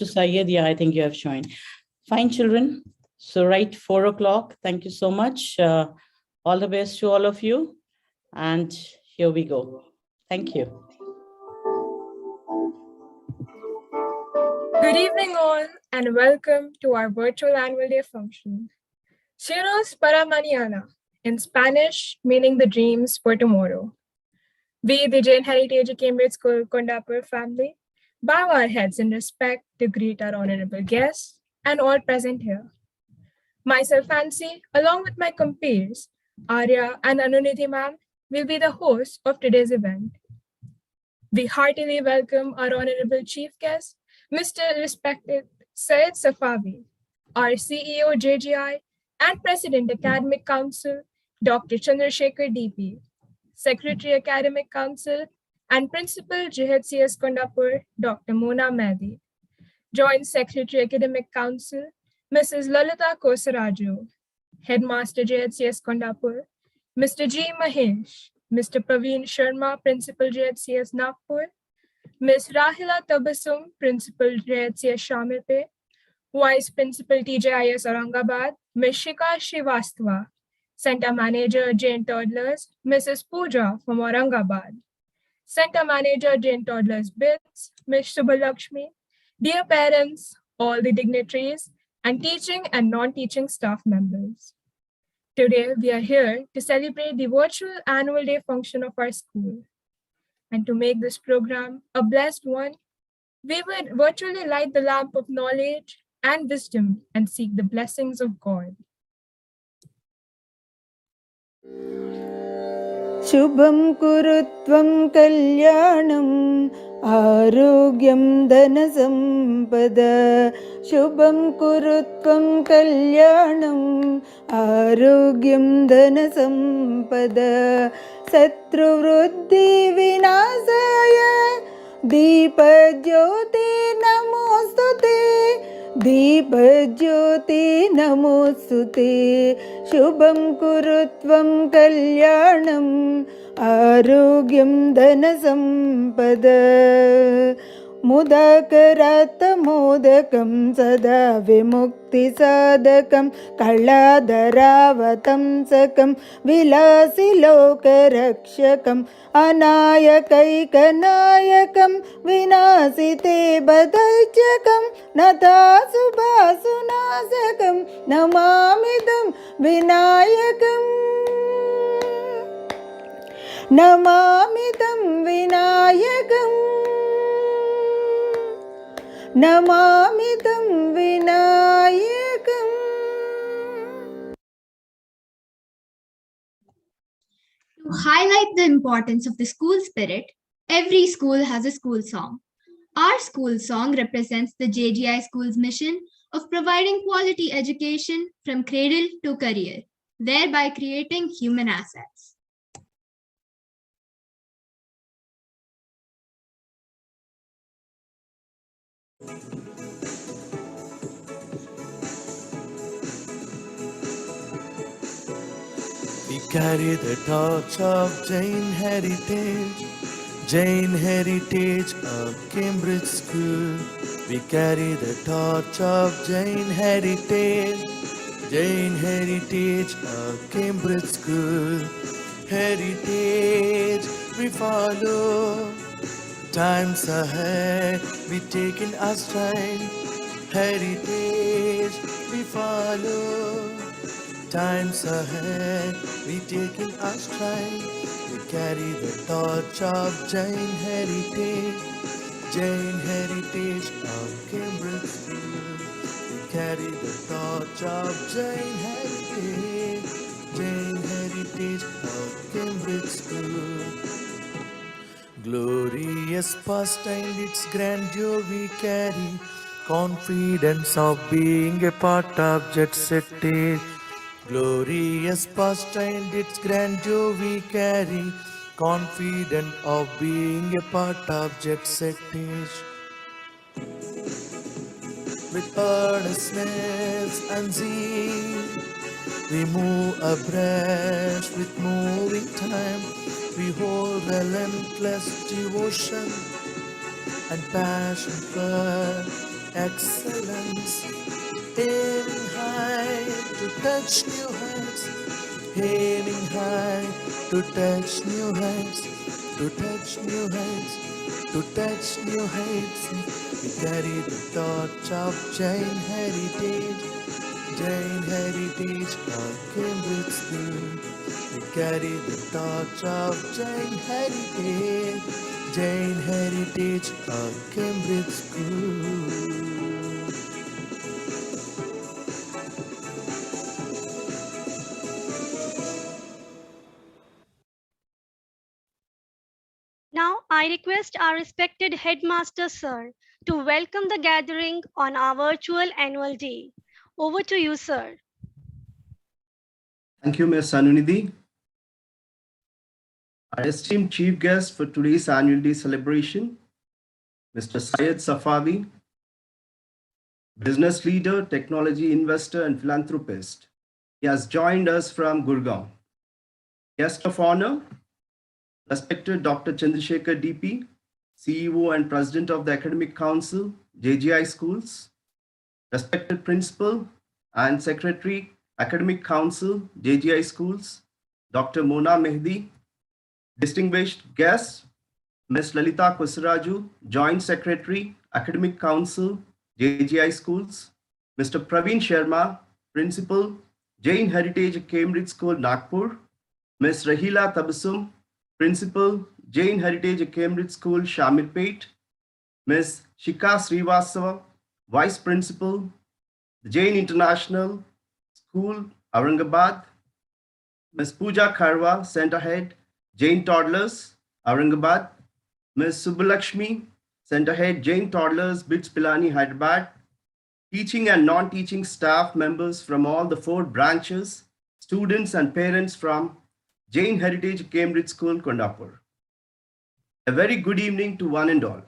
Mr. Syed, yeah, I think you have joined. Fine, children. So right, 4 o'clock. Thank you so much. All the best to all of you. And here we go. Thank you. Good evening all and welcome to our virtual annual day function. Suenos para Manana, in Spanish, meaning the dreams for tomorrow. We, the Jain Heritage Cambridge School Kondapur family, bow our heads in respect to greet our honorable guests and all present here. Myself, Fancy, along with my compeers, Arya and Anunidhi ma'am, will be the hosts of today's event. We heartily welcome our honorable chief guest, Mr. Respected Syed Safavi, our CEO JGI and President Academic Council, Dr. Chandrasekhar DP, Secretary Academic Council, and Principal JHCS Kondapur, Dr. Mona Mehdi, Joint Secretary Academic Council, Mrs. Lalita Kosaraju, Headmaster JHCS Kondapur, Mr. G. Mahesh, Mr. Praveen Sharma, Principal JHCS Nagpur, Ms. Rahila Tabassum, Principal JHCS Shamilpe, Vice Principal TJIS Aurangabad, Ms. Shika Srivastava, Center Manager Jain Toddlers, Mrs. Pooja from Aurangabad, Center Manager Jain Toddlers BITS, Ms. Subhalakshmi, dear parents, all the dignitaries, and teaching and non-teaching staff members. Today, we are here to celebrate the virtual annual day function of our school. And to make this program a blessed one, we would virtually light the lamp of knowledge and wisdom and seek the blessings of God. Shubham kurutvam kalyanam Arogyam dhanasampada Shubham kurutvam kalyanam Arogyam dhanasampada Satruvruddhi vinasaya Deepajyoti namostute Deepajyoti namostute Shubham kurutvam kalyanam Arogyam dhanasampada Mudakaratmodakam sada vimukti sadakam Kaladharavatam sakam Vilasilokarakshakam Anayakaikanayakam Vinasite badachakam Natasubhasunasakam Namamidam Vinayakam Namamidam Vinayakam Namamidam Vinayakam. To highlight the importance of the school spirit, every school has a school song. Our school song represents the JGI School's mission of providing quality education from cradle to career, thereby creating human assets. We carry the torch of Jain heritage, a Cambridge school. We carry the torch of Jain heritage, a Cambridge school. Heritage we follow, times ahead we take in our stride. Heritage we follow, times ahead we take in our stride. We carry the torch of Jain heritage, of Cambridge school. We carry the torch of Jain heritage, of Cambridge school. Glorious past and its grandeur we carry, confidence of being a part of JHCS. Glorious past and its grandeur we carry, confident of being a part of JHCS. With earnestness and zeal, we move abreast with moving time. We hold relentless devotion and passion for excellence, aiming high to touch new heights, aiming high to touch new heights, to touch new heights, to touch new heights. We carry the torch of Jain heritage, our Cambridge school. We carry the torch of Jain heritage, our Cambridge school. Now, I request our respected Headmaster Sir to welcome the gathering on our virtual annual day. Over to you, sir. Thank you, Ms. Sanunidhi. Our esteemed chief guest for today's annual day celebration, Mr. Syed Safavi, business leader, technology investor, and philanthropist. He has joined us from Gurgaon. Guest of honor, respected Dr. Chandrasekhar DP, CEO and President of the Academic Council, JGI Schools, respected Principal and Secretary, Academic Council, JGI Schools, Dr. Mona Mehdi, distinguished guests, Ms. Lalita Kusaraju, Joint Secretary, Academic Council, JGI Schools, Mr. Praveen Sharma, Principal, Jain Heritage Cambridge School, Nagpur, Ms. Rahila Tabassum, Principal, Jain Heritage Cambridge School, Shamirpet, Ms. Shika Srivastava, Vice Principal, the Jain International School, Aurangabad, Ms. Pooja Kharwa, Center Head, Jain Toddlers, Aurangabad, Ms. Subbulakshmi, Center Head, Jain Toddlers, BITS Pilani, Hyderabad, teaching and non-teaching staff members from all the 4 branches, students and parents from Jain Heritage Cambridge School, Kondapur. A very good evening to one and all.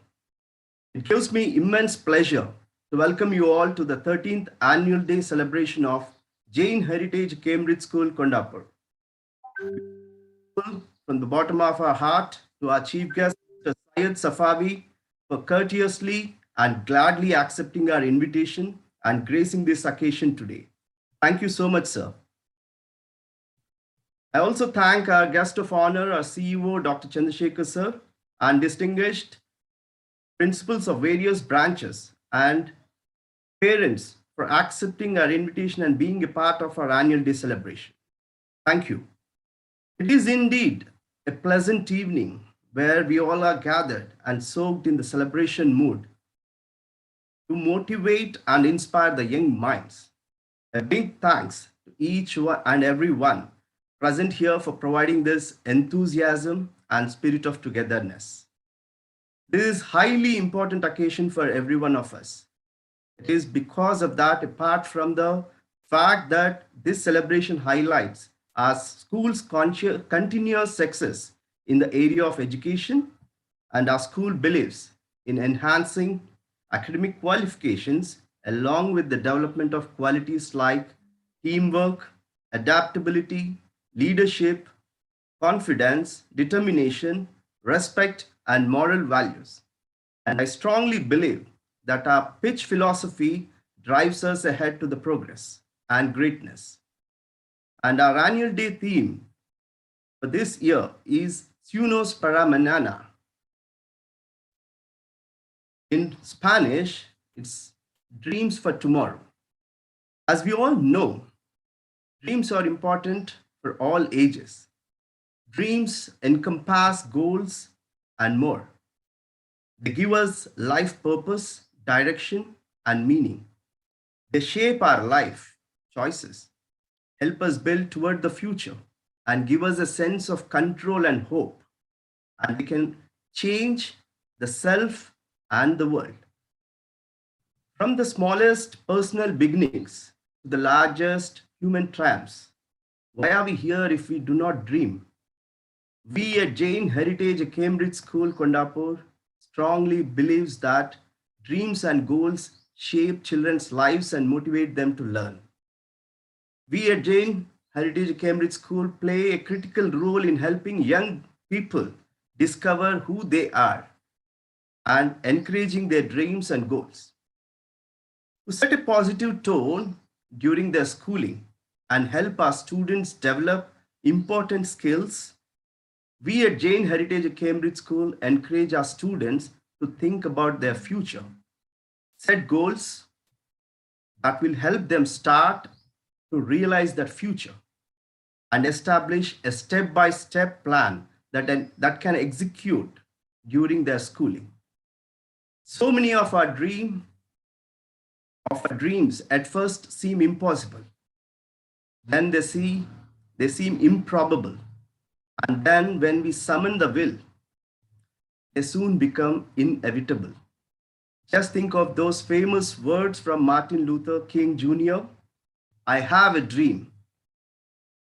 It gives me immense pleasure to welcome you all to the 13th annual day celebration of Jain Heritage Cambridge School, Kondapur. From the bottom of our heart to our chief guest, Mr. Syed Safavi, for courteously and gladly accepting our invitation and gracing this occasion today. Thank you so much, sir. I also thank our guest of honor, our CEO, Dr. Chandrasekhar sir, and distinguished principals of various branches and parents for accepting our invitation and being a part of our annual day celebration. Thank you. It is indeed a pleasant evening where we all are gathered and soaked in the celebration mood to motivate and inspire the young minds. A big thanks to each and every one present here for providing this enthusiasm and spirit of togetherness. This is highly important occasion for every one of us. It is because of that, apart from the fact that this celebration highlights our school's continuous success in the area of education and our school believes in enhancing academic qualifications along with the development of qualities like teamwork, adaptability, leadership, confidence, determination, respect, and moral values. And I strongly believe that our pitch philosophy drives us ahead to the progress and greatness. And our annual day theme for this year is Suenos para Manana. In Spanish, it's dreams for tomorrow. As we all know, dreams are important for all ages. Dreams encompass goals and more. They give us life purpose, direction, and meaning. They shape our life choices, help us build toward the future, and give us a sense of control and hope. And we can change the self and the world. From the smallest personal beginnings to the largest human triumphs, why are we here if we do not dream? We at Jain Heritage Cambridge School, Kondapur, strongly believes that dreams and goals shape children's lives and motivate them to learn. We at Jain Heritage Cambridge School play a critical role in helping young people discover who they are and encouraging their dreams and goals. to set a positive tone during their schooling and help our students develop important skills, we at Jain Heritage Cambridge School encourage our students to think about their future, set goals that will help them start to realize that future, and establish a step-by-step plan that can execute during their schooling. So many of our dreams at first seem impossible. Then they seem improbable. And then when we summon the will, they soon become inevitable. Just think of those famous words from Martin Luther King Jr. I have a dream.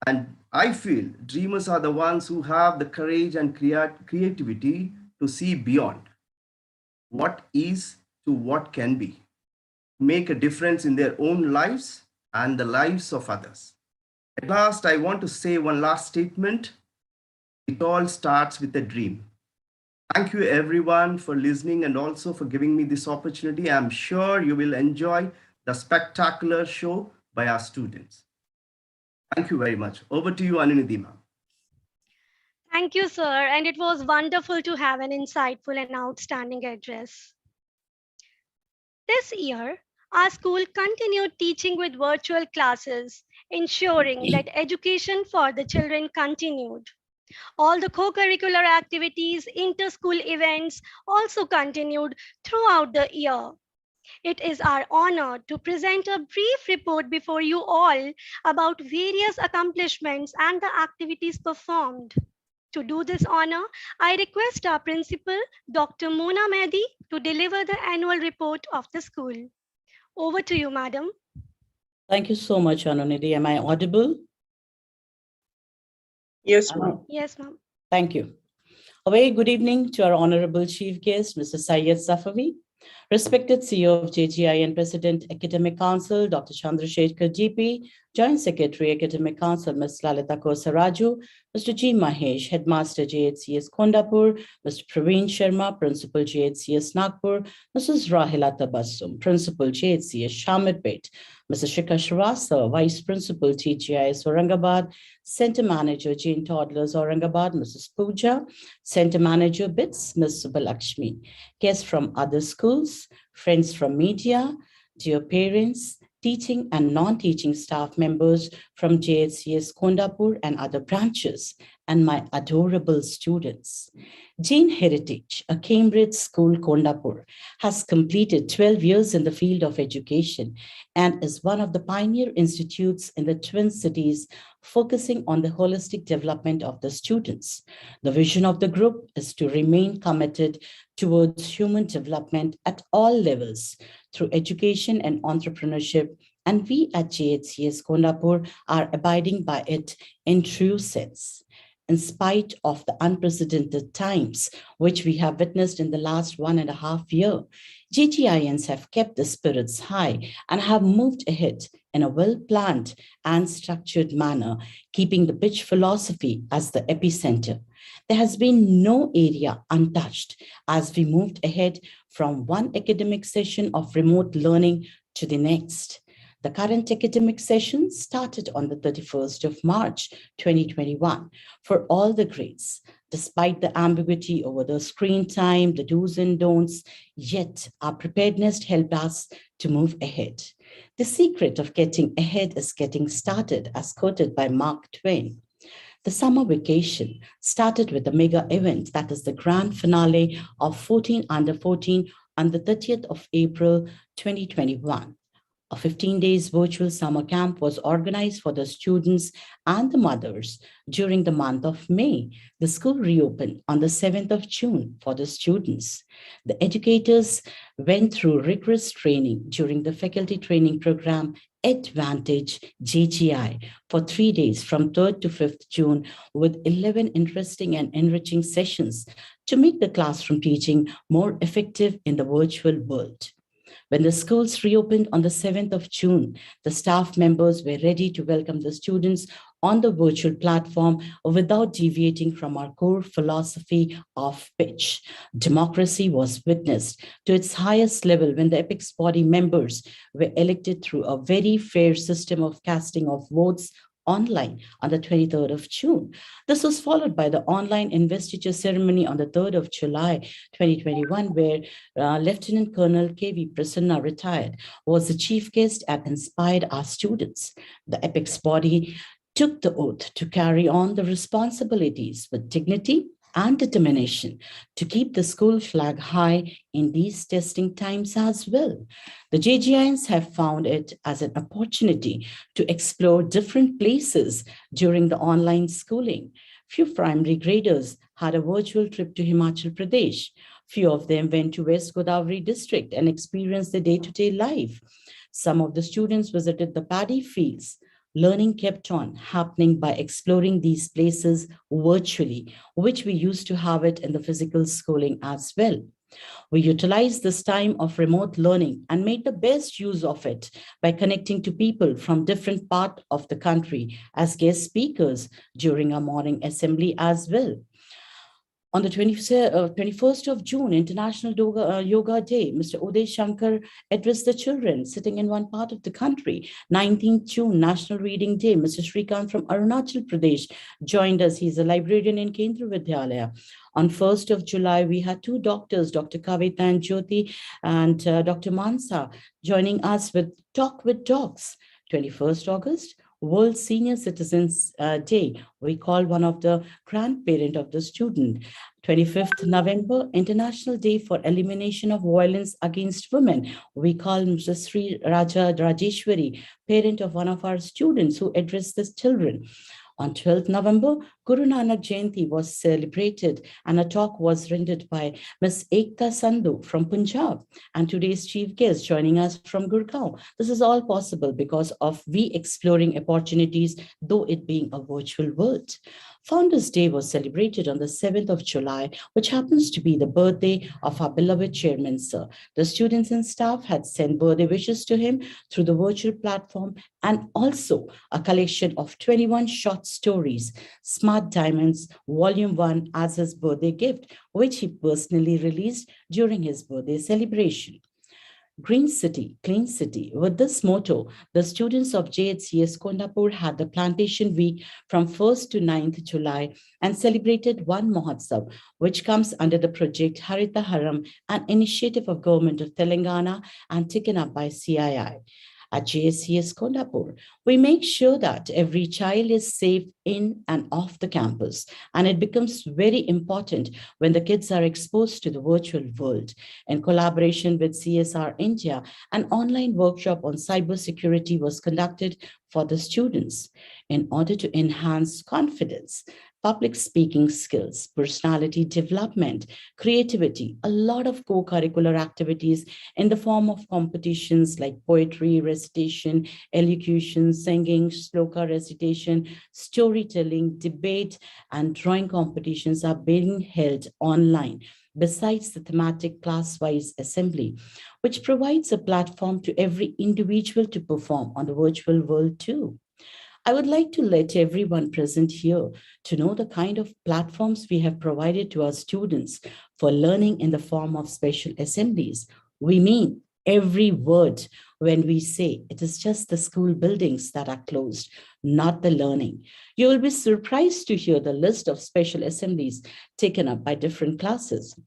And I feel dreamers are the ones who have the courage and creativity to see beyond what is to what can be, make a difference in their own lives and the lives of others. At last, I want to say one last statement. It all starts with a dream. Thank you everyone for listening and also for giving me this opportunity. I'm sure you will enjoy the spectacular show by our students. Thank you very much. Over to you, Anunidhi ma'am. Thank you, sir. And it was wonderful to have an insightful and outstanding address. This year, our school continued teaching with virtual classes, ensuring that education for the children continued. All the co-curricular activities, inter-school events also continued throughout the year. It is our honor to present a brief report before you all about various accomplishments and the activities performed. To do this honor, I request our principal, Dr. Mona Mehdi, to deliver the annual report of the school. Over to you, madam. Thank you so much, Anunidhi. Am I audible? Yes, ma'am. Yes, ma'am. Thank you. A very good evening to our honorable chief guest, Mr. Syed Safavi, respected CEO of JGI and President Academic Council, Dr. Chandrasekhar DP, Joint Secretary Academic Council, Ms. Lalita Kosaraju, Mr. G. Mahesh, Headmaster JHCS Kondapur, Mr. Praveen Sharma, Principal JHCS Nagpur, Mrs. Rahila Tabassum, Principal JHCS Shamirpet, Mr. Shikha Shrivastava, Vice Principal TGIS Aurangabad, Center Manager Jain Toddlers Aurangabad, Mrs. Pooja, Center Manager BITS, Ms. Subbalakshmi, guests from other schools, friends from media, dear parents, teaching and non-teaching staff members from JHCS Kondapur and other branches, and my adorable students. Jain Heritage, a Cambridge school Kondapur, has completed 12 years in the field of education and is one of the pioneer institutes in the Twin Cities focusing on the holistic development of the students. The vision of the group is to remain committed towards human development at all levels through education and entrepreneurship, and we at JHCS Kondapur are abiding by it in true sense. In spite of the unprecedented times which we have witnessed in the last 1.5 years, JGINs have kept the spirits high and have moved ahead in a well-planned and structured manner, keeping the pitch philosophy as the epicenter. There has been no area untouched as we moved ahead from one academic session of remote learning to the next. The current academic session started on the 31st of March, 2021 for all the grades. Despite the ambiguity over the screen time, the do's and don'ts, yet our preparedness helped us to move ahead. The secret of getting ahead is getting started, as quoted by Mark Twain. The summer vacation started with a mega event that is the grand finale of 14 Under 14 on the 30th of April, 2021. A 15 days virtual summer camp was organized for the students and the mothers during the month of May. The school reopened on the 7th of June for the students. The educators went through rigorous training during the faculty training program Advantage JGI for 3 days from 3rd to 5th June with 11 interesting and enriching sessions to make the classroom teaching more effective in the virtual world. When the schools reopened on the 7th of June, the staff members were ready to welcome the students on the virtual platform without deviating from our core philosophy of pitch. Democracy was witnessed to its highest level when the Apex body members were elected through a very fair system of casting of votes online on the 23rd of June. This was followed by the online investiture ceremony on the 3rd of July 2021, where Lieutenant Colonel KV Prasanna, retired, was the chief guest and inspired our students. The Apex body took the oath to carry on the responsibilities with dignity and determination to keep the school flag high in these testing times as well. The JGINs have found it as an opportunity to explore different places during the online schooling. Few primary graders had a virtual trip to Himachal Pradesh. Few of them went to West Godavari district and experienced the day-to-day life. Some of the students visited the paddy fields. Learning kept on happening by exploring these places virtually, which we used to have it in the physical schooling as well. We utilized this time of remote learning and made the best use of it by connecting to people from different parts of the country as guest speakers during our morning assembly as well. On the 21st of June, International Yoga Day, Mr. Uday Shankar addressed the children sitting in one part of the country. 19th June, National Reading Day, Mr. Shrikant from Arunachal Pradesh joined us. He's a librarian in Kendra Vidyalaya. On 1st of July, we had two doctors, Dr. Kavita and Jyoti and Dr. Mansa, joining us with Talk with Dogs. 21st August, World Senior Citizens Day. We call one of the grandparent of the student. 25th November, International Day for Elimination of Violence Against Women. We call Mrs. Sri Raja Rajeshwari, parent of one of our students who addressed the children. On 12th November, Guru Nanak Jayanti was celebrated and a talk was rendered by Ms. Ekta Sandhu from Punjab and today's chief guest joining us from Gurgaon. This is all possible because of we exploring opportunities, though it being a virtual world. Founders Day was celebrated on the 7th of July, which happens to be the birthday of our beloved chairman, sir. The students and staff had sent birthday wishes to him through the virtual platform and also a collection of 21 short stories, Smart Diamonds, Volume 1 as his birthday gift, which he personally released during his birthday celebration. Green City, Clean City. With this motto, the students of JHCS Kondapur had the plantation week from 1st to 9th July and celebrated one Mahotsav, which comes under the project Harita Haram, an initiative of Government of Telangana and taken up by CII. At JHCS Kondapur, we make sure that every child is safe in and off the campus, and it becomes very important when the kids are exposed to the virtual world. In collaboration with CSR India, an online workshop on cybersecurity was conducted for the students in order to enhance confidence, public speaking skills, personality development, creativity, a lot of co-curricular activities in the form of competitions like poetry, recitation, elocution, singing, sloka recitation, storytelling, debate, and drawing competitions are being held online, besides the thematic class-wise assembly, which provides a platform to every individual to perform on the virtual world too. I would like to let everyone present here to know the kind of platforms we have provided to our students for learning in the form of special assemblies. We mean every word when we say it is just the school buildings that are closed, not the learning. You will be surprised to hear the list of special assemblies taken up by different classes.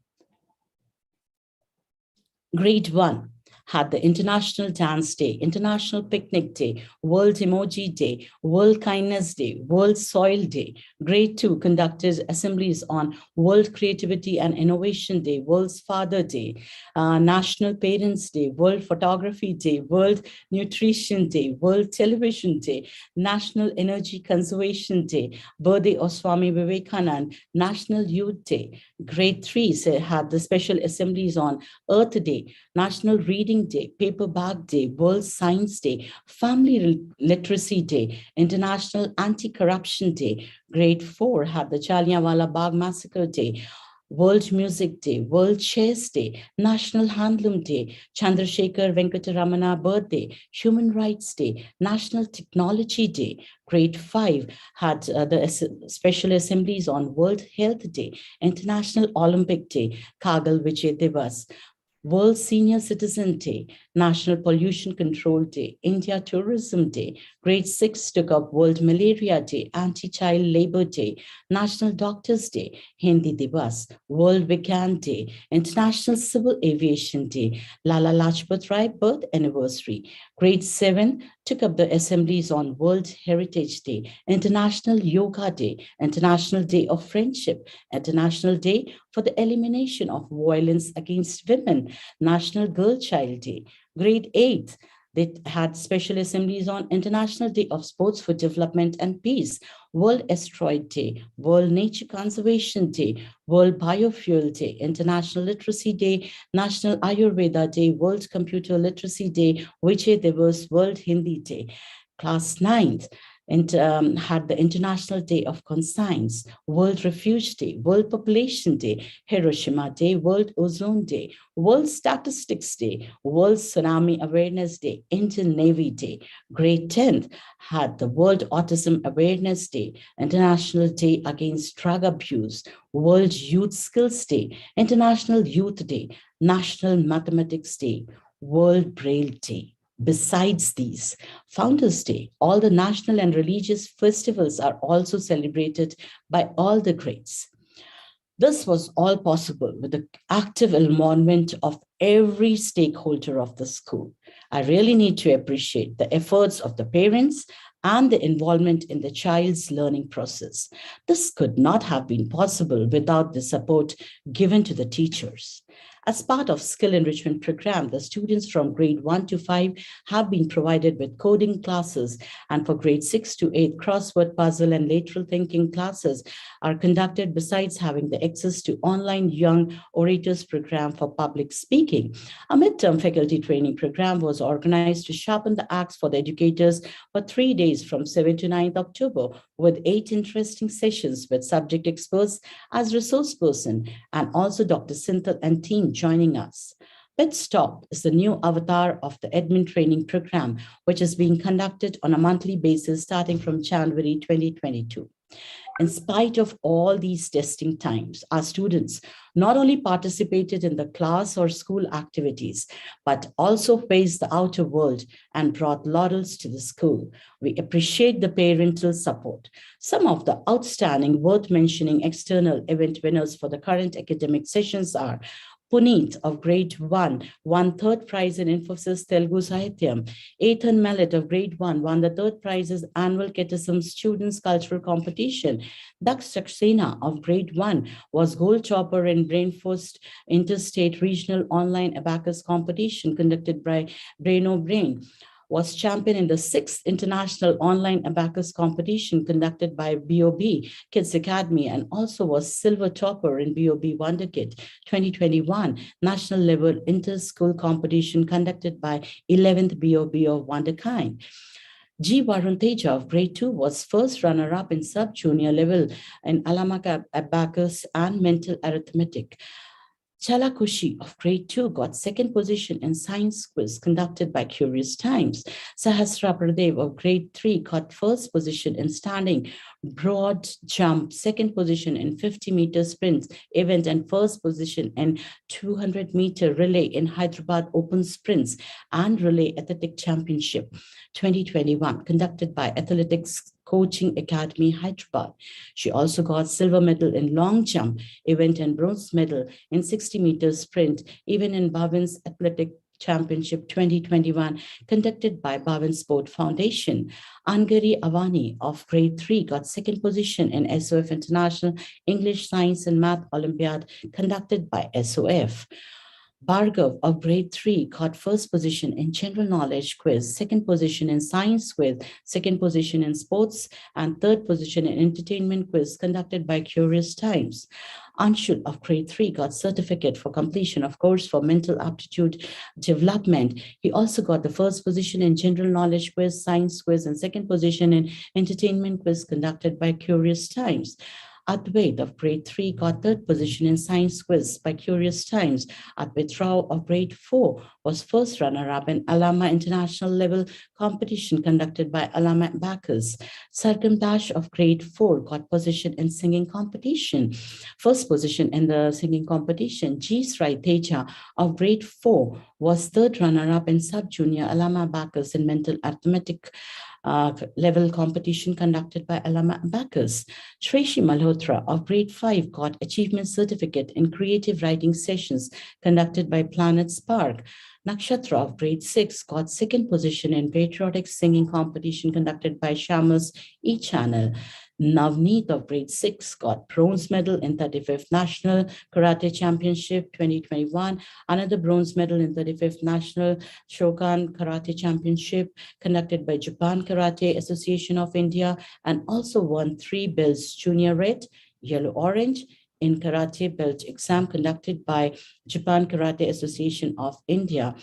Grade 1 had the International Dance Day, International Picnic Day, World Emoji Day, World Kindness Day, World Soil Day. Grade 2 conducted assemblies on World Creativity and Innovation Day, World's Father Day, National Parents Day, World Photography Day, World Nutrition Day, World Television Day, National Energy Conservation Day, birthday of Swami Vivekanand, National Youth Day. Grade 3 had the special assemblies on Earth Day, National Reading Day, Paper Bag Day, World Science Day, Family Literacy Day, International Anti-Corruption Day. Grade 4 had the Jallianwala Bagh Massacre Day, World Music Day, World Chess Day, National Handloom Day, Chandrasekhar Venkataramana Birthday, Human Rights Day, National Technology Day. Grade 5 had special assemblies on World Health Day, International Olympic Day, Kargil Vijay Divas, World Senior Citizen Day, National Pollution Control Day, India Tourism Day. Grade 6 took up World Malaria Day, Anti-Child Labor Day, National Doctors Day, Hindi Divas, World Vigyan Day, International Civil Aviation Day, Lala Lajpat Rai birth anniversary. Grade 7 took up the assemblies on World Heritage Day, International Yoga Day, International Day of Friendship, International Day for the Elimination of Violence Against Women, National Girl Child Day. Grade 8, they had special assemblies on International Day of Sports for Development and Peace, World Asteroid Day, World Nature Conservation Day, World Biofuel Day, International Literacy Day, National Ayurveda Day, World Computer Literacy Day, Vijay Divas, World Hindi Day. Class 9th, and had the International Day of Conscience, World Refuge Day, World Population Day, Hiroshima Day, World Ozone Day, World Statistics Day, World Tsunami Awareness Day, Indian Navy Day. Grade 10th had the World Autism Awareness Day, International Day Against Drug Abuse, World Youth Skills Day, International Youth Day, National Mathematics Day, World Braille Day. Besides these, Founders Day, all the national and religious festivals are also celebrated by all the greats. This was all possible with the active involvement of every stakeholder of the school. I really need to appreciate the efforts of the parents and the involvement in the child's learning process. This could not have been possible without the support given to the teachers. As part of skill enrichment program, the students from grade 1 to 5 have been provided with coding classes, and for grade 6 to 8, crossword puzzle and lateral thinking classes are conducted, besides having the access to online young orators program for public speaking. A midterm faculty training program was organized to sharpen the axe for the educators for 3 days from 7th to 9th October, with 8 interesting sessions with subject experts as resource person, and also Dr. Sinthal and team joining us. Stop is the new avatar of the admin training program, which is being conducted on a monthly basis starting from January 2022. In spite of all these testing times, our students not only participated in the class or school activities, but also faced the outer world and brought laurels to the school. We appreciate the parental support. Some of the outstanding, worth mentioning external event winners for the current academic sessions are Puneet of grade 1 won 3rd prize in Infosys Telugu Sahityam. Ethan Mallet of grade 1 won the 3rd prize as annual Ketism Students Cultural Competition. Daksh Saxena of grade 1 was gold topper in Brainforced Interstate Regional Online Abacus Competition conducted by Braino Brain. Was champion in the 6th International Online Abacus Competition conducted by BOB Kids Academy, and also was silver topper in BOB Wonder Kid 2021 National Level Inter-School Competition conducted by 11th BOB of Wonderkind. G. Varun Teja of grade 2 was first runner-up in sub-junior level in Alamaka Abacus and Mental Arithmetic. Chala Kushi of grade 2 got 2nd position in science quiz conducted by Curious Times. Sahasra Pradev of grade 3 got 1st position in standing broad jump, 2nd position in 50-meter sprints event, and 1st position in 200-meter relay in Hyderabad Open Sprints and Relay Athletic Championship 2021 conducted by Athletics Coaching Academy, Hyderabad. She also got silver medal in long jump event and bronze medal in 60-meter sprint, even in Bhavin's Athletic Championship 2021, conducted by Bhavin Sport Foundation. Angari Avani of grade 3 got 2nd position in SOF International English Science and Math Olympiad, conducted by SOF. Bhargav of grade 3 got 1st position in general knowledge quiz, 2nd position in science quiz, 2nd position in sports, and 3rd position in entertainment quiz conducted by Curious Times. Anshul of grade 3 got certificate for completion of course for mental aptitude development. He also got the 1st position in general knowledge quiz, science quiz, and 2nd position in entertainment quiz conducted by Curious Times. Advait of grade 3 got third position in science quiz by Curious Times. Advait Rao of grade 4 was first runner-up in Alama International Level competition conducted by Alama Bacchus. Sargam Dash of grade 4 got position in singing competition. First position in the singing competition. G. Srai Teja of grade 4 was third runner-up in sub-junior Alama Bacchus in mental arithmetic level competition conducted by Alama Bacchus. Shreshi Malhotra of grade 5 got achievement certificate in creative writing sessions conducted by Planet Spark. Nakshatra of grade 6 got second position in patriotic singing competition conducted by Shamas E-Channel. Navneet of grade 6 got bronze medal in 35th National Karate Championship 2021, another bronze medal in 35th National Shokan Karate Championship conducted by Japan Karate Association of India, and also won 3 belts, junior red, yellow orange, in karate belt exam conducted by Japan Karate Association of India.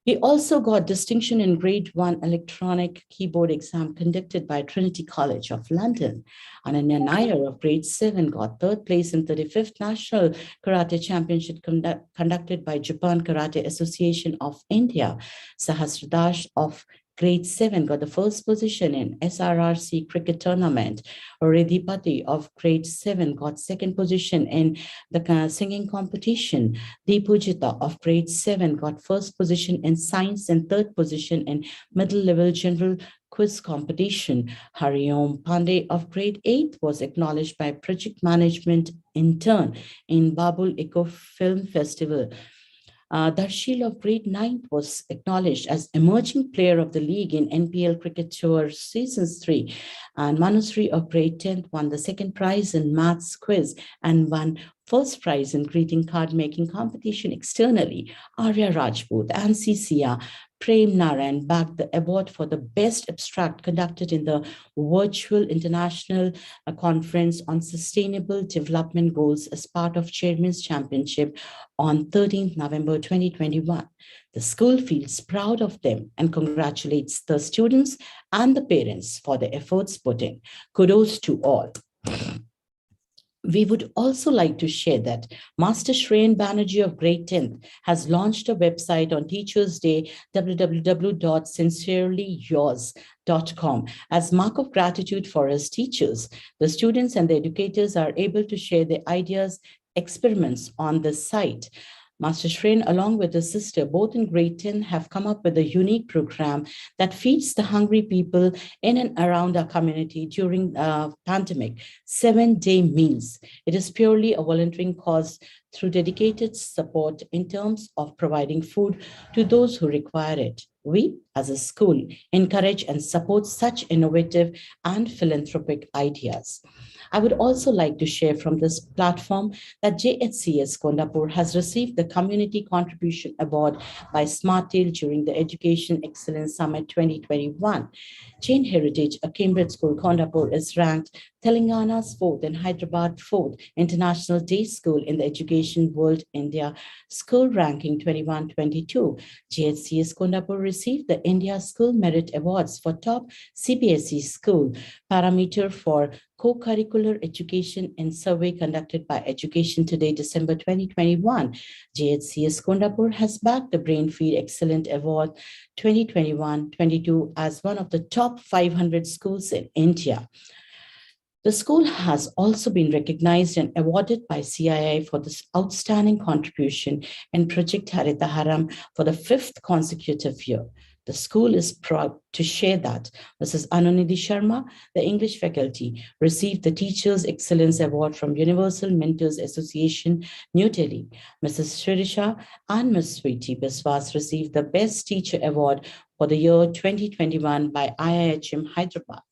He also got distinction in grade 1 electronic keyboard exam conducted by Trinity College of London. Ananya Nair of grade 7 got third place in 35th National Karate Championship conducted by Japan Karate Association of India. Sahasradash of grade 7 got the first position in SRRC cricket tournament. Oridipati of grade 7 got second position in the singing competition. Deepujita of grade 7 got first position in science and third position in middle level general quiz competition. Hariom Pandey of grade 8 was acknowledged by project management intern in Babul Eco Film Festival. Darshil of grade 9 was acknowledged as emerging player of the league in NPL Cricket Tour Seasons 3. And Manusri of grade 10 won the second prize in maths quiz and won first prize in greeting card making competition externally. Arya Rajput and CCA Prem Narayan bagged the award for the best abstract conducted in the virtual international conference on sustainable development goals as part of Chairman's Championship on 13th November 2021. The school feels proud of them and congratulates the students and the parents for the efforts put in. Kudos to all. We would also like to share that Master Shreyan Banerjee of grade 10th has launched a website on Teachers' Day, www.sincerelyyours.com. As mark of gratitude for his teachers, the students and the educators are able to share their ideas, experiments on the site. Master Shreyan, along with his sister, both in grade 10, have come up with a unique program that feeds the hungry people in and around our community during the pandemic, 7-day meals. It is purely a volunteering cause through dedicated support in terms of providing food to those who require it. We, as a school, encourage and support such innovative and philanthropic ideas. I would also like to share from this platform that JHCS Kondapur has received the Community Contribution Award by SmartTale during the Education Excellence Summit 2021. Jain Heritage, a Cambridge school, Kondapur, is ranked Telangana's 4th and Hyderabad 4th International Day School in the Education World India School Ranking 21-22. JHCS Kondapur received the India School Merit Awards for Top CBSE School Parameter for Co-Curricular Education in survey conducted by Education Today, December 2021. JHCS Kondapur has bagged the Brainfeed Excellent Award 2021-22 as one of the top 500 schools in India. The school has also been recognized and awarded by CII for this outstanding contribution in Project Harita Haram for the 5th consecutive year. The school is proud to share that Mrs. Anunidhi Sharma, the English faculty, received the Teachers Excellence Award from Universal Mentors Association, New Delhi. Mrs. Shirisha and Ms. Sweetie Biswas received the Best Teacher Award for the year 2021 by IIHM Hyderabad.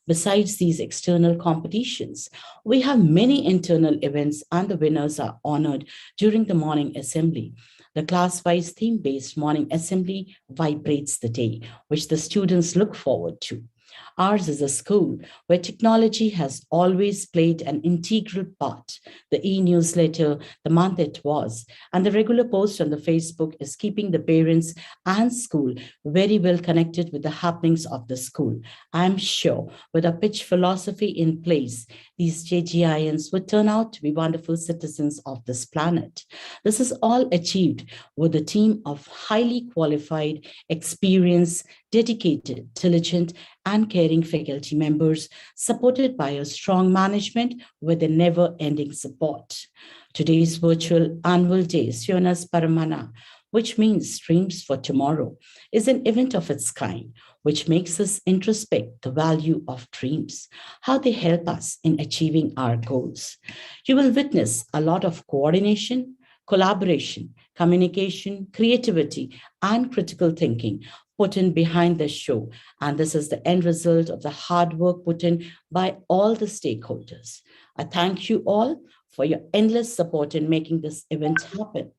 Besides these external competitions, we have many internal events and the winners are honored during the morning assembly. The class-wise theme-based morning assembly vibrates the day, which the students look forward to. Ours is a school where technology has always played an integral part. The e-newsletter, the month it was, and the regular post on the Facebook is keeping the parents and school very well connected with the happenings of the school. I'm sure with a pitch philosophy in place, these JGINs would turn out to be wonderful citizens of this planet. This is all achieved with a team of highly qualified, experienced, dedicated, diligent, and caring faculty members, supported by a strong management with a never-ending support. Today's virtual annual day, Suenos Paramana, which means Dreams for Tomorrow, is an event of its kind, which makes us introspect the value of dreams, how they help us in achieving our goals. You will witness a lot of coordination, collaboration, communication, creativity, and critical thinking put in behind the show. And this is the end result of the hard work put in by all the stakeholders. I thank you all for your endless support in making this event happen.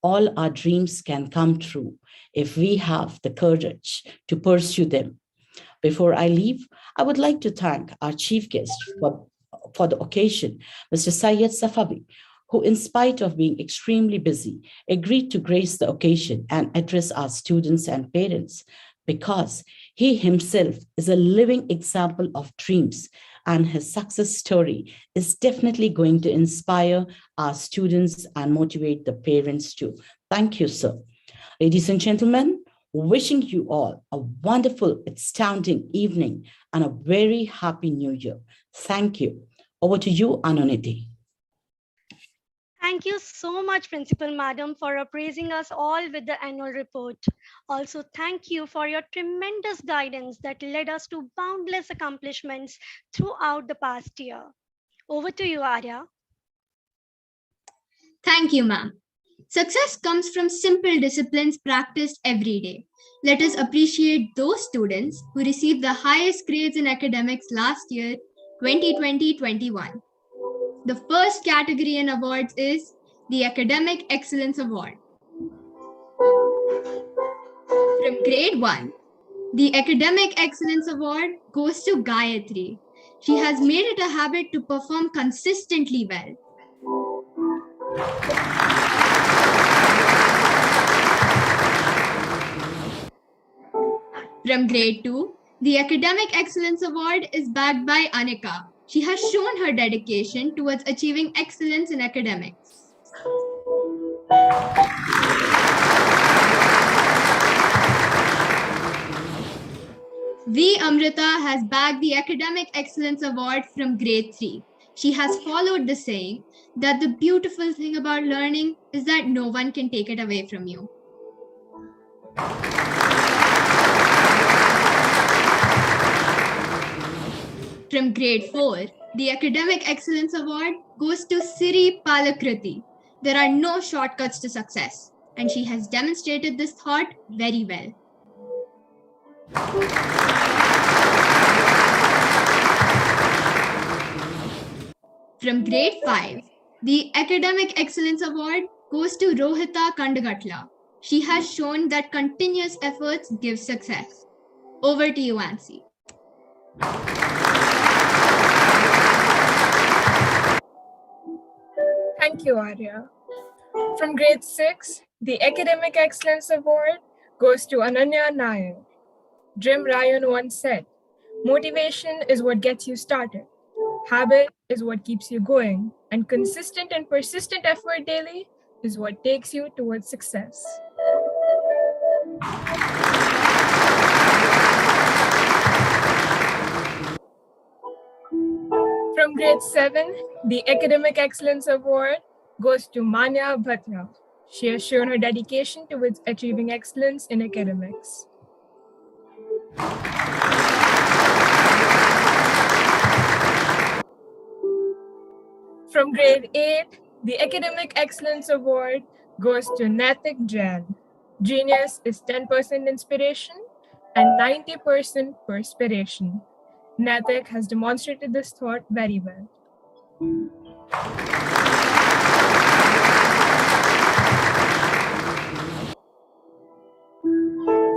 All our dreams can come true if we have the courage to pursue them. Before I leave, I would like to thank our chief guest for the occasion, Mr. Syed Safavi, who, in spite of being extremely busy, agreed to grace the occasion and address our students and parents, because he himself is a living example of dreams, and his success story is definitely going to inspire our students and motivate the parents too. Thank you, sir. Ladies and gentlemen, wishing you all a wonderful, astounding evening and a very happy new year. Thank you. Over to you, Anoniti. Thank you so much, Principal Madam, for appraising us all with the annual report. Also, thank you for your tremendous guidance that led us to boundless accomplishments throughout the past year. Over to you, Arya. Thank you, ma'am. Success comes from simple disciplines practiced every day. Let us appreciate those students who received the highest grades in academics last year, 2020-21. The first category in awards is the Academic Excellence Award. From grade 1, the Academic Excellence Award goes to Gayatri. She has made it a habit to perform consistently well. From grade 2, the Academic Excellence Award is backed by Anika. She has shown her dedication towards achieving excellence in academics. V. Amrita has bagged the Academic Excellence Award from grade 3. She has followed the saying that the beautiful thing about learning is that no one can take it away from you. From grade 4, the Academic Excellence Award goes to Siri Palakriti. There are no shortcuts to success, and she has demonstrated this thought very well. From grade 5, the Academic Excellence Award goes to Rohita Kandagatla. She has shown that continuous efforts give success. Over to you, Ansi. Thank you, Arya. From grade 6, the Academic Excellence Award goes to Ananya Nair. Jim Ryan once said, "Motivation is what gets you started. Habit is what keeps you going, and consistent and persistent effort daily is what takes you towards success." From grade 7, the Academic Excellence Award goes to Manya Bhatra. She has shown her dedication towards achieving excellence in academics. From grade 8, the Academic Excellence Award goes to Natik Jain. Genius is 10% inspiration and 90% perspiration. Natik has demonstrated this thought very well.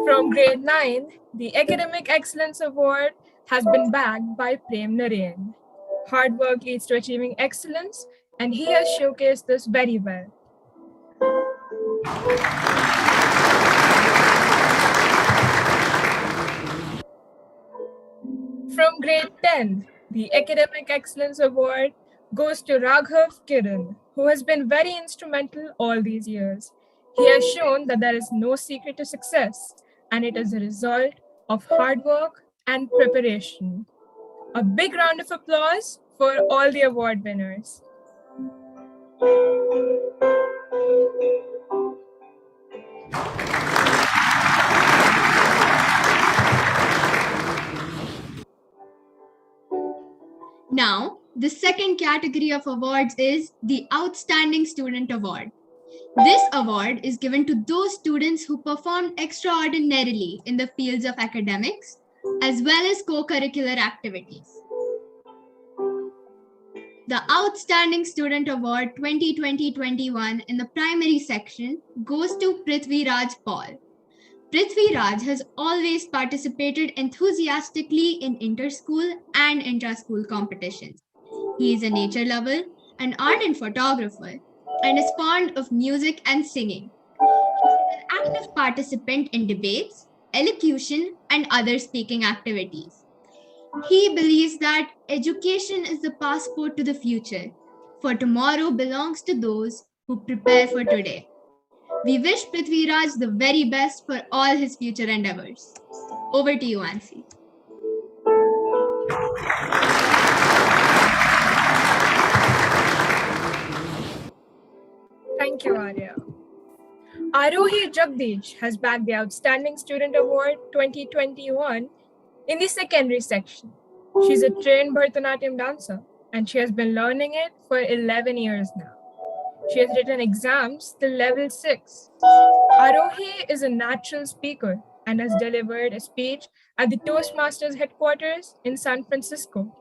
From grade 9, the Academic Excellence Award has been backed by Prem Narayan. Hard work leads to achieving excellence, and he has showcased this very well. From grade 10, the Academic Excellence Award goes to Raghav Kiran, who has been very instrumental all these years. He has shown that there is no secret to success, and it is a result of hard work and preparation. A big round of applause for all the award winners. Now, the second category of awards is the Outstanding Student Award. This award is given to those students who performed extraordinarily in the fields of academics as well as co-curricular activities. The Outstanding Student Award 2020-21 in the primary section goes to Prithvi Raj Paul. Prithvi Raj has always participated enthusiastically in inter-school and intra-school competitions. He is a nature lover, an ardent photographer, and is fond of music and singing. He is an active participant in debates, elocution, and other speaking activities. He believes that education is the passport to the future, for tomorrow belongs to those who prepare for today. We wish Prithvi Raj the very best for all his future endeavors. Over to you, Ansi. Thank you, Arya. Arohi Jagdish has bagged the Outstanding Student Award 2021 in the secondary section. She's a trained Bharatanatyam dancer, and she has been learning it for 11 years now. She has written exams till level 6. Arohi is a natural speaker and has delivered a speech at the Toastmasters headquarters in San Francisco.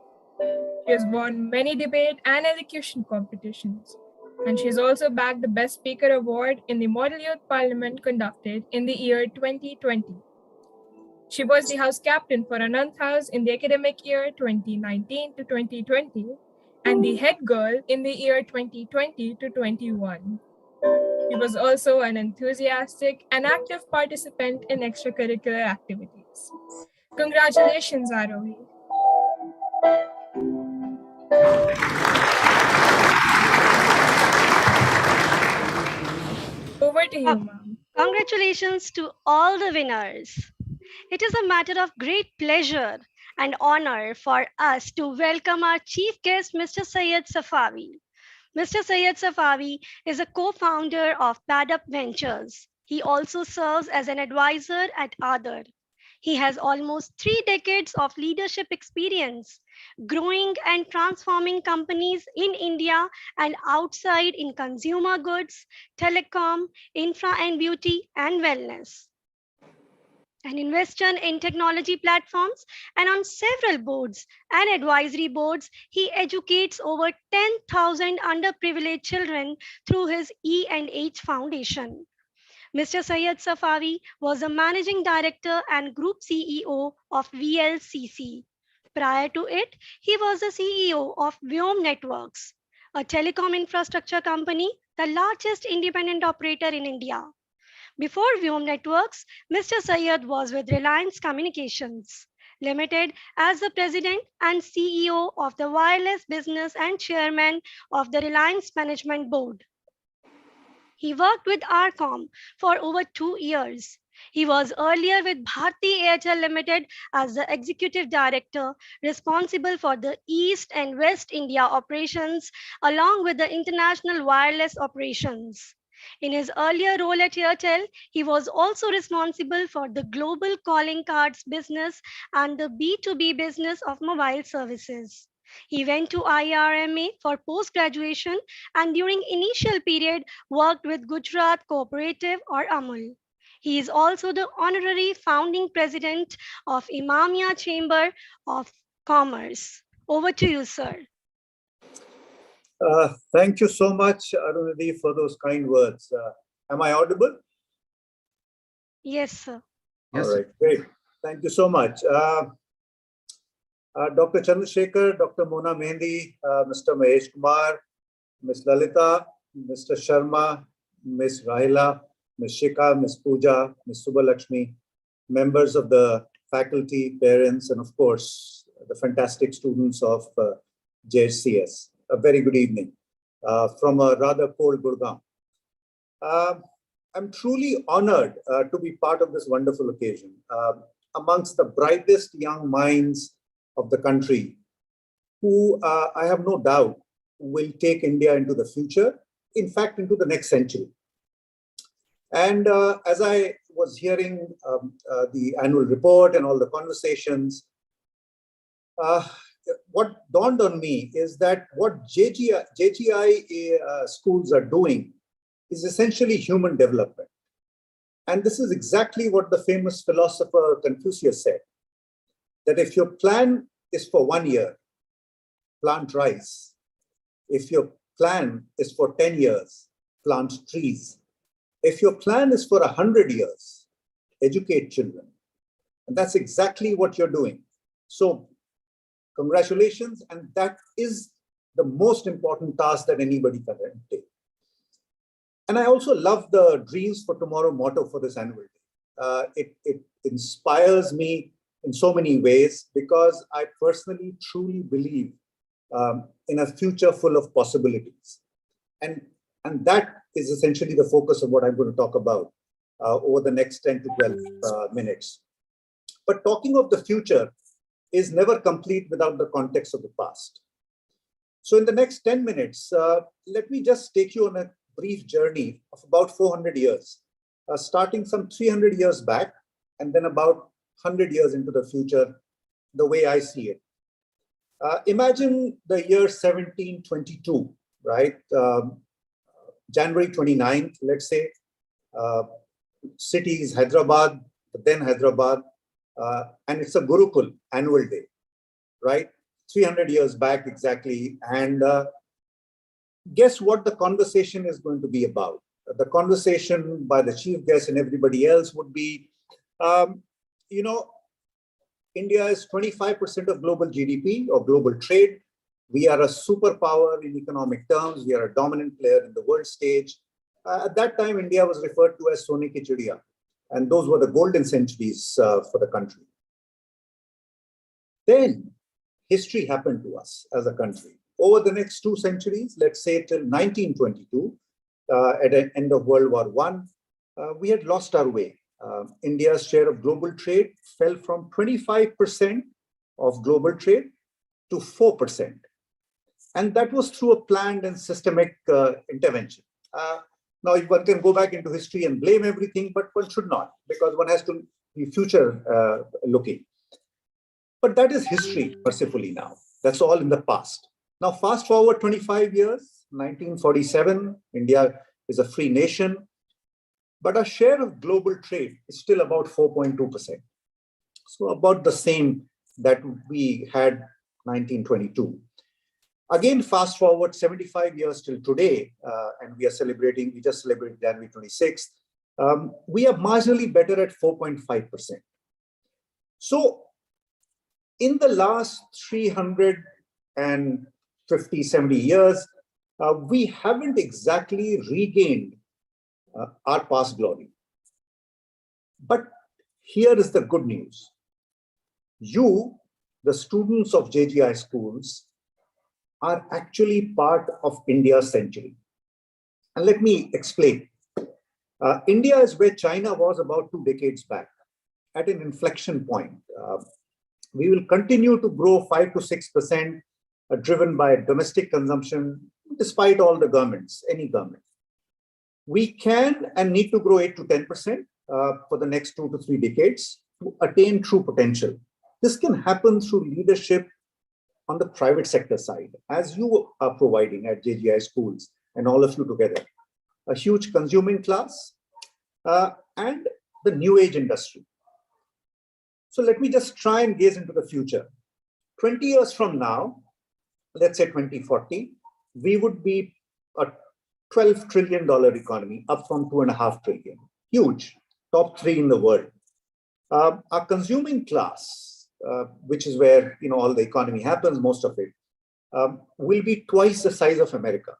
She has won many debate and elocution competitions, and she has also bagged the Best Speaker Award in the Model Youth Parliament conducted in the year 2020. She was the House Captain for Anant House in the academic year 2019 to 2020, and the head girl in the year 2020 to 21. She was also an enthusiastic and active participant in extracurricular activities. Congratulations, Arohi. Over to you, ma'am. Congratulations to all the winners. It is a matter of great pleasure and honor for us to welcome our chief guest, Mr. Syed Safavi. Mr. Syed Safavi is a co-founder of Padup Ventures. He also serves as an advisor at Aadhar. He has almost 3 decades of leadership experience, growing and transforming companies in India and outside in consumer goods, telecom, infra and beauty, and wellness. An investor in technology platforms and on several boards and advisory boards, he educates over 10,000 underprivileged children through his E&H Foundation. Mr. Syed Safavi was a managing director and group CEO of VLCC. Prior to it, he was the CEO of Vyom Networks, a telecom infrastructure company, the largest independent operator in India. Before Vyom Networks, Mr. Syed was with Reliance Communications Limited as the president and CEO of the wireless business and chairman of the Reliance Management Board. He worked with RCOM for over 2 years. He was earlier with Bharti Airtel Limited as the executive director responsible for the East and West India operations along with the international wireless operations. In his earlier role at Airtel, he was also responsible for the global calling cards business and the B2B business of mobile services. He went to IRMA for post-graduation and during initial period worked with Gujarat Cooperative or Amul. He is also the honorary founding president of Imamia Chamber of Commerce. Over to you, sir. Thank you so much, Arunadhi, for those kind words. Am I audible? Yes, sir. Yes, All right, great. Thank you so much. Dr. Chandrasekhar, Dr. Mona Mehendi, Mr. Mahesh Kumar, Ms. Lalita, Mr. Sharma, Ms. Rahila, Ms. Shikha, Ms. Pooja, Ms. Subbalakshmi, members of the faculty, parents, and of course, the fantastic students of JHCS. A very good evening from a rather cold Gurgaon. I'm truly honored to be part of this wonderful occasion. Amongst the brightest young minds of the country, who I have no doubt will take India into the future, in fact, into the next century. And as I was hearing the annual report and all the conversations, what dawned on me is that what JGI schools are doing is essentially human development. And this is exactly what the famous philosopher Confucius said, that if your plan is for 1 year, plant rice. If your plan is for 10 years, plant trees. If your plan is for 100 years, educate children. And that's exactly what you're doing. So congratulations. And that is the most important task that anybody can take. And I also love the Dreams for Tomorrow motto for this annual day. It inspires me in so many ways because I personally truly believe in a future full of possibilities. And that is essentially the focus of what I'm going to talk about over the next 10 to 12 minutes. But talking of the future is never complete without the context of the past. So in the next 10 minutes, let me just take you on a brief journey of about 400 years, starting some 300 years back, and then about 100 years into the future, the way I see it. Imagine the year 1722, right? January 29th, let's say. City is Hyderabad, then Hyderabad, and it's a Gurukul annual day, right? 300 years back exactly. And guess what the conversation is going to be about? The conversation by the chief guest and everybody else would be, India is 25% of global GDP or global trade. We are a superpower in economic terms. We are a dominant player in the world stage. At that time, India was referred to as Sone ki Chidiya. And those were the golden centuries for the country. Then history happened to us as a country. Over the next 2 centuries, let's say till 1922, at the end of World War I, we had lost our way. India's share of global trade fell from 25% of global trade to 4%. And that was through a planned and systemic intervention. Now, one can go back into history and blame everything, but one should not, because one has to be future looking. But that is history, mercifully now. That's all in the past. Now, fast forward 25 years, 1947, India is a free nation, but our share of global trade is still about 4.2%. So about the same that we had 1922. Again, fast forward 75 years till today, and we just celebrated January 26th. We are marginally better at 4.5%. So in the last 350, 70 years, we haven't exactly regained our past glory. But here is the good news. You, the students of JGI schools, are actually part of India's century. And let me explain. India is where China was about 2 decades back, at an inflection point. We will continue to grow 5 to 6%, driven by domestic consumption, despite all the governments, any government. We can and need to grow 8 to 10% for the next 2 to 3 decades to attain true potential. This can happen through leadership on the private sector side, as you are providing at JGI schools and all of you together. A huge consuming class and the new age industry. So let me just try and gaze into the future. 20 years from now, let's say 2040, we would be a $12 trillion economy, up from $2.5 trillion. Huge, top 3 in the world. Our consuming class which is where all the economy happens, most of it, will be twice the size of America.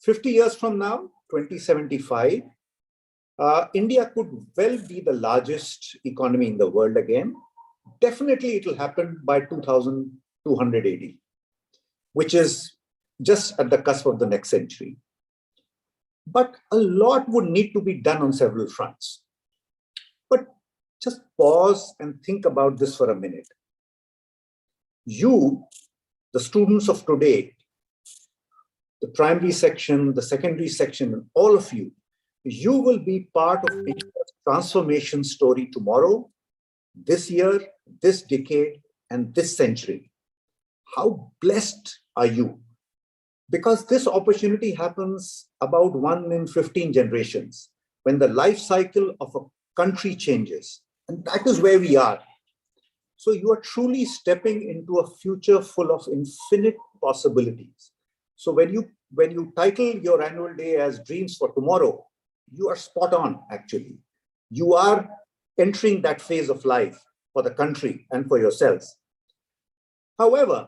50 years from now, 2075, India could well be the largest economy in the world again. Definitely it will happen by 2200 AD, which is just at the cusp of the next century. But a lot would need to be done on several fronts. But just pause and think about this for a minute. You, the students of today, the primary section, the secondary section, and all of you, you will be part of India's transformation story tomorrow, this year, this decade, and this century. How blessed are you? Because this opportunity happens about 1 in 15 generations, when the life cycle of a country changes. And that is where we are. So you are truly stepping into a future full of infinite possibilities. So when you title your annual day as Dreams for Tomorrow, you are spot on, actually. You are entering that phase of life for the country and for yourselves. However,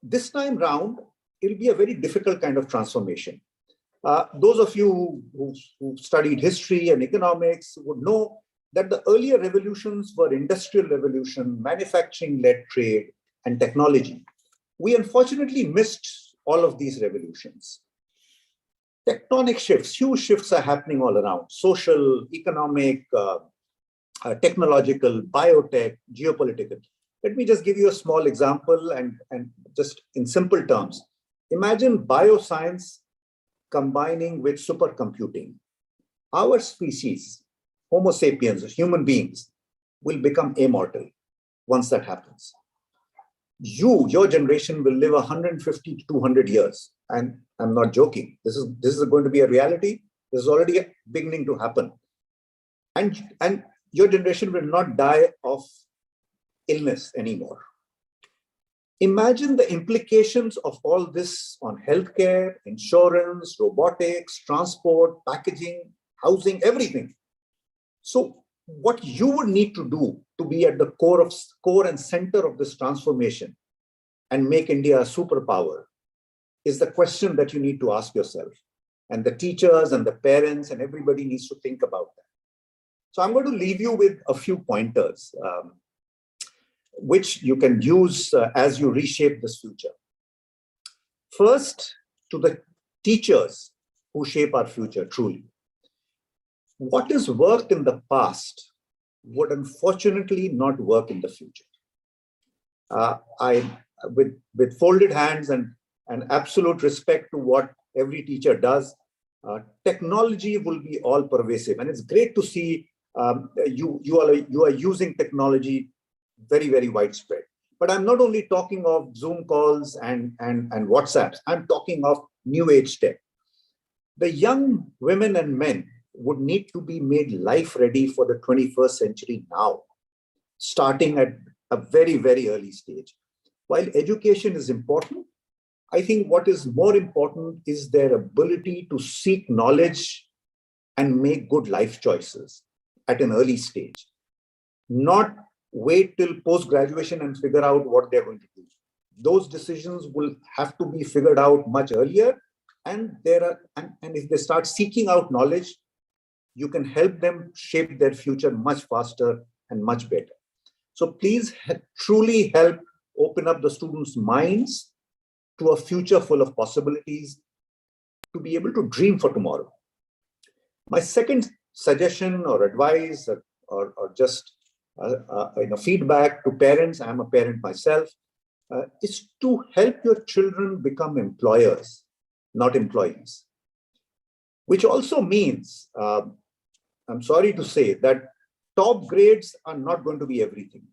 this time round, it'll be a very difficult kind of transformation. Those of you who studied history and economics would know that the earlier revolutions were industrial revolution, manufacturing-led trade, and technology. We unfortunately missed all of these revolutions. Tectonic shifts, huge shifts are happening all around: social, economic, technological, biotech, geopolitical. Let me just give you a small example and just in simple terms. Imagine bioscience combining with supercomputing. Our species, Homo sapiens, human beings, will become immortal once that happens. Your generation will live 150 to 200 years. And I'm not joking. This is going to be a reality. This is already beginning to happen. And your generation will not die of illness anymore. Imagine the implications of all this on healthcare, insurance, robotics, transport, packaging, housing, everything. So what you would need to do to be at the core and center of this transformation and make India a superpower is the question that you need to ask yourself. And the teachers and the parents and everybody needs to think about that. So I'm going to leave you with a few pointers, which you can use as you reshape this future. First, to the teachers who shape our future, truly. What has worked in the past would unfortunately not work in the future. With folded hands and absolute respect to what every teacher does, technology will be all pervasive. And it's great to see you are using technology very, very widespread. But I'm not only talking of Zoom calls and WhatsApps, I'm talking of new age tech. The young women and men would need to be made life ready for the 21st century now, starting at a very, very early stage. While education is important, I think what is more important is their ability to seek knowledge and make good life choices at an early stage. Not wait till post-graduation and figure out what they're going to do. Those decisions will have to be figured out much earlier. And if they start seeking out knowledge, you can help them shape their future much faster and much better. So please truly help open up the students' minds to a future full of possibilities, to be able to dream for tomorrow. My second suggestion or advice or just feedback to parents, I'm a parent myself, is to help your children become employers, not employees. Which also means, I'm sorry to say, that top grades are not going to be everything.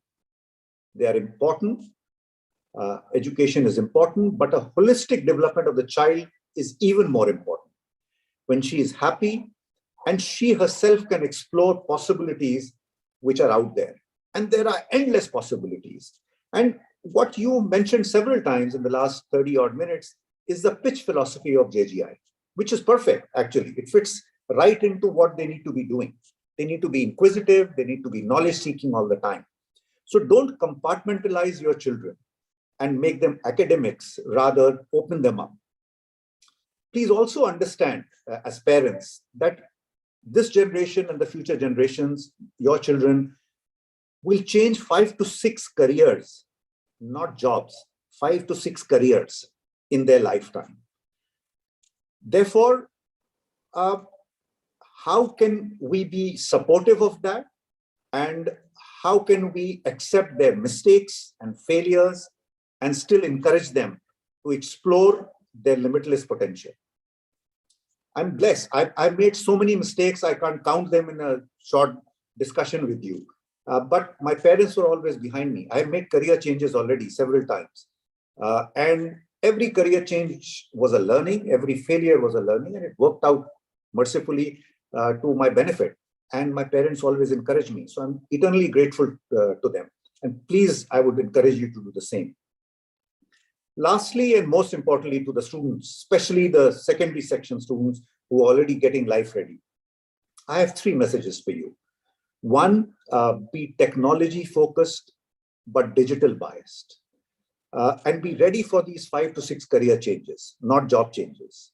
They are important. Education is important, but a holistic development of the child is even more important. When she is happy and she herself can explore possibilities which are out there. And there are endless possibilities. And what you mentioned several times in the last 30 odd minutes is the pitch philosophy of JGI, which is perfect, actually. It fits right into what they need to be doing. They need to be inquisitive. They need to be knowledge seeking all the time. So don't compartmentalize your children and make them academics, rather open them up. Please also understand as parents that this generation and the future generations, your children, will change 5 to 6 careers, not jobs, 5 to 6 careers in their lifetime. Therefore, how can we be supportive of that? And how can we accept their mistakes and failures and still encourage them to explore their limitless potential? I'm blessed. I've made so many mistakes, I can't count them in a short discussion with you. But my parents were always behind me. I've made career changes already several times. And every career change was a learning, every failure was a learning, and it worked out mercifully to my benefit. And my parents always encouraged me. So I'm eternally grateful to them. And please, I would encourage you to do the same. Lastly, and most importantly, to the students, especially the secondary section students who are already getting life ready, I have 3 messages for you. One, be technology focused, but digital biased. And be ready for these 5 to 6 career changes, not job changes.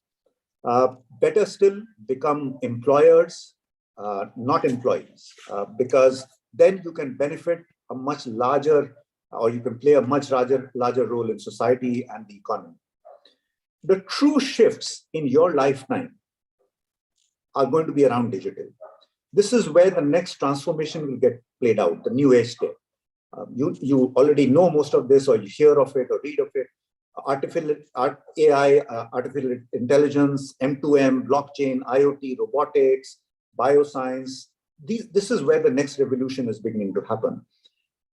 Better still, become employers, not employees, because then you can benefit a much larger, or you can play a much larger role in society and the economy. The true shifts in your lifetime are going to be around digital. This is where the next transformation will get played out, the new age there. You already know most of this, or you hear of it or read of it. AI, artificial intelligence, M2M, blockchain, IoT, robotics, bioscience. This is where the next revolution is beginning to happen.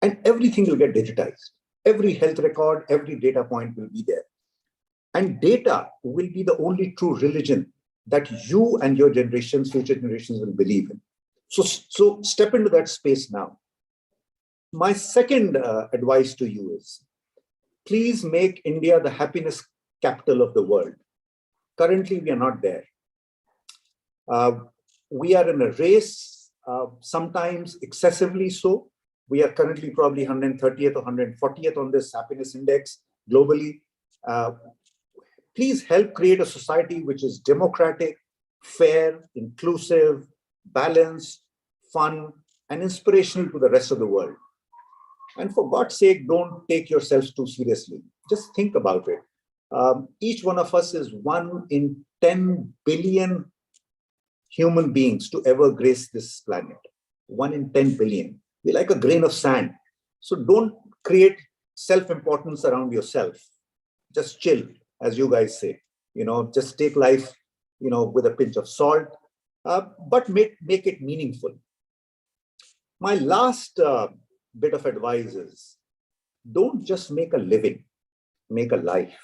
And everything will get digitized. Every health record, every data point will be there. And data will be the only true religion that you and your generations, future generations will believe in. So step into that space now. My second advice to you is, please make India the happiness capital of the world. Currently, we are not there. We are in a race, sometimes excessively so. We are currently probably 130th or 140th on this happiness index globally. Please help create a society which is democratic, fair, inclusive, balanced, fun, and inspirational to the rest of the world. And for God's sake, don't take yourselves too seriously. Just think about it. Each one of us is 1 in 10 billion human beings to ever grace this planet. 1 in 10 billion. We're like a grain of sand. So don't create self-importance around yourself. Just chill, as you guys say. Just take life, with a pinch of salt, but make it meaningful. My last bit of advice is, don't just make a living, make a life.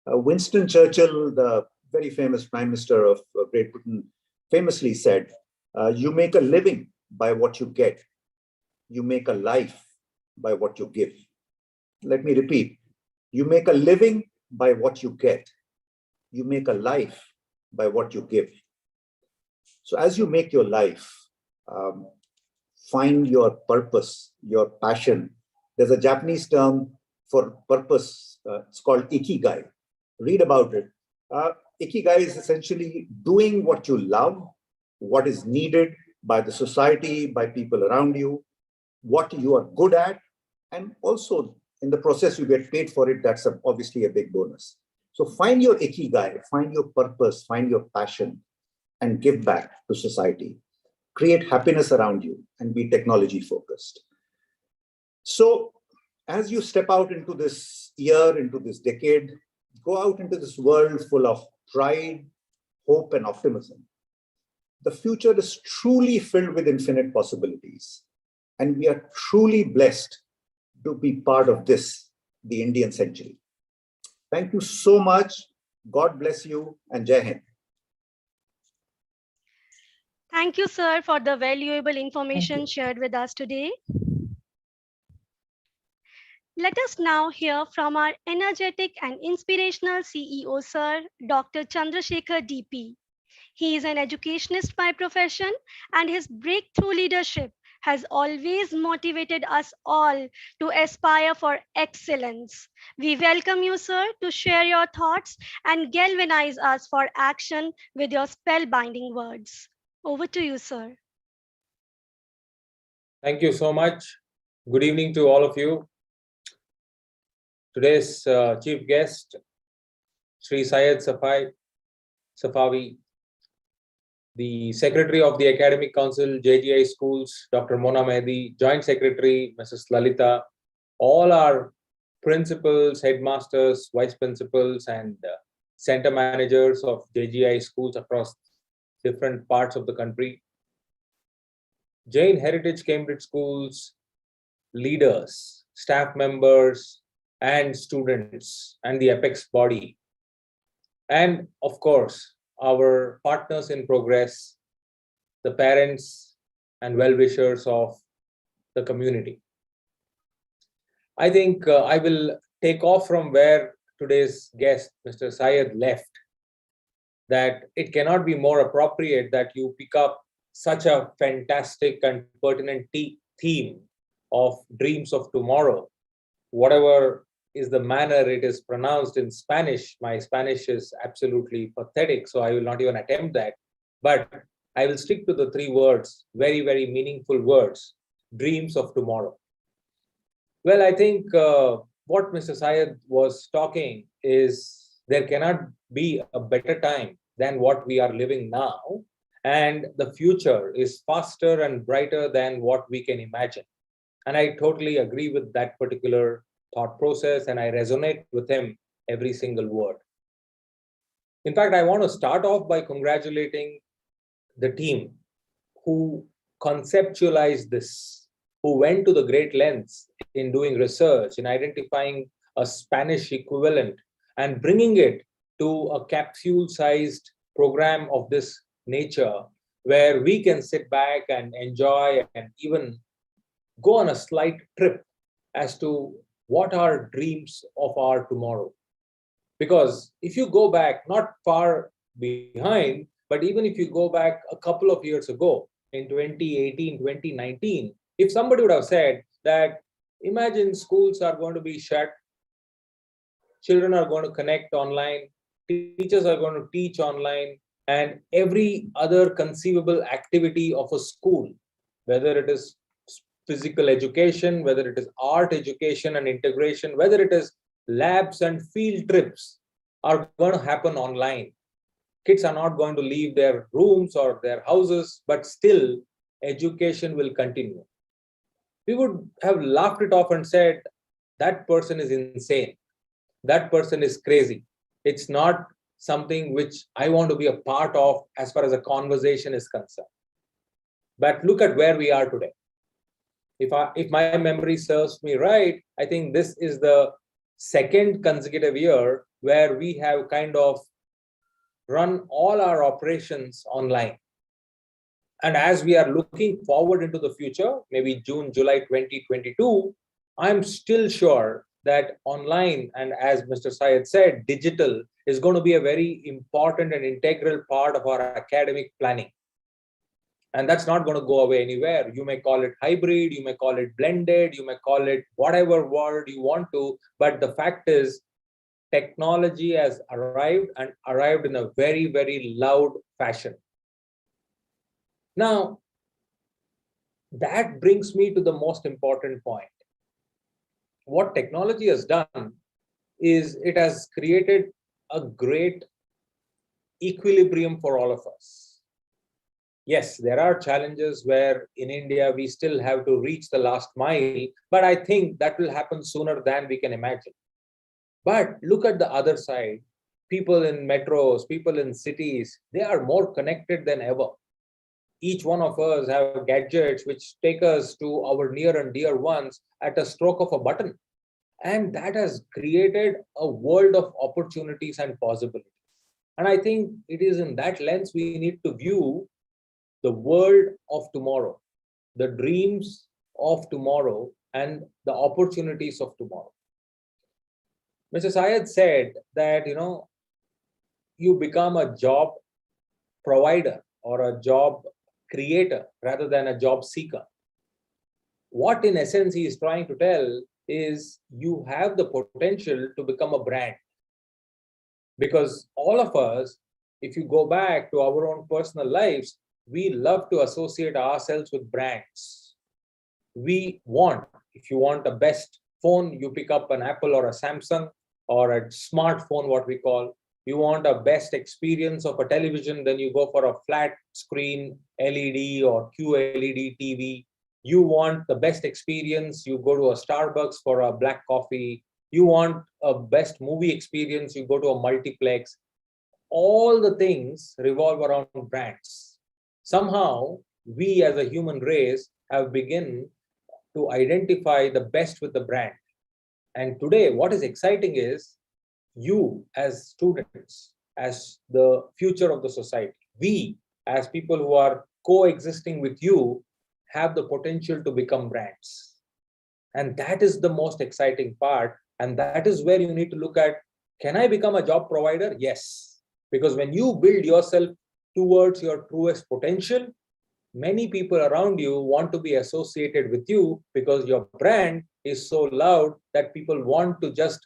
Winston Churchill, the very famous Prime Minister of Great Britain, famously said, you make a living by what you get. You make a life by what you give. Let me repeat. You make a living by what you get. You make a life by what you give. So as you make your life, find your purpose, your passion. There's a Japanese term for purpose. It's called ikigai. Read about it. Ikigai is essentially doing what you love, what is needed by the society, by people around you, what you are good at, and also in the process you get paid for it. That's obviously a big bonus. So find your ikigai, find your purpose, find your passion, and give back to society. Create happiness around you and be technology focused. So as you step out into this year, into this decade, go out into this world full of pride, hope, and optimism. The future is truly filled with infinite possibilities. And we are truly blessed to be part of this, the Indian century. Thank you so much. God bless you, and Jai Hind. Thank you, sir, for the valuable information shared with us today. Let us now hear from our energetic and inspirational CEO, sir, Dr. Chandrasekhar DP. He is an educationist by profession, and his breakthrough leadership has always motivated us all to aspire for excellence. We welcome you, sir, to share your thoughts and galvanize us for action with your spellbinding words. Over to you, sir. Thank you so much. Good evening to all of you. Today's chief guest, Sri Syed Safavi, the Secretary of the Academic Council, JGI Schools, Dr. Mona Mehdi, Joint Secretary, Mrs. Lalita, all our principals, headmasters, vice principals, and center managers of JGI schools across different parts of the country. Jain Heritage Cambridge Schools, leaders, staff members, and students, and the apex body. And of course, our partners in progress, the parents and well-wishers of the community. I think I will take off from where today's guest, Mr. Syed, left, that it cannot be more appropriate that you pick up such a fantastic and pertinent theme of dreams of tomorrow. Whatever is the manner it is pronounced in Spanish, my Spanish is absolutely pathetic, so I will not even attempt that. But I will stick to the three words, very, very meaningful words, dreams of tomorrow. Well, I think what Mr. Syed was talking is there cannot be a better time than what we are living now. And the future is faster and brighter than what we can imagine. And I totally agree with that particular thought process, and I resonate with him every single word. In fact, I want to start off by congratulating the team who conceptualized this, who went to the great lengths in doing research, in identifying a Spanish equivalent and bringing it to a capsule-sized program of this nature, where we can sit back and enjoy and even go on a slight trip as to what are dreams of our tomorrow. Because if you go back, not far behind, but even if you go back a couple of years ago, in 2018, 2019, if somebody would have said that, imagine schools are going to be shut, children are going to connect online, teachers are going to teach online, and every other conceivable activity of a school, whether it is physical education, whether it is art education and integration, whether it is labs and field trips, are going to happen online. Kids are not going to leave their rooms or their houses, but still education will continue. We would have laughed it off and said, that person is insane. That person is crazy. It's not something which I want to be a part of as far as a conversation is concerned. But look at where we are today. If my memory serves me right, I think this is the second consecutive year where we have kind of run all our operations online. And as we are looking forward into the future, maybe June, July 2022, I'm still sure that online, and as Mr. Syed said, digital is going to be a very important and integral part of our academic planning. And that's not going to go away anywhere. You may call it hybrid, you may call it blended, you may call it whatever word you want to, but the fact is, technology has arrived and arrived in a very, very loud fashion. Now, that brings me to the most important point. What technology has done is it has created a great equilibrium for all of us. Yes, there are challenges where in India we still have to reach the last mile, but I think that will happen sooner than we can imagine. But look at the other side. People in metros, people in cities, they are more connected than ever. Each one of us have gadgets which take us to our near and dear ones at a stroke of a button. And that has created a world of opportunities and possibilities. And I think it is in that lens we need to view the world of tomorrow, the dreams of tomorrow, and the opportunities of tomorrow. Mr. Syed said that, you become a job provider or a job creator rather than a job seeker. what in essence he is trying to tell is you have the potential to become a brand. Because all of us, if you go back to our own personal lives, we love to associate ourselves with brands. We want, if you want a best phone, you pick up an Apple or a Samsung or a smartphone, what we call. You want a best experience of a television, then you go for a flat screen LED or QLED TV. You want the best experience, you go to a Starbucks for a black coffee. You want a best movie experience, you go to a multiplex. All the things revolve around brands. Somehow, we as a human race have begun to identify the best with the brand. And today, what is exciting is you as students, as the future of the society, we as people who are coexisting with you have the potential to become brands. And that is the most exciting part. And that is where you need to look at, can I become a job provider? Yes. Because when you build yourself towards your truest potential, many people around you want to be associated with you because your brand is so loud that people want to just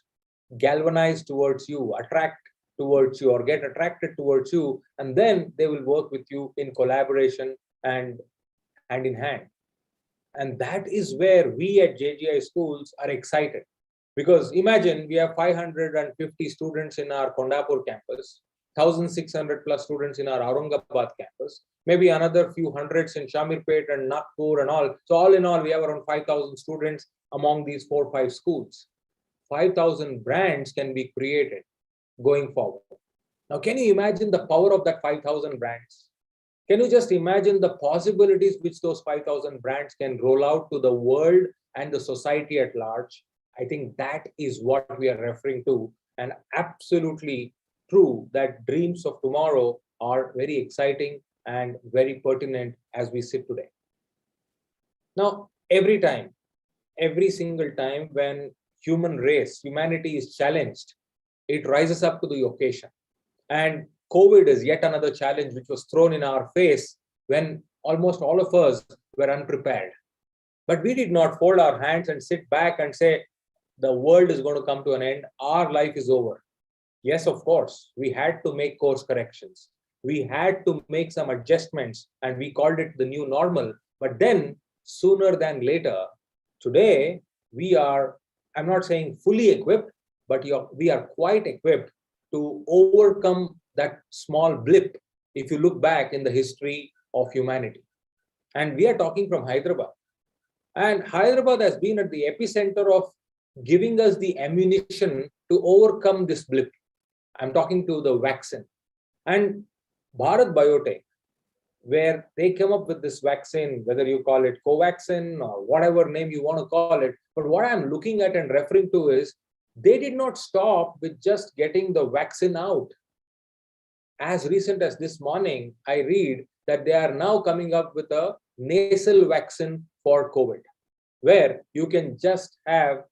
galvanize towards you, attract towards you, or get attracted towards you, and then they will work with you in collaboration and hand in hand. And that is where we at JGI schools are excited. Because imagine we have 550 students in our Kondapur campus, 1,600 plus students in our Aurangabad campus, maybe another few hundreds in Shamirpet and Nagpur and all. So all in all, we have around 5,000 students among these 4 or 5 schools. 5,000 brands can be created going forward. Now, can you imagine the power of that 5,000 brands? Can you just imagine the possibilities which those 5,000 brands can roll out to the world and the society at large? I think that is what we are referring to, and absolutely true that dreams of tomorrow are very exciting and very pertinent as we sit today. Now, every single time when humanity is challenged, it rises up to the occasion. And COVID is yet another challenge which was thrown in our face when almost all of us were unprepared. But we did not fold our hands and sit back and say, the world is going to come to an end, our life is over. Yes, of course, we had to make course corrections. We had to make some adjustments, and we called it the new normal. But then, sooner than later, today, we are, I'm not saying fully equipped, but we are quite equipped to overcome that small blip if you look back in the history of humanity. And we are talking from Hyderabad. And Hyderabad has been at the epicenter of giving us the ammunition to overcome this blip. I'm talking to the vaccine. And Bharat Biotech, where they came up with this vaccine, whether you call it Covaxin or whatever name you want to call it. But what I'm looking at and referring to is they did not stop with just getting the vaccine out. As recent as this morning, I read that they are now coming up with a nasal vaccine for COVID, where you can just have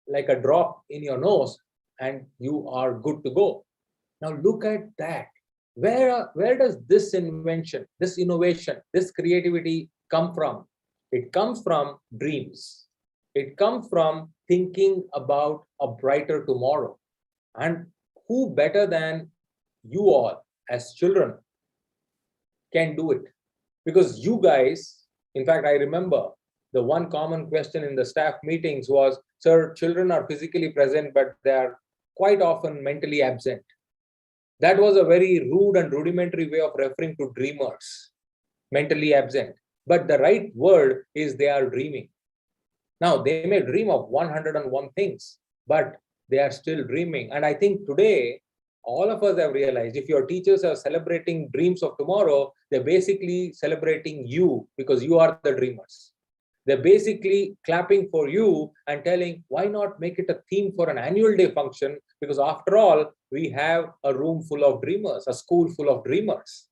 like a drop in your nose and you are good to go. Now look at that. Where does this invention, this innovation, this creativity come from? It comes from dreams. It comes from thinking about a brighter tomorrow. And who better than you all as children can do it? Because you guys, in fact, I remember the one common question in the staff meetings was, sir, children are physically present, but they are quite often mentally absent. That was a very rude and rudimentary way of referring to dreamers, mentally absent. But the right word is they are dreaming. Now, they may dream of 101 things, but they are still dreaming. And I think today, all of us have realized if your teachers are celebrating dreams of tomorrow, they're basically celebrating you because you are the dreamers. They're basically clapping for you and telling, why not make it a theme for an annual day function? Because after all, we have a room full of dreamers, a school full of dreamers.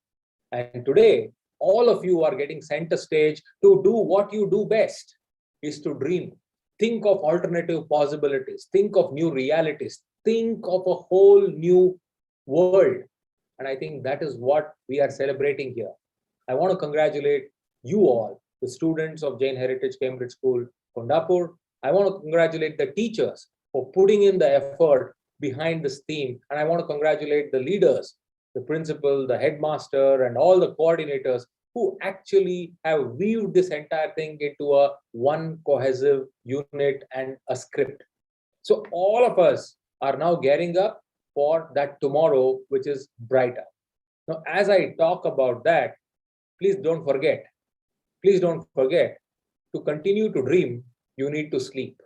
And today, all of you are getting center stage to do what you do best, is to dream. Think of alternative possibilities. Think of new realities. Think of a whole new world. And I think that is what we are celebrating here. I want to congratulate you all, the students of Jain Heritage Cambridge School, Kondapur. I want to congratulate the teachers for putting in the effort behind this theme. And I want to congratulate the leaders, the principal, the headmaster, and all the coordinators who actually have weaved this entire thing into a one cohesive unit and a script. So all of us are now gearing up for that tomorrow, which is brighter. Now, as I talk about that, please don't forget to continue to dream, you need to sleep.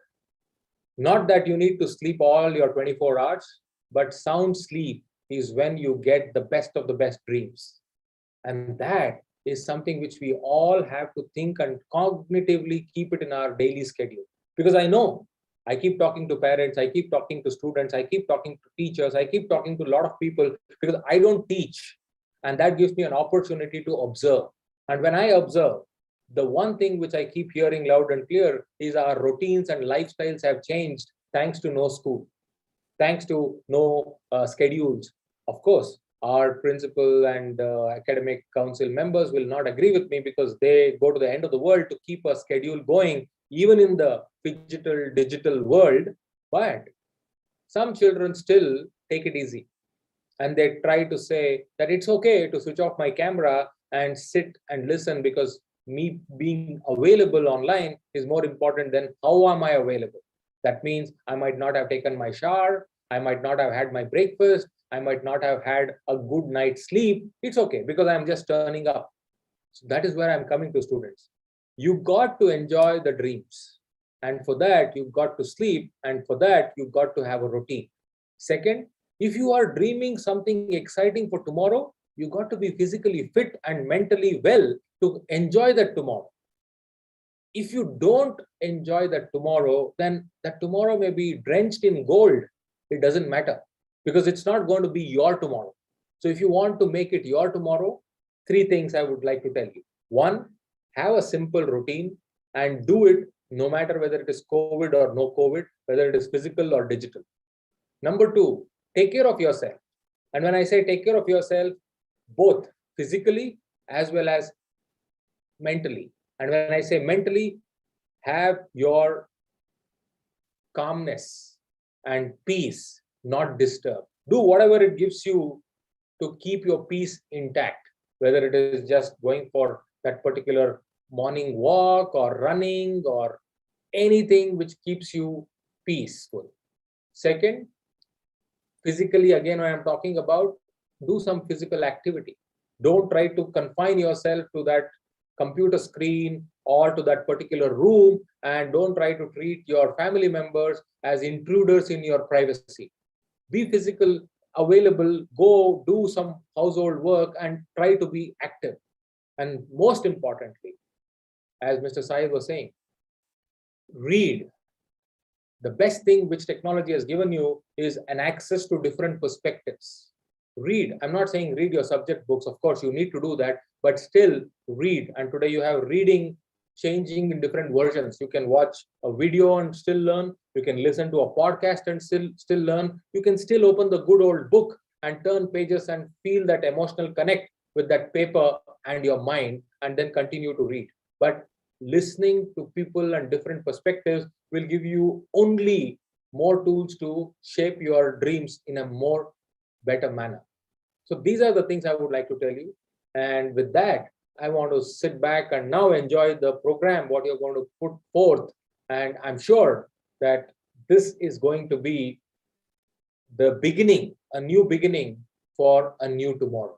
Not that you need to sleep all your 24 hours, but sound sleep is when you get the best of the best dreams. And that is something which we all have to think and cognitively keep it in our daily schedule. Because I know I keep talking to parents, I keep talking to students, I keep talking to teachers, I keep talking to a lot of people because I don't teach. And that gives me an opportunity to observe. And when I observe, the one thing which I keep hearing loud and clear is our routines and lifestyles have changed thanks to no school, thanks to no schedules. Of course, our principal and academic council members will not agree with me because they go to the end of the world to keep a schedule going, even in the digital world. But some children still take it easy. And they try to say that it's okay to switch off my camera and sit and listen because me being available online is more important than how am I available. That means I might not have taken my shower, I might not have had my breakfast, I might not have had a good night's sleep. It's okay because I'm just turning up. So that is where I'm coming to students. You got to enjoy the dreams. And for that, you've got to sleep. And for that, you've got to have a routine. Second, if you are dreaming something exciting for tomorrow, you got to be physically fit and mentally well to enjoy that tomorrow. If you don't enjoy that tomorrow, then that tomorrow may be drenched in gold. It doesn't matter because it's not going to be your tomorrow. So if you want to make it your tomorrow, 3 things I would like to tell you. 1, have a simple routine and do it no matter whether it is COVID or no COVID, whether it is physical or digital. Number 2, take care of yourself. And when I say take care of yourself, both physically as well as mentally. And when I say mentally, have your calmness and peace not disturbed. Do whatever it gives you to keep your peace intact, whether it is just going for that particular morning walk or running or anything which keeps you peaceful. Second, physically, again, when I'm talking about, do some physical activity. Don't try to confine yourself to that computer screen or to that particular room, and don't try to treat your family members as intruders in your privacy. Be physical, available, go do some household work and try to be active. And most importantly, as Mr. Sai was saying, read. The best thing which technology has given you is an access to different perspectives. Read. I'm not saying read your subject books. Of course, you need to do that, but still read. And today you have reading changing in different versions. You can watch a video and still learn. You can listen to a podcast and still learn. You can still open the good old book and turn pages and feel that emotional connect with that paper and your mind, and then continue to read. But listening to people and different perspectives will give you only more tools to shape your dreams in a more better manner. So these are the things I would like to tell you. And with that, I want to sit back and now enjoy the program, what you're going to put forth. And I'm sure that this is going to be the beginning, a new beginning for a new tomorrow.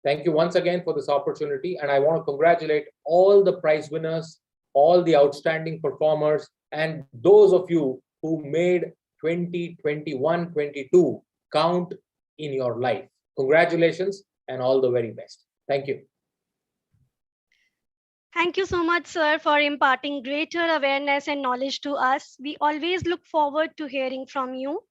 Thank you once again for this opportunity. And I want to congratulate all the prize winners, all the outstanding performers, and those of you who made 2021-22 count in your life. Congratulations and all the very best. Thank you. Thank you so much, sir, for imparting greater awareness and knowledge to us. We always look forward to hearing from you.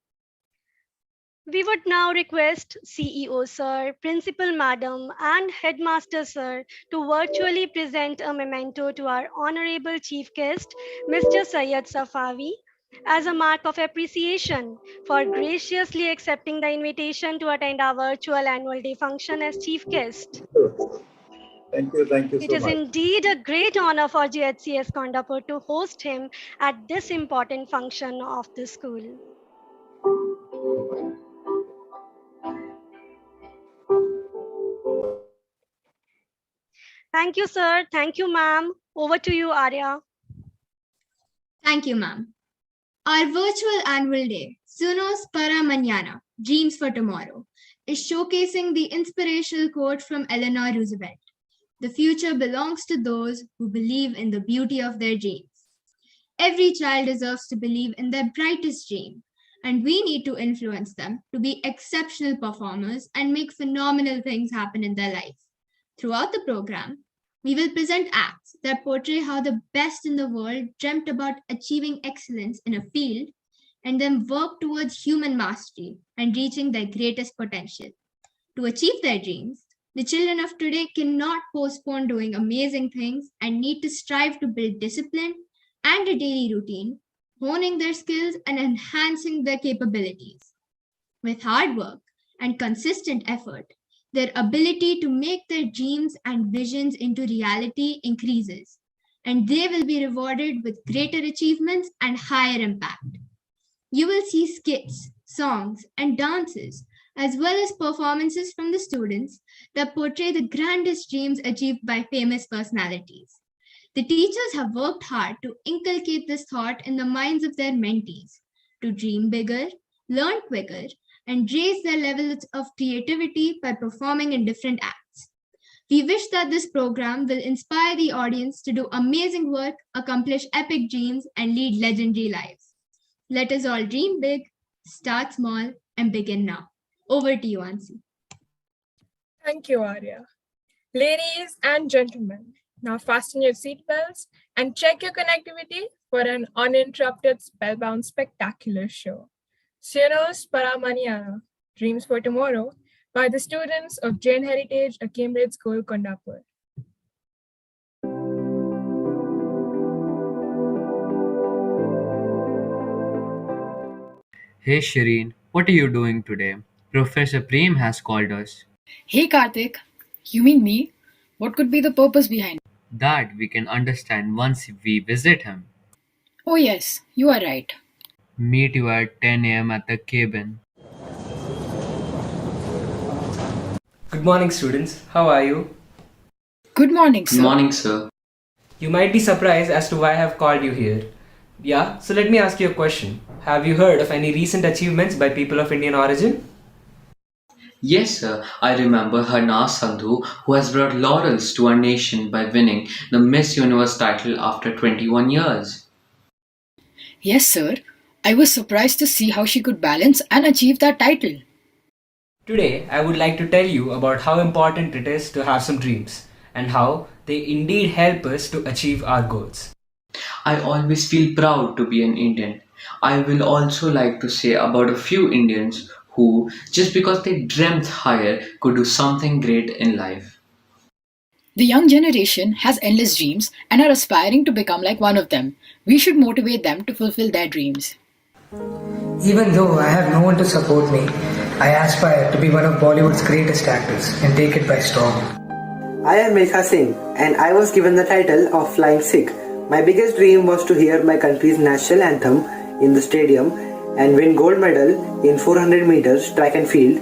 We would now request CEO sir, Principal Madam, and Headmaster sir to virtually present a memento to our Honorable Chief Guest, Mr. Syed Safawi, as a mark of appreciation for graciously accepting the invitation to attend our virtual annual day function as Chief Guest. Thank you It so is much. indeed a great honor for JHCS Kondapur to host him at this important function of the school. Thank you, sir. Thank you, ma'am. Over to you, Arya. Thank you, ma'am. Our virtual annual day, Suenos para Manana, Dreams for Tomorrow, is showcasing the inspirational quote from Eleanor Roosevelt. The future belongs to those who believe in the beauty of their dreams. Every child deserves to believe in their brightest dream, and we need to influence them to be exceptional performers and make phenomenal things happen in their life. Throughout the program, we will present acts that portray how the best in the world dreamt about achieving excellence in a field and then work towards human mastery and reaching their greatest potential. To achieve their dreams, the children of today cannot postpone doing amazing things and need to strive to build discipline and a daily routine, honing their skills and enhancing their capabilities. With hard work and consistent effort, their ability to make their dreams and visions into reality increases, and they will be rewarded with greater achievements and higher impact. You will see skits, songs, and dances, as well as performances from the students that portray the grandest dreams achieved by famous personalities. The teachers have worked hard to inculcate this thought in the minds of their mentees to dream bigger, learn quicker, and raise their levels of creativity by performing in different acts. We wish that this program will inspire the audience to do amazing work, accomplish epic dreams, and lead legendary lives. Let us all dream big, start small, and begin now. Over to you, Ansi. Thank you, Arya. Ladies and gentlemen, now fasten your seatbelts and check your connectivity for an uninterrupted, spellbound, spectacular show. Suenos para Manana, Dreams for Tomorrow, by the students of Jain Heritage, a Cambridge School, Kondapur. Hey Shireen, what are you doing today? Professor Prem has called us. Hey Karthik, you mean me? What could be the purpose behind it? That we can understand once we visit him. Oh yes, you are right. Meet you at 10 a.m. at the cabin. Good morning, students. How are you? Good morning, sir. Good morning, sir. You might be surprised as to why I have called you here. Yeah, so let me ask you a question. Have you heard of any recent achievements by people of Indian origin? Yes, sir. I remember Harna Sandhu, who has brought laurels to our nation by winning the Miss Universe title after 21 years. Yes, sir. I was surprised to see how she could balance and achieve that title. Today, I would like to tell you about how important it is to have some dreams and how they indeed help us to achieve our goals. I always feel proud to be an Indian. I will also like to say about a few Indians who, just because they dreamt higher, could do something great in life. The young generation has endless dreams and are aspiring to become like one of them. We should motivate them to fulfill their dreams. Even though I have no one to support me, I aspire to be one of Bollywood's greatest actors and take it by storm. I am Megha Singh and I was given the title of Flying Sikh. My biggest dream was to hear my country's national anthem in the stadium and win gold medal in 400 meters track and field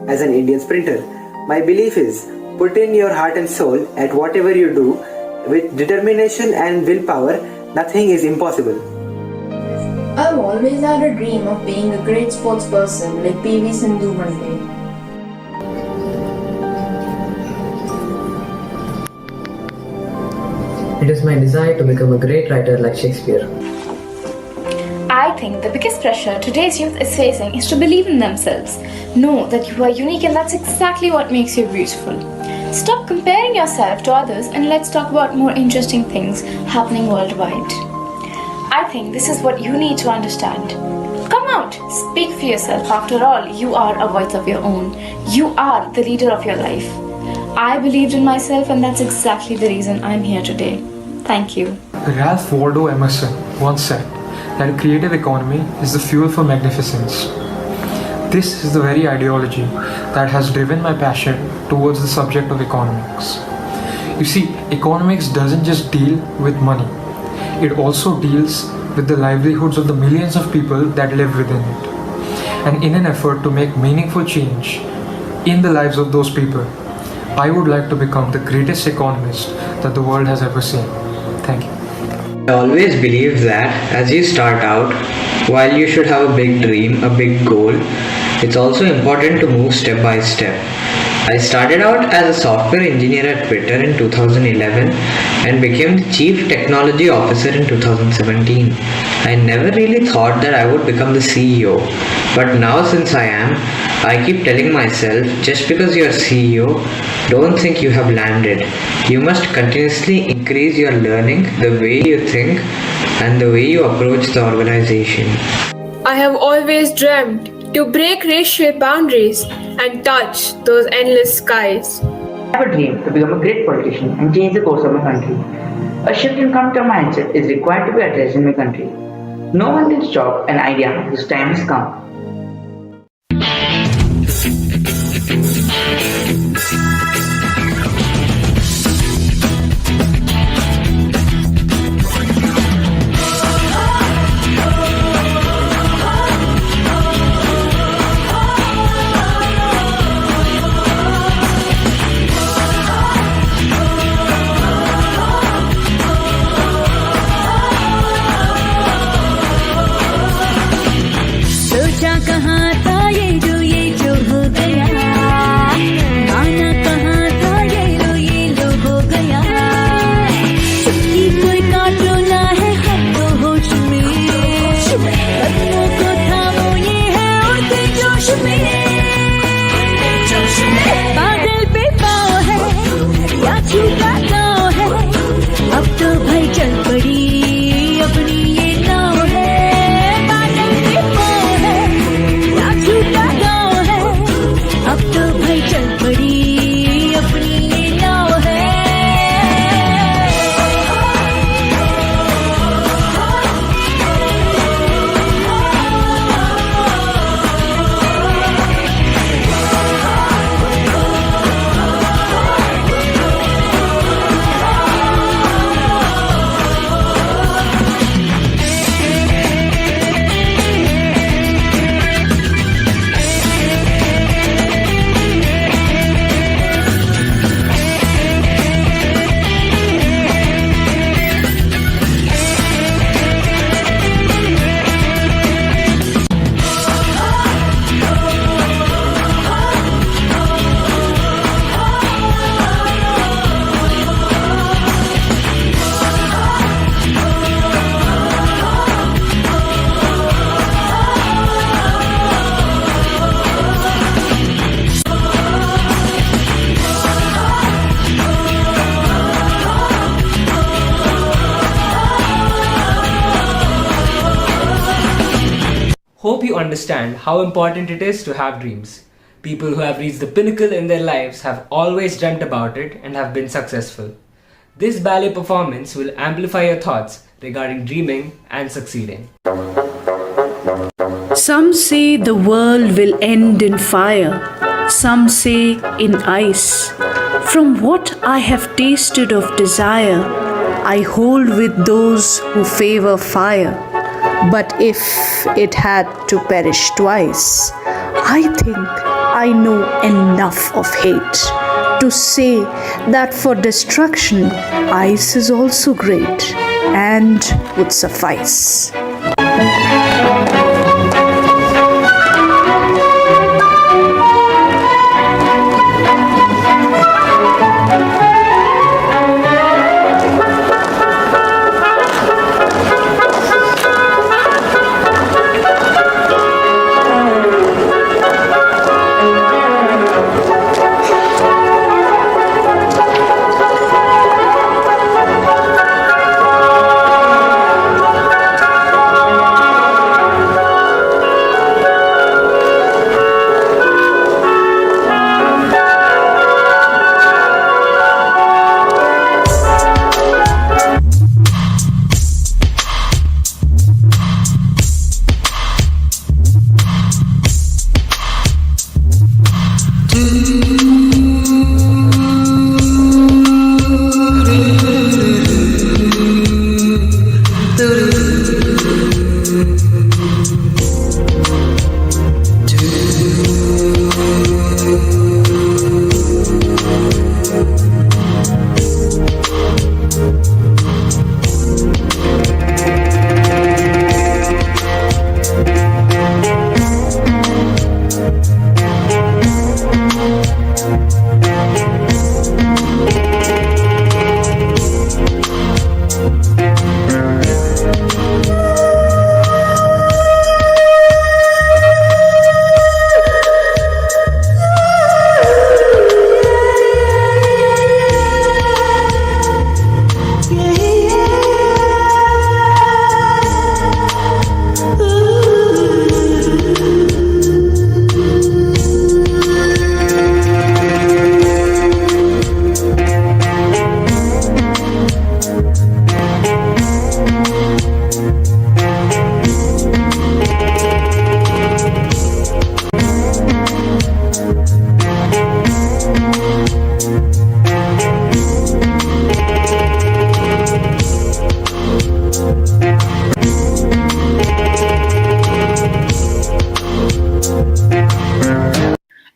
as an Indian sprinter. My belief is, put in your heart and soul at whatever you do. With determination and willpower, nothing is impossible. I've always had a dream of being a great sports person like PV Sindhu one day. It is my desire to become a great writer like Shakespeare. I think the biggest pressure today's youth is facing is to believe in themselves. Know that you are unique and that's exactly what makes you beautiful. Stop comparing yourself to others and let's talk about more interesting things happening worldwide. I think this is what you need to understand. Come out, speak for yourself. After all, you are a voice of your own. You are the leader of your life. I believed in myself and that's exactly the reason I'm here today. Thank you. Ralph Waldo Emerson once said that a creative economy is the fuel for magnificence. This is the very ideology that has driven my passion towards the subject of economics. You see, economics doesn't just deal with money, it also deals with the livelihoods of the millions of people that live within it. And in an effort to make meaningful change in the lives of those people, I would like to become the greatest economist that the world has ever seen. Thank you. I always believe that as you start out, while you should have a big dream, a big goal, it's also important to move step by step. I started out as a software engineer at Twitter in 2011 and became the Chief Technology Officer in 2017. I never really thought that I would become the CEO, but now since I am, I keep telling myself, just because you're CEO, don't think you have landed. You must continuously increase your learning, the way you think, and the way you approach the organization. I have always dreamt to break racial boundaries and touch those endless skies. I have a dream to become a great politician and change the course of my country. A shift in counter mindset is required to be addressed in my country. No one can stop an idea whose time has come. सोचा कहाँ था ये जो हो गया, माना कहाँ था ये लो हो गया। चुटकी कोई काटो ना है हम तो होश में, कदमों को थामो ये है उड़ते जोश में। बादल पे पाँव है या छूटा गाँव है, अब तो भाई चल पड़ी अपनी ये नाव है। बादल पे पाँव है या छूटा गाँव है, अब तो भाई चल पड़ी अपनी ये नाव है। Hope you understand how important it is to have dreams. People who have reached the pinnacle in their lives have always dreamt about it and have been successful. This ballet performance will amplify your thoughts regarding dreaming and succeeding. Some say the world will end in fire, some say in ice. From what I have tasted of desire, I hold with those who favor fire. But if it had to perish twice, I think I know enough of hate to say that for destruction, ice is also great and would suffice.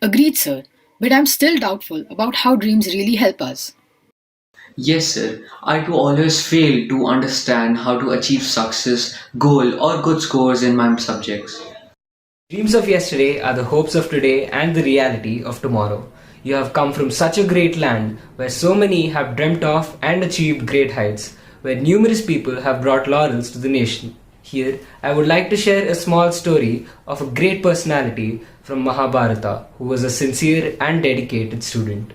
Agreed, sir, but I'm still doubtful about how dreams really help us. Yes, sir. I too always fail to understand how to achieve success, goal, or good scores in my subjects. Dreams of yesterday are the hopes of today and the reality of tomorrow. You have come from such a great land where so many have dreamt of and achieved great heights, where numerous people have brought laurels to the nation. Here, I would like to share a small story of a great personality from Mahabharata who was a sincere and dedicated student.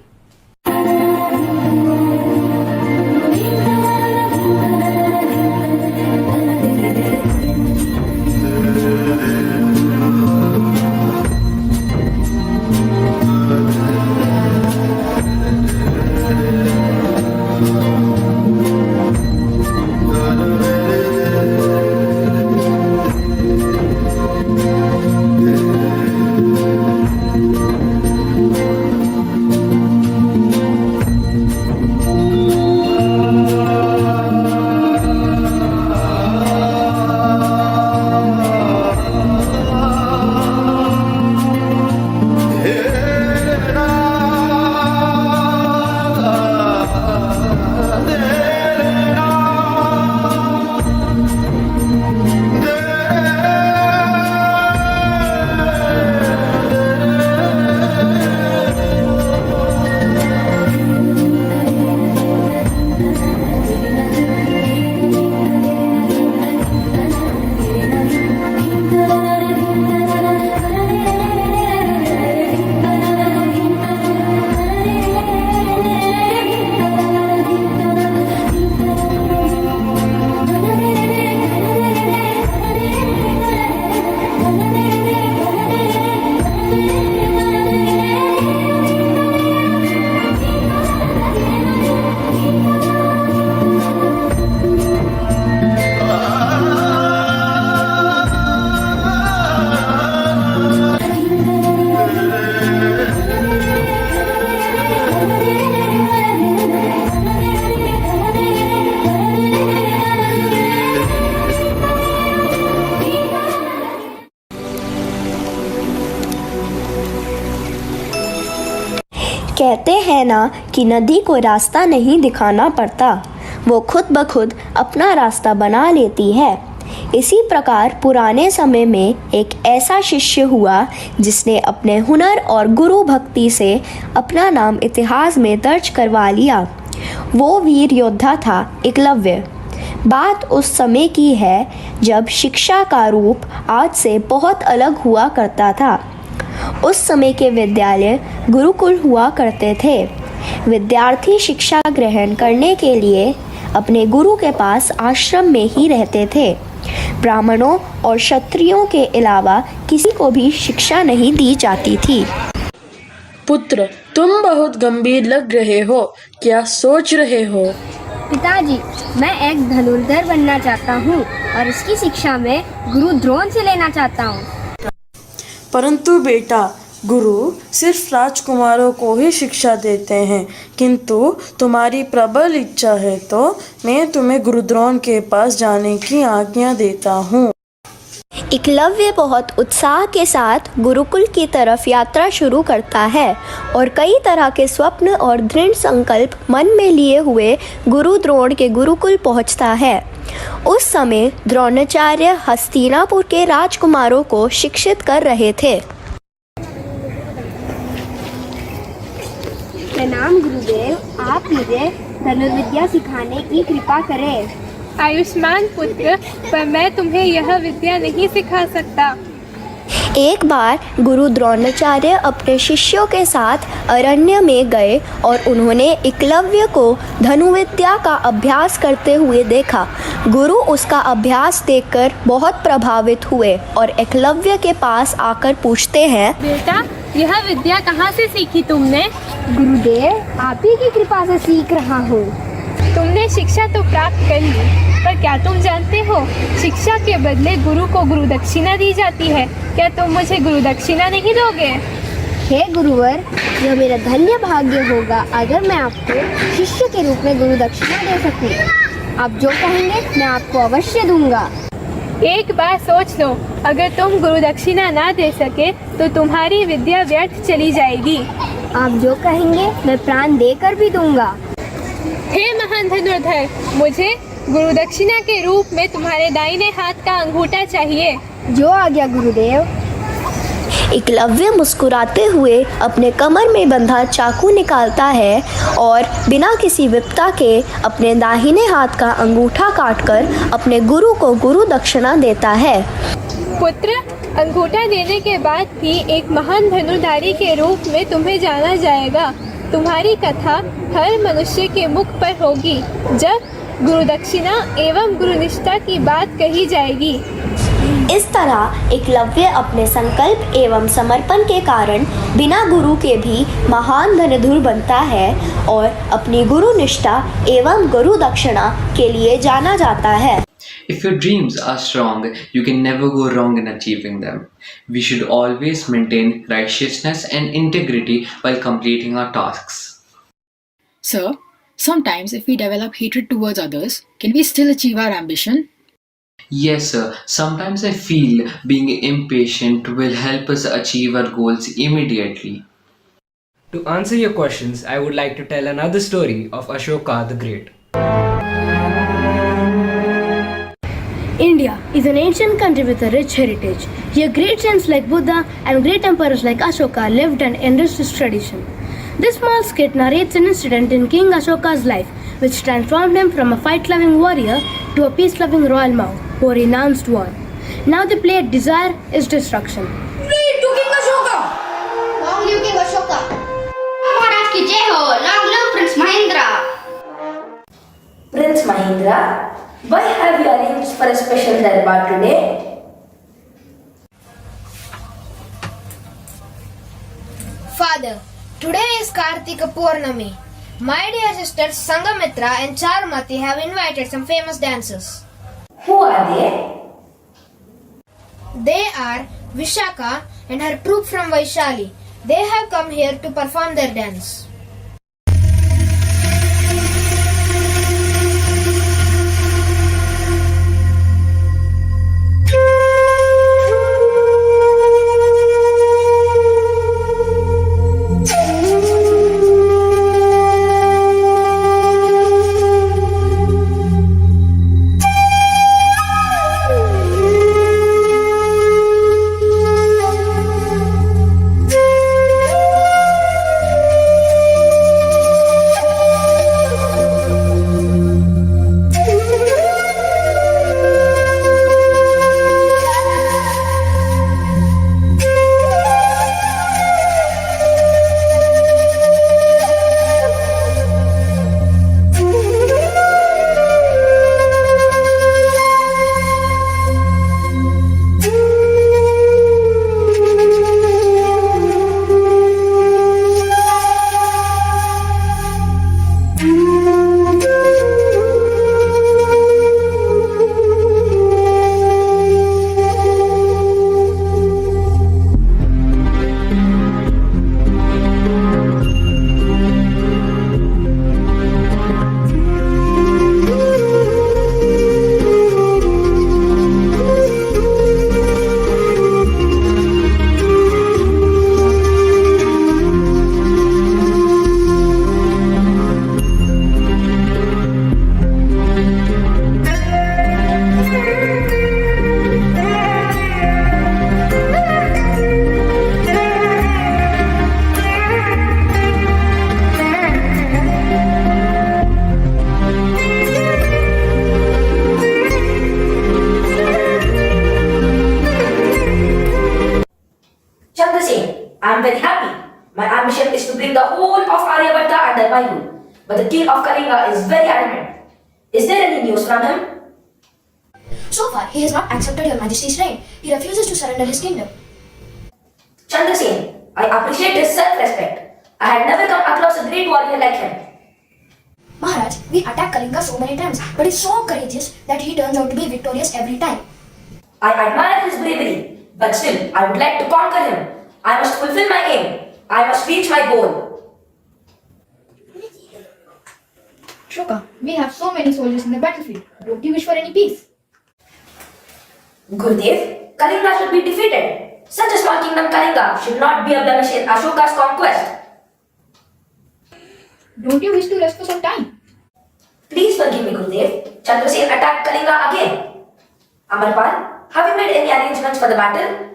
कहते हैं ना कि नदी को रास्ता नहीं दिखाना पड़ता, वो खुद ब खुद अपना रास्ता बना लेती है। इसी प्रकार पुराने समय में एक ऐसा शिष्य हुआ जिसने अपने हुनर और गुरु भक्ति से अपना नाम इतिहास में दर्ज करवा लिया। वो वीर योद्धा था एकलव्य। बात उस समय की है जब शिक्षा का रूप आज से बहुत अलग हुआ करता था। उस समय के विद्यालय गुरुकुल हुआ करते थे। विद्यार्थी शिक्षा ग्रहण करने के लिए अपने गुरु के पास आश्रम में ही रहते थे। ब्राह्मणों और क्षत्रियों के अलावा किसी को भी शिक्षा नहीं दी जाती थी। पुत्र, तुम बहुत गंभीर लग रहे हो, क्या सोच रहे हो? पिताजी, मैं एक धनुर्धर बनना चाहता हूँ और इसकी शिक्षा मैं गुरु द्रोण से लेना चाहता हूँ। परंतु बेटा, गुरु सिर्फ राजकुमारों को ही शिक्षा देते हैं, किंतु तुम्हारी प्रबल इच्छा है तो मैं तुम्हें गुरु द्रोण के पास जाने की आज्ञा देता हूँ। एकलव्य बहुत उत्साह के साथ गुरुकुल की तरफ यात्रा शुरू करता है और कई तरह के स्वप्न और दृढ़ संकल्प मन में लिए हुए गुरु द्रोण के गुरुकुल पहुंचता है। उस समय द्रोणाचार्य हस्तिनापुर के राजकुमारों को शिक्षित कर रहे थे। प्रणाम गुरुदेव, आप मुझे धनुर्विद्या सिखाने की कृपा करें। आयुष्मान पुत्र, पर मैं तुम्हें यह विद्या नहीं सिखा सकता। एक बार गुरु द्रोणाचार्य अपने शिष्यों के साथ अरण्य में गए और उन्होंने एकलव्य को धनुर्विद्या का अभ्यास करते हुए देखा। गुरु उसका अभ्यास देखकर बहुत प्रभावित हुए और एकलव्य के पास आकर पूछते हैं, बेटा, यह विद्या कहाँ से सीखी तुमने? गुरुदेव, आप ही की कृपा से सीख रहा हूँ। तुमने शिक्षा तो प्राप्त कर ली, पर क्या तुम जानते हो, शिक्षा के बदले गुरु को गुरु दक्षिणा दी जाती है। क्या तुम मुझे गुरु दक्षिणा नहीं दोगे? हे गुरुवर, यह मेरा धन्य भाग्य होगा अगर मैं आपको शिष्य के रूप में गुरु दक्षिणा दे सकूं। आप जो कहेंगे मैं आपको अवश्य दूंगा। एक बार सोच लो, अगर तुम गुरु दक्षिणा ना दे सके तो तुम्हारी विद्या व्यर्थ चली जाएगी। आप जो कहेंगे मैं प्राण देकर भी दूंगा। हे महान धनुर्धर, मुझे गुरु दक्षिणा के रूप में तुम्हारे दाहिने हाथ का अंगूठा चाहिए। जो आज्ञा गुरुदेव। एकलव्य मुस्कुराते हुए अपने कमर में बंधा चाकू निकालता है और बिना किसी विपदा के अपने दाहिने हाथ का अंगूठा काटकर अपने गुरु को गुरु दक्षिणा देता है। पुत्र, अंगूठा देने के बाद भी एक महान धनुर्धारी के रूप में तुम्हें जाना जाएगा। तुम्हारी कथा हर मनुष्य के मुख पर होगी जब गुरु दक्षिणा एवं गुरु निष्ठा की बात कही जाएगी। इस तरह एकलव्य अपने संकल्प एवं समर्पण के कारण बिना गुरु के भी महान धनुर्धर बनता है और अपनी गुरु निष्ठा एवं गुरु दक्षिणा के लिए जाना जाता है। If your dreams are strong, you can never go wrong in achieving them. We should always maintain righteousness and integrity while completing our tasks. Sir, sometimes if we develop hatred towards others, can we still achieve our ambition? Yes, sir. Sometimes I feel being impatient will help us achieve our goals immediately. To answer your questions, I would like to tell another story of Ashoka the Great. India is an ancient country with a rich heritage. Here great saints like Buddha and great emperors like Ashoka lived and enriched this tradition. This small skit narrates an incident in King Ashoka's life which transformed him from a fight-loving warrior to a peace-loving royal monk who renounced war. Now the play Desire is Destruction. Free to King Ashoka! Long live King Ashoka! Maharaj ki jai ho! Long live Prince Mahendra! Prince Mahendra, why have you arranged for a special darbar today? Father, today is Kartika Purnami. My dear sisters Sangamitra and Charumati have invited some famous dancers. Who are they? They are Vishaka and her troupe from Vaishali. They have come here to perform their dance. I am very happy. My ambition is to bring the whole of Aryabhatta under my rule. But the king of Kalinga is very adamant. Is there any news from him? So far, he has not accepted your majesty's reign. He refuses to surrender his kingdom. Chandrasen, I appreciate his self-respect. I had never come across a great warrior like him. Maharaj, we attacked Kalinga so many times, but he's so courageous that he turns out to be victorious every time. I admire his bravery, but still, I would like to conquer him. I must fulfill my aim. I must reach my goal. Ashoka, we have so many soldiers in the battlefield. Don't you wish for any peace? Gurudev, Kalinga should be defeated. Such a small kingdom Kalinga should not be a blemish in Ashoka's conquest. Don't you wish to rest for some time? Please forgive me, Gurudev. Chandrasen attacked Kalinga again. Amarpal, have you made any arrangements for the battle?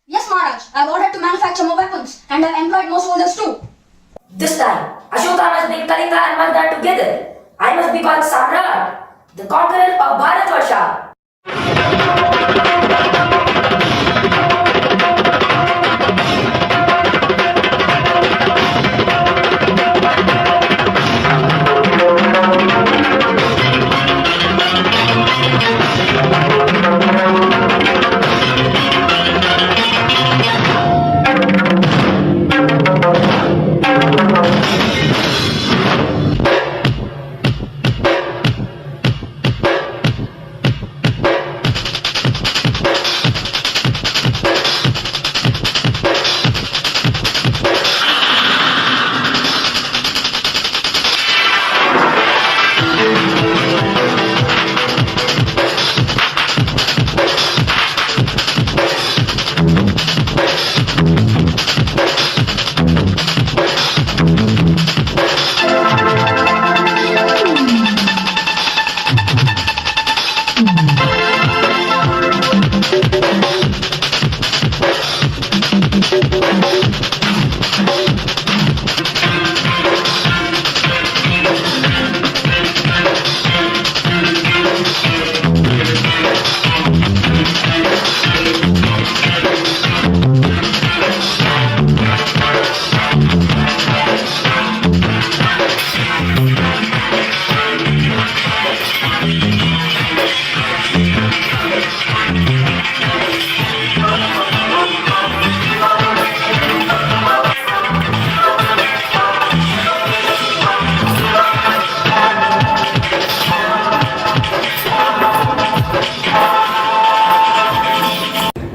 Yes, Maharaj. I have ordered to manufacture more weapons and have employed more soldiers too. This time, Ashoka must bring Kalinga and Magda together. I must be called Samrat, the conqueror of Bharatvarsha.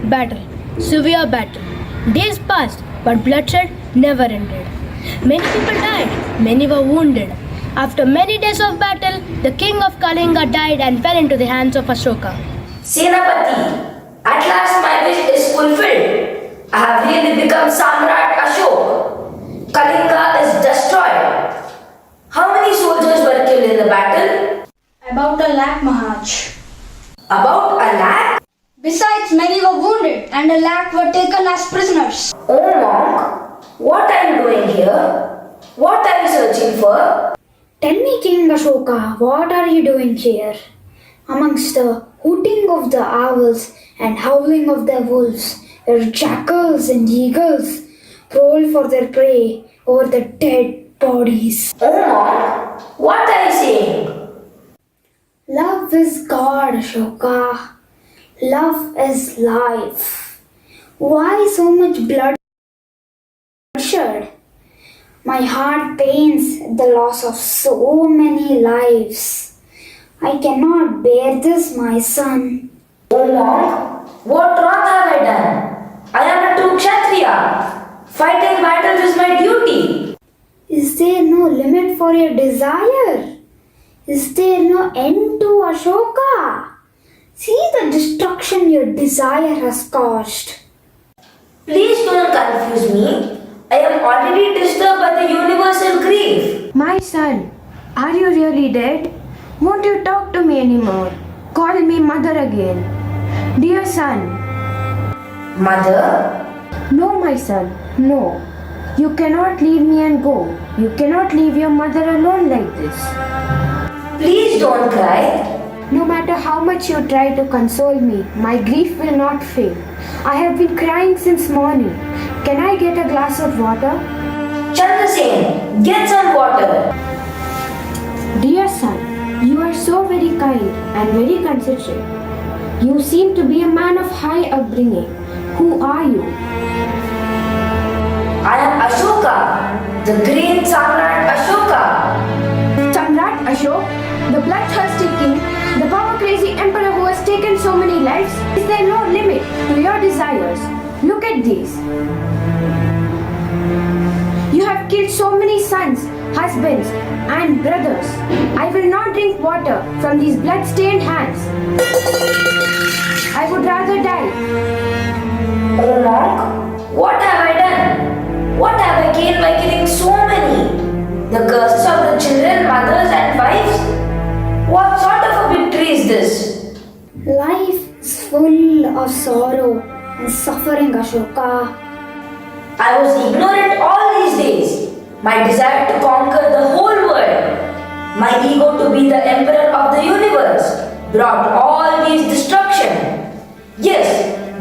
Battle. Severe battle. Days passed, but bloodshed never ended. Many people died, many were wounded. After many days of battle, the king of Kalinga died and fell into the hands of Ashoka. Senapati, at last my wish is fulfilled. I have really become Samrat Ashok. Kalinga is destroyed. How many soldiers were killed in the battle? About 100,000, Maharaj. About 100,000? Besides, many were wounded and 100,000 were taken as prisoners. Oh monk, what are you doing here? What are you searching for? Tell me, King Ashoka, what are you doing here? Amongst the hooting of the owls and howling of the wolves, where jackals and eagles prowl for their prey over the dead bodies. Oh monk, what are you saying? Love is God, Ashoka. Love is life. Why so much bloodshed? My heart pains at the loss of so many lives. I cannot bear this, my son. Oh monk, what wrong have I done? I am a true Kshatriya. Fighting battles is my duty. Is there no limit for your desire? Is there no end to Ashoka? See the destruction your desire has caused. Please don't confuse me. I am already disturbed by the universal grief. My son, are you really dead? Won't you talk to me anymore? Call me mother again. Dear son. Mother? No, my son, no. You cannot leave me and go. You cannot leave your mother alone like this. Please don't cry. No matter how much you try to console me, my grief will not fail. I have been crying since morning. Can I get a glass of water? Chandrasen, get some water. Dear son, you are so very kind and very considerate. You seem to be a man of high upbringing. Who are you? I am Ashoka, the great Samrat Ashoka. Samrat Ashok, the bloodthirsty king, the power-crazy emperor who has taken so many lives? Is there no limit to your desires? Look at these. You have killed so many sons, husbands, and brothers. I will not drink water from these blood-stained hands. I would rather die. Oh monk, what have I done? What have I gained by killing so many? The curses of the children, mothers, and wives? What sort of a victory is this? Life is full of sorrow and suffering, Ashoka. I was ignorant all these days. My desire to conquer the whole world, my ego to be the emperor of the universe, brought all these destruction. Yes,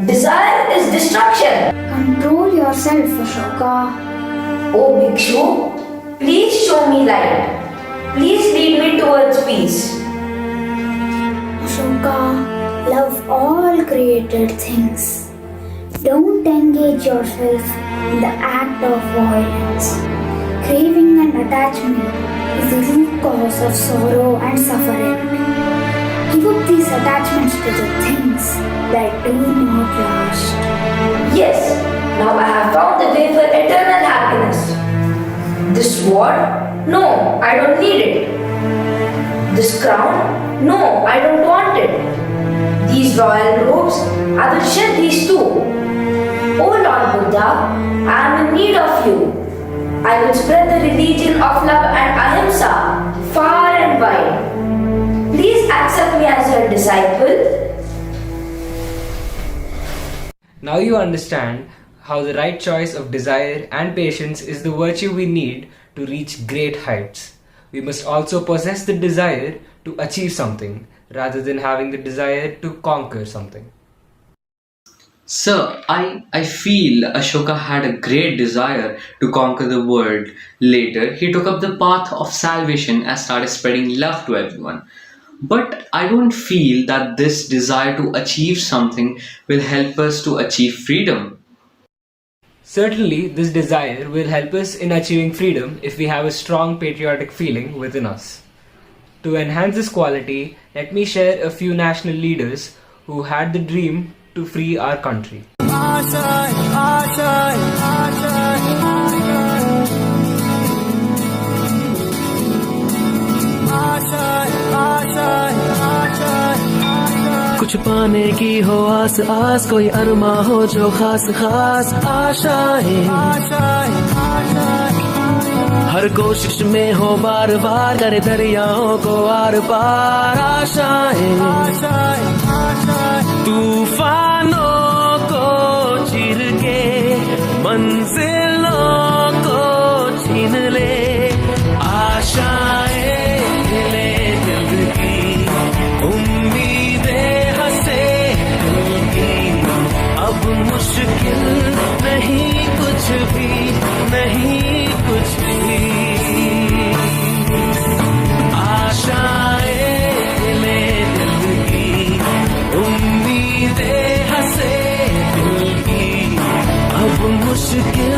desire is destruction. Control yourself, Ashoka. Oh Bhikshu, please show me light. Please lead me towards peace. Ashoka, love all created things. Don't engage yourself in the act of violence. Craving and attachment is the root cause of sorrow and suffering. Give up these attachments to the things that do not last. Yes, now I have found the way for eternal happiness. This sword? No, I don't need it. This crown? No, I don't want it. These royal robes? I will shed these too. Oh Lord Buddha, I am in need of you. I will spread the religion of love and ahimsa far and wide. Please accept me as your disciple. Now you understand how the right choice of desire and patience is the virtue we need to reach great heights. We must also possess the desire to achieve something rather than having the desire to conquer something. Sir, I feel Ashoka had a great desire to conquer the world. Later, he took up the path of salvation and started spreading love to everyone. But I don't feel that this desire to achieve something will help us to achieve freedom. Certainly, this desire will help us in achieving freedom if we have a strong patriotic feeling within us. To enhance this quality, let me share a few national leaders who had the dream to free our country. कुछ पाने की हो आस आस कोई अरमा हो जो खास खास आशाएं हर कोशिश में हो बार बार करे दरियाओं को आर पार आशाएं तूफानों को चीर के मंजिलों को छीन ले आशाएं ले दिल की उम्मीदें हंसे दिल की अब मुश्किल नहीं कुछ भी नहीं कुछ भी आशाएं ले दिल की उम्मीदें हंसे दिल की अब मुश्किल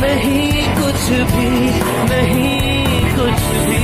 नहीं कुछ भी नहीं कुछ भी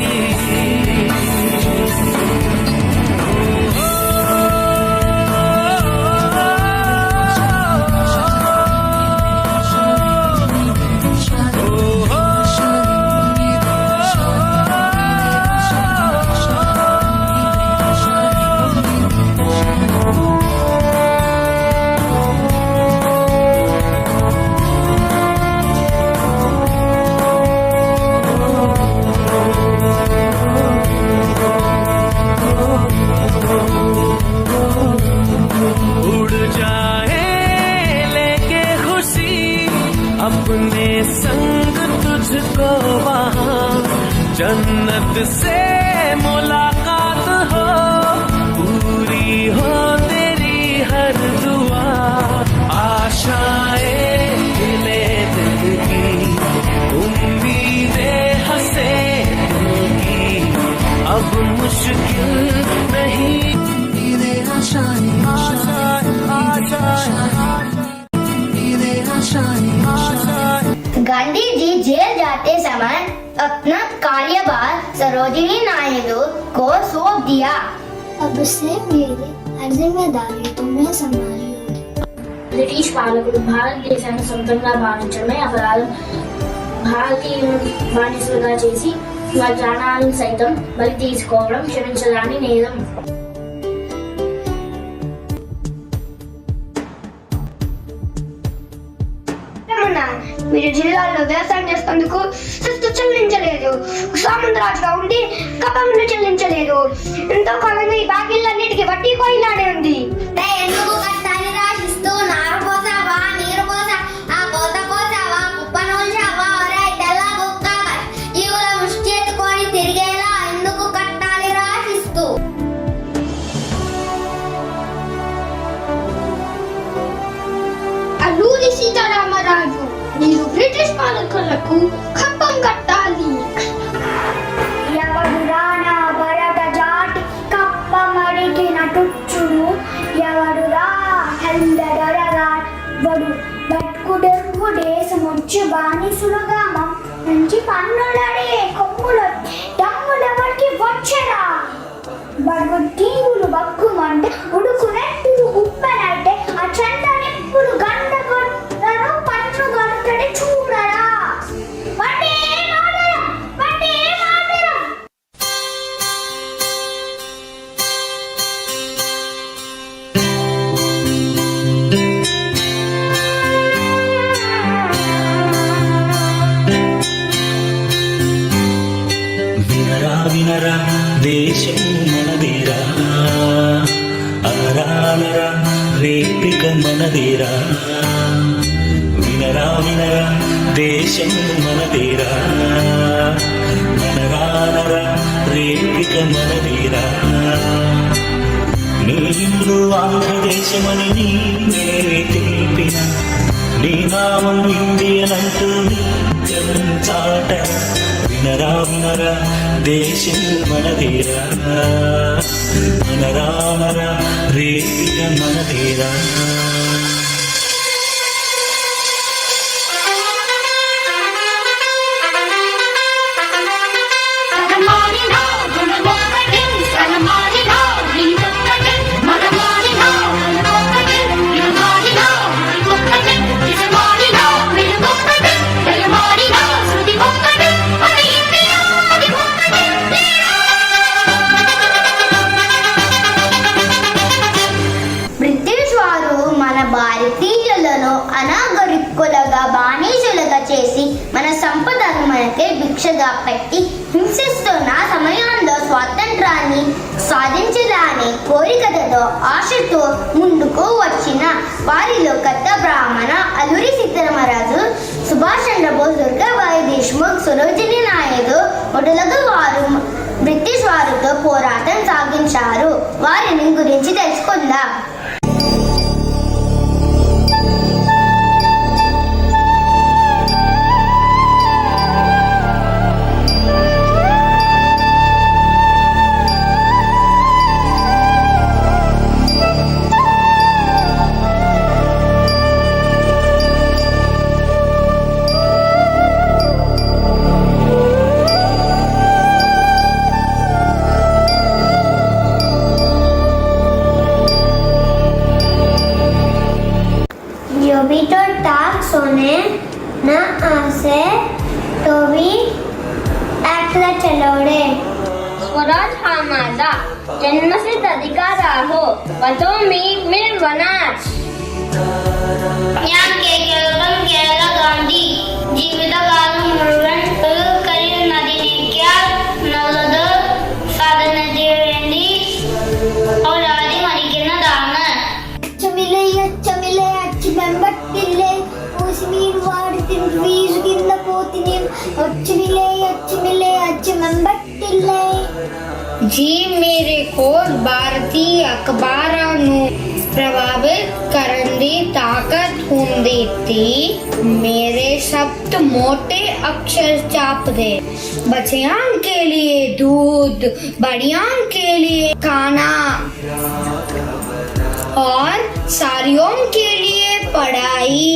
अपने संग तुझको वहाँ जन्नत से मुलाकात हो पूरी हो तेरी हर दुआ आशाएं ले जेल जाते समय अपना कार्यभार सरोजिनी नायडू को सौंप दिया। अब से मेरी हर जिम्मेदारी तुम्हें संभाली होगी। బ్రిటిష్ పాలకులు భారతదేశాన్ని సొంతంగా భావించడమే అపరాధం. భారతీయులను బానిసలుగా చేసి వారి ప్రాణాలను సైతం బలి తీసుకోవడం క్షమించరాని నేరం. మీరు జిల్లాలో వ్యవసాయం చేసేందుకు శిస్తు చెల్లించలేదు, సామంతరాజుగా ఉండి కప్పములు చెల్లించలేదు. ఎంతో కాలంగా ఈ బాకీలన్నిటికీ వడ్డీ కోయిలాడే ఉంది. ఎందుకు కష్టాన్ని రాసిస్తూ నారు పోసావా, నీరు పోసా, ఆ కోత కోసావా, కుప్ప నూల్చావా, తెల్ల కుక్క జీవుల ముష్టి ఎత్తుకొని తిరిగేలా ఎందుకు కట్టాలి రాసిస్తూ? అల్లూరి సీతారామరాజు, మీరు బ్రిటిష్ పాలకులకు కప్పం కట్టాలి. ఎవడురా నా భరత జాతి కప్పమడిగిన టుచ్చుడు, ఎవడురా హెల్లడరగా వడు బతుకుడెరువు దేశమొచ్చి బానిసులుగా మంచి పన్నులడే కొమ్ములు దమ్ములెవరికి వచ్చరా? బడుగు తీవులు బక్కుమంటే ఉడుకునెట్టుడు ఉప్పెనైతే ఆ చండ నిప్పులు గంట కొట్టను పన్ను గంటడి చూడరా. వందే మాతరం, వందే మాతరం. వినరా వినరా దేశం మనదేరా, అనరా రేపిక మనదేరా. వినరా వినరా దేశం మనదేరా, అనరా రేపిక మనదేరా. నీ ఇల్లు ఆంధ్రదేశమని నీవే తెలిపిన, నీ నామం ఇండియన్ అంటూ నిత్యం చాట. వినరా వినరా దేశం మనదేరా, అనరా రేపిక మనదేరా. బ్రిటిష్ వారు మన భారతీయులను అనాగరికులుగా బానిసలుగా చేసి మన సంపదను మనకే భిక్షగా పెట్టి హింసిస్తున్న సమయంలో స్వాతంత్రాన్ని సాధించాలనే కోరికతో ఆశతో ముందుకు వచ్చిన వారిలో కథ బ్రాహ్మణ అల్లూరి సీతారామరాజు, సుభాష్ చంద్రబోస్, దుర్గాబాయి దేశ్ముఖ్, సరోజినీ నాయుడు మొదలగు వారు బ్రిటిష్ వారితో పోరాటం సాగించారు. వారిని గురించి తెలుసుకుందాం. जो भी तो टाक सोने न आसे तो भी ऐकला चलोड़े. स्वराज हमारा जन्मसिद्ध अधिकार हो, वतो मी वनाज. ഞാൻ കേരളം കേരള ഗാന്ധി ജീവിതകാലം മുഴുവൻ ഒരു കഴിയുന്നതിനേക്കാൾ നല്ലത് സാധനത്തിന് വേണ്ടി അവരാദ്യം മരിക്കുന്നതാണ്. അച്ചമില്ലേ അച്ഛമെമ്പട്ടില്ലേ ഊസിമീൻ വാടത്തിൻ വീസുകിന്ന പോത്തിനെയും അച്ചമില്ലേ അച്ഛമെമ്പട്ടില്ലേ. जी मेरे कोल भारतीय अखबारों प्रभावित करने की ताकत होती थी. मेरे शब्द मोटे अक्षर छाप दे. बच्चियों के लिए दूध, बड़ियों के लिए खाना और सारियों के लिए पढ़ाई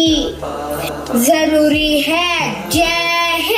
जरूरी है. जय Hind.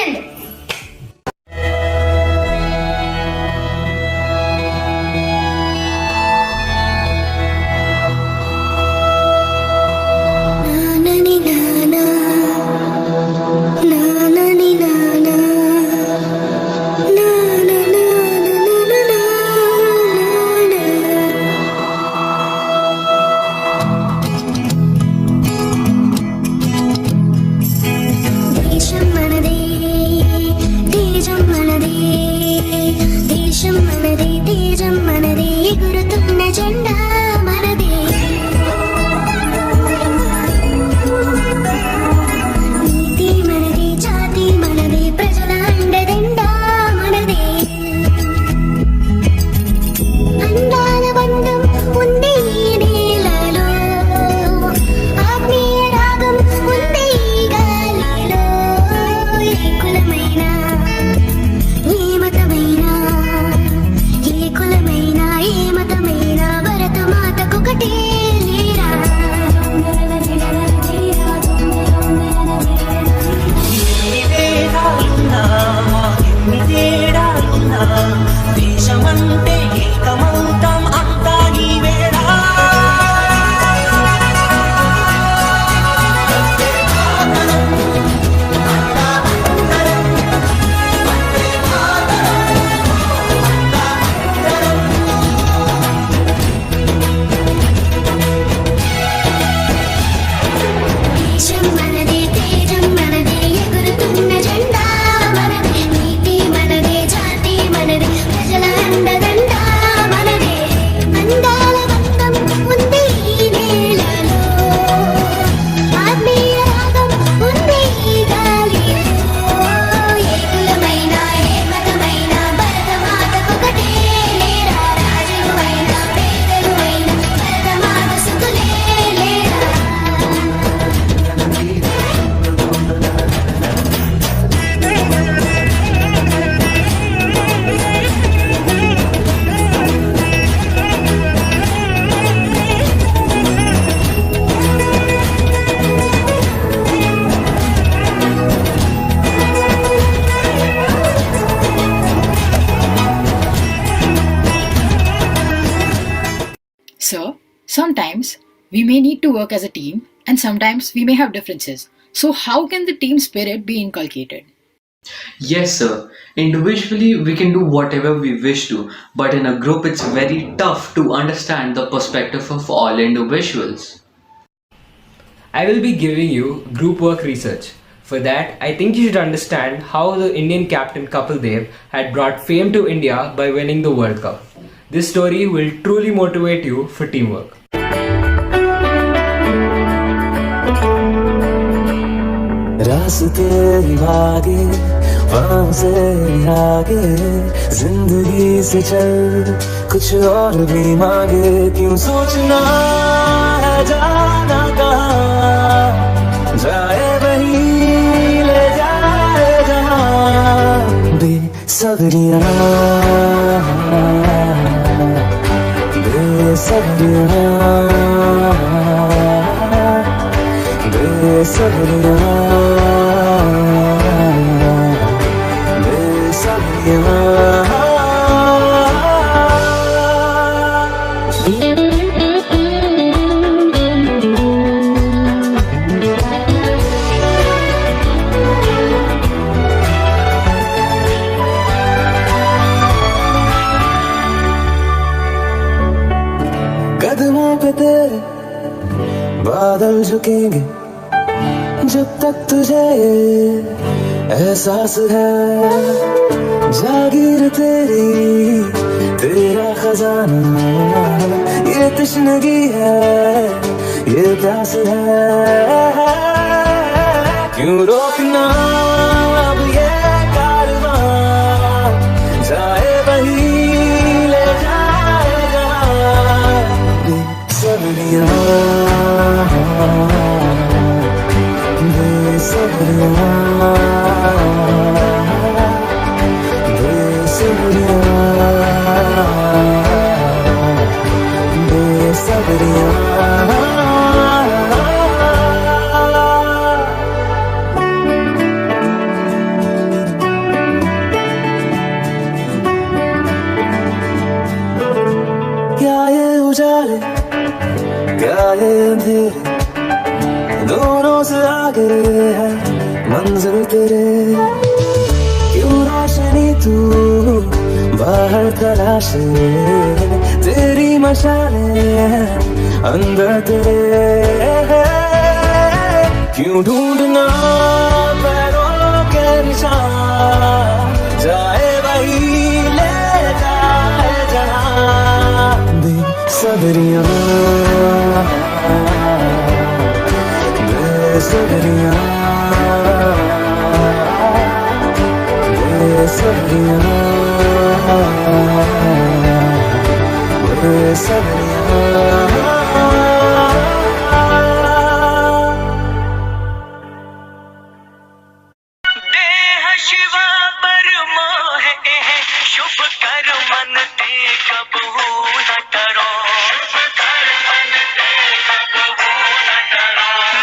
We may need to work as a team, and sometimes we may have differences. So, how can the team spirit be inculcated? Yes, sir. Individually, we can do whatever we wish to, but in a group, it's very tough to understand the perspective of all individuals. I will be giving you group work research. For that, I think you should understand how the Indian captain Kapil Dev had brought fame to India by winning the World Cup. This story will truly motivate you for teamwork. रास्ते भागे वहाँ से आगे जिंदगी से चल कुछ और भी मांगे क्यों सोचना है जाना कहाँ जाए वही ले जाए जहाँ बेसब्रियाँ बेसब्रियाँ कदमों पे तेरे बादल झुकेंगे जब तक तुझे एहसास है जागीर तेरी तेरा खजाना ये तश्नगी है ये प्यास है क्यों रोकना अब ये कारवां जाए वही ले जाए जहाँ बेसब्रियाँ क्या ये उजाले क्या ये अंधेरे दोनों से आगे है मंजिल तेरे क्यों रोशनी तू बाहर तलाशे तेरी मशाले अंदर तेरे क्यों ढूंढना पैरों के निशान जाए वही ले जाए जहाँ बेसब्रियाँ बेसब्रियाँ बेसब्रियाँ देह शिवा पर मोह है शुभ कर मन ते कब हो न डरो शुभ कर मन ते कब हो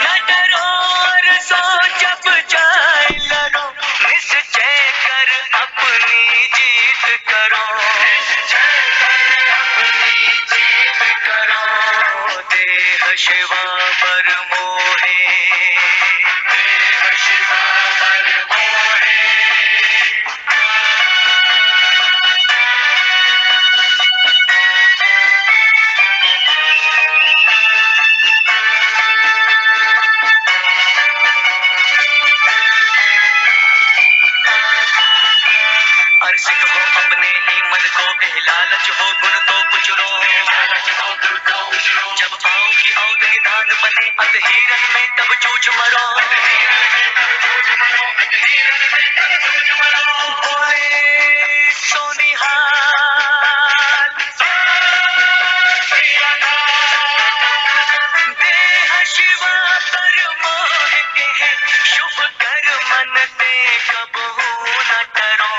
न डरो और सो जब जाए लड़ो निश्चय कर अपनी जीत करो निश्चय कर अपनी जीत करो देह शिवा पर मोहे देह शिवा पर मोहे अर्शिक हो अपने ही मन को लालच हो गुण तो कुचरो जब आओगी औद निदान बने अधहीरन में तब जूझ मरो बोले सोनिहाल देह शिवा पर मोह है शुभ कर मन ते कब हो न डरो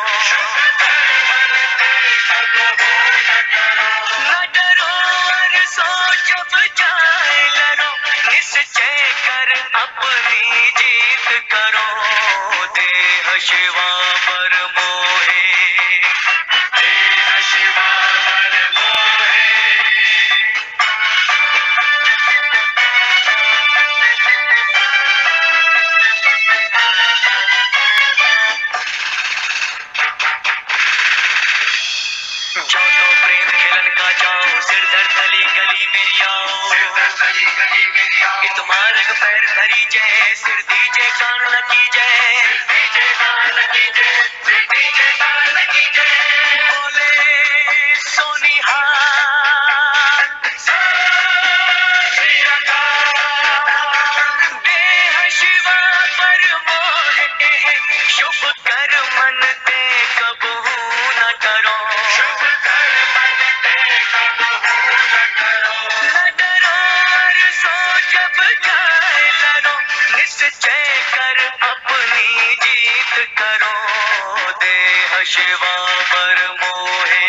न डरो और सो जब जाए लड़ो निश्चय कर अपनी जीत करो देह शिवा पर मोहे देह शिवा पर मोहे करी जय सिर दीजे कान लगी जय दीजे कान लगी जय सिर दीजे कान लगी जय बोले सोनिहार श्री अकाल देह शिवा पर मोहे शुभ कर मन ते कबहू न करो शुभ कर मन ते कबहू न करो न डरो और सो जब जाए लड़ो निश्चय कर अपनी जीत करो देह शिवा पर मोहे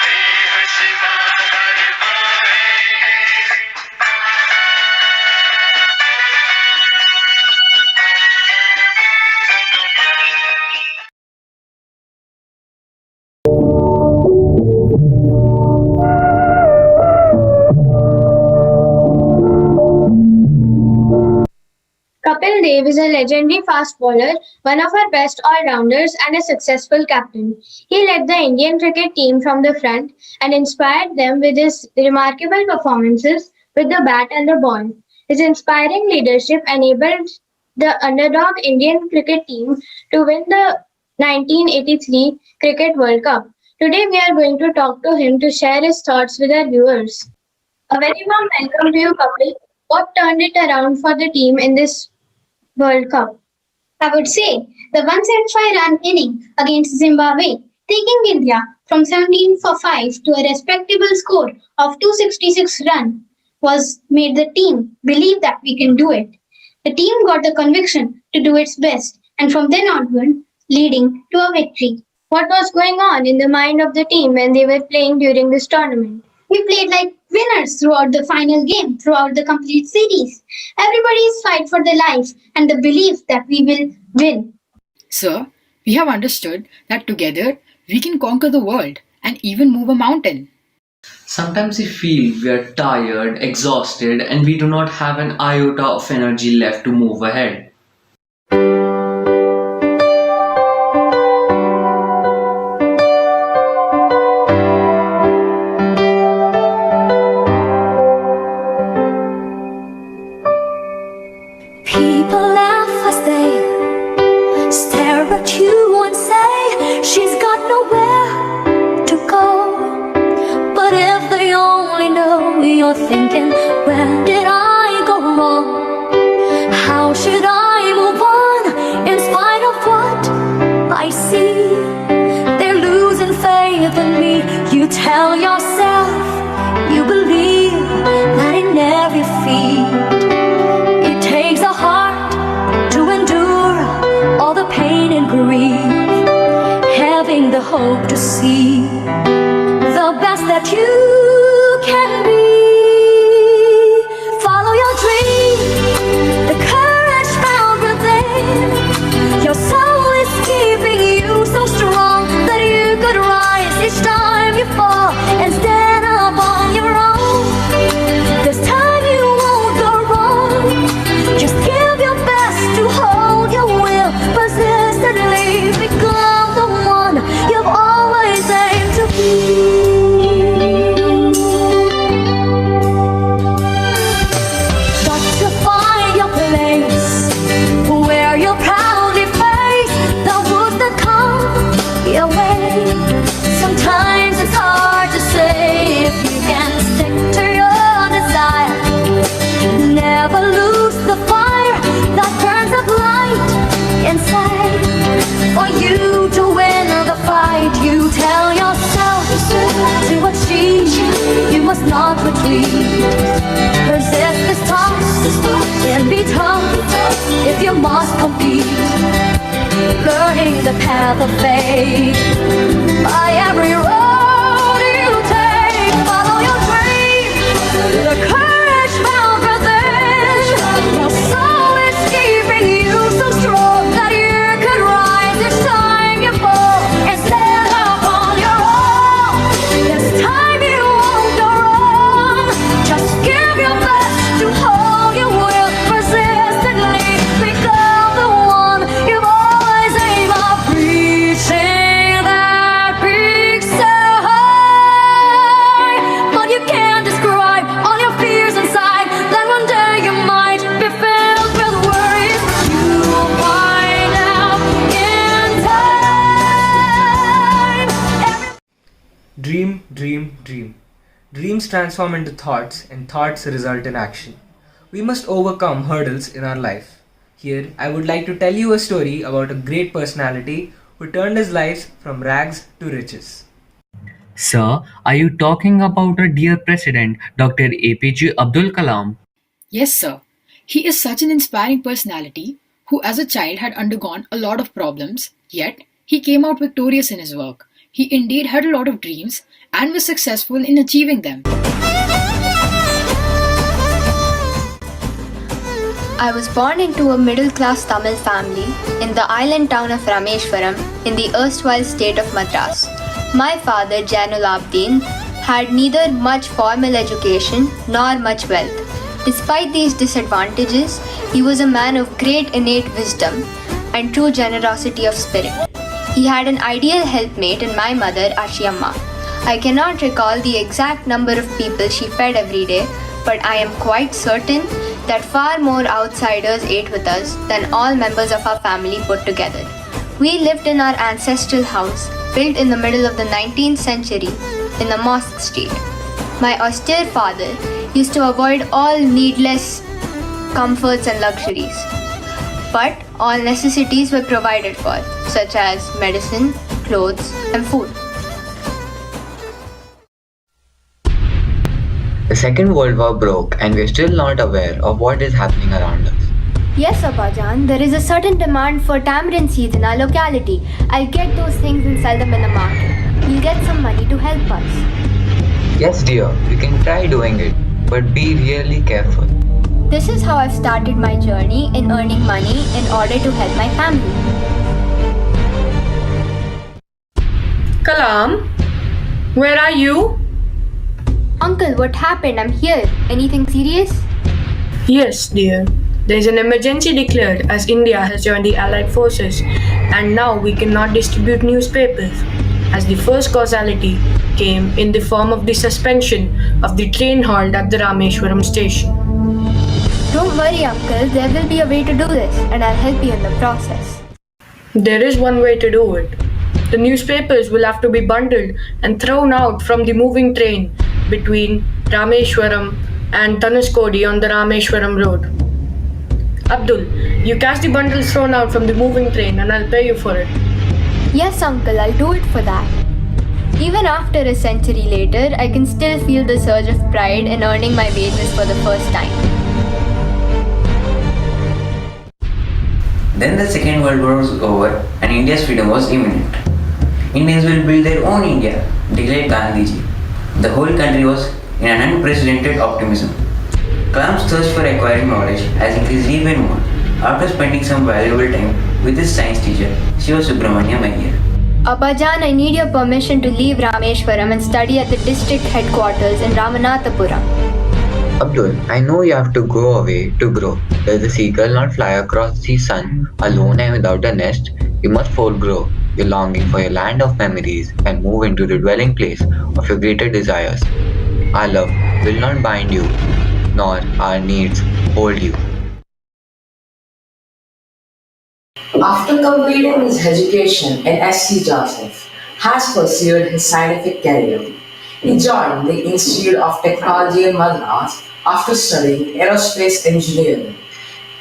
देह शिवा पर मोहे Kapil Dev is a legendary fast bowler, one of our best all-rounders and a successful captain. He led the Indian cricket team from the front and inspired them with his remarkable performances with the bat and the ball. His inspiring leadership enabled the underdog Indian cricket team to win the 1983 Cricket World Cup. Today we are going to talk to him to share his thoughts with our viewers. A very warm welcome to you, Kapil. What turned it around for the team in this World Cup? I would say the 175-run inning against Zimbabwe, taking India from 17 for 5 to a respectable score of 266 runs, was made the team believe that we can do it. The team got the conviction to do its best, and from then onward, leading to a victory. What was going on in the mind of the team when they were playing during this tournament? We played like winners throughout the final game, throughout the complete series. Everybody's fight for their life and the belief that we will win. Sir, we have understood that together we can conquer the world and even move a mountain. Sometimes we feel we are tired, exhausted, and we do not have an iota of energy left to move ahead. People laugh as they stare at you and say she's got nowhere to go. But if they only know you're thinking, where did I go wrong? How should I move on in spite of what I see? They're losing faith in me. You tell yourself you believe that in every feat it takes a heart to endure all the pain and grief, having the hope to see the best that you can be. Follow your dream, the courage found within. Your soul is keeping you so strong that you could rise each time you fall and stand up on your own. This time you won't go wrong. Just give your best to hold your will persistently. Become the one you've always aimed to be. Got to find your place where you'll proudly face the woes that come your way. Sometimes it's hard to say if you can stick to your desire. Never lose the fire that burns up light inside. For you to win the fight, you tell yourself to achieve, you must not retreat. Resist this task and be tough if you must compete. Learning the path of faith by every road you take. Follow your dream, the courage found within. Your soul is keeping you so strong that you could rise each time you fall and stand up on your own. This time you won't go wrong. Just give your best to hold your will persistently. Become the one you've always aimed at, reaching that big step. dreams transform into thoughts, and thoughts result in action. We must overcome hurdles in our life. Here, I would like to tell you a story about a great personality who turned his life from rags to riches. Sir, are you talking about our dear President, Dr. APJ Abdul Kalam? Yes, sir. He is such an inspiring personality who, as a child, had undergone a lot of problems, yet he came out victorious in his work. He indeed had a lot of dreams and was successful in achieving them. I was born into a middle-class Tamil family in the island town of Rameshwaram in the erstwhile state of Madras. My father, Jainul Abdin, had neither much formal education nor much wealth. Despite these disadvantages, he was a man of great innate wisdom and true generosity of spirit. He had an ideal helpmate in my mother, Ashiyamma. I cannot recall the exact number of people she fed every day, but I am quite certain that far more outsiders ate with us than all members of our family put together. We lived in our ancestral house, built in the middle of the 19th century in the Mosque Street. My austere father used to avoid all needless comforts and luxuries, but all necessities were provided for, such as medicine, clothes, and food. The Second World War broke and we're still not aware of what is happening around us. Yes, Abbajan, there is a certain demand for tamarind seeds in our locality. I'll get those things and sell them in the market. You'll get some money to help us. Yes, dear, you can try doing it, but be really careful. This is how I've started my journey in earning money in order to help my family. Kalam, where are you? Uncle, what happened? I'm here. Anything serious? Yes, dear. There is an emergency declared as India has joined the Allied forces, and now we cannot distribute newspapers, as the first causality came in the form of the suspension of the train halt at the Rameshwaram station. Don't worry, Uncle. There will be a way to do this, and I'll help you in the process. There is one way to do it. The newspapers will have to be bundled and thrown out from the moving train between Rameshwaram and Tanuskodi on the Rameshwaram road. Abdul, you catch the bundles thrown out from the moving train and I'll pay you for it. Yes, Uncle, I'll do it for that. Even after a century later, I can still feel the surge of pride in earning my wages for the first time. Then the Second World War was over and India's freedom was imminent. Indians will build their own India, declared Gandhiji. The whole country was in an unprecedented optimism. Kalam's thirst for acquiring knowledge has increased even more after spending some valuable time with his science teacher, Shiva Subramaniam Iyer. Abbajan, I need your permission to leave Rameshwaram and study at the district headquarters in Ramanathapuram. Abdul, I know you have to go away to grow. Does the seagull not fly across the sun alone and without a nest? You must forego your longing for your land of memories and move into the dwelling place of your greater desires. Our love will not bind you, nor our needs hold you. After completing his education in S.C. Joseph, has pursued his scientific career. He joined the Institute of Technology in Madras after studying aerospace engineering.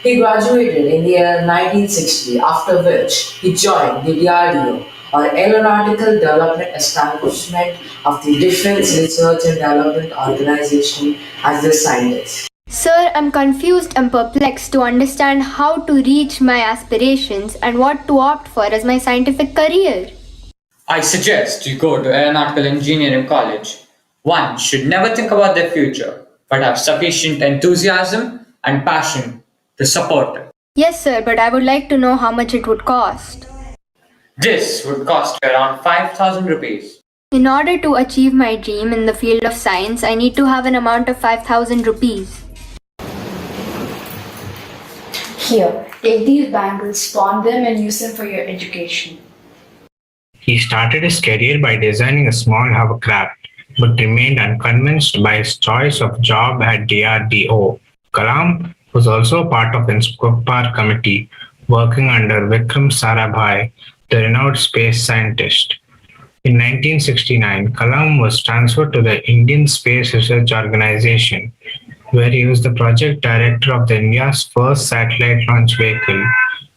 He graduated in the year 1960, after which he joined the DRDO, or Aeronautical Development Establishment of the Defense Research and Development Organization, as a scientist. Sir, I'm confused and perplexed to understand how to reach my aspirations and what to opt for as my scientific career. I suggest you go to Aeronautical Engineering College. One should never think about their future, but have sufficient enthusiasm and passion to support it. Yes, sir, but I would like to know how much it would cost. This would cost you around 5,000 rupees. In order to achieve my dream in the field of science, I need to have an amount of 5,000 rupees. Here, take these bangles, pawn them, and use them for your education. He started his career by designing a small hovercraft, but remained unconvinced by his choice of job at DRDO. Kalam was also part of Inspire committee, working under Vikram Sarabhai, the renowned space scientist. In 1969, Kalam was transferred to the Indian Space Research Organization, where he was the project director of the India's first satellite launch vehicle,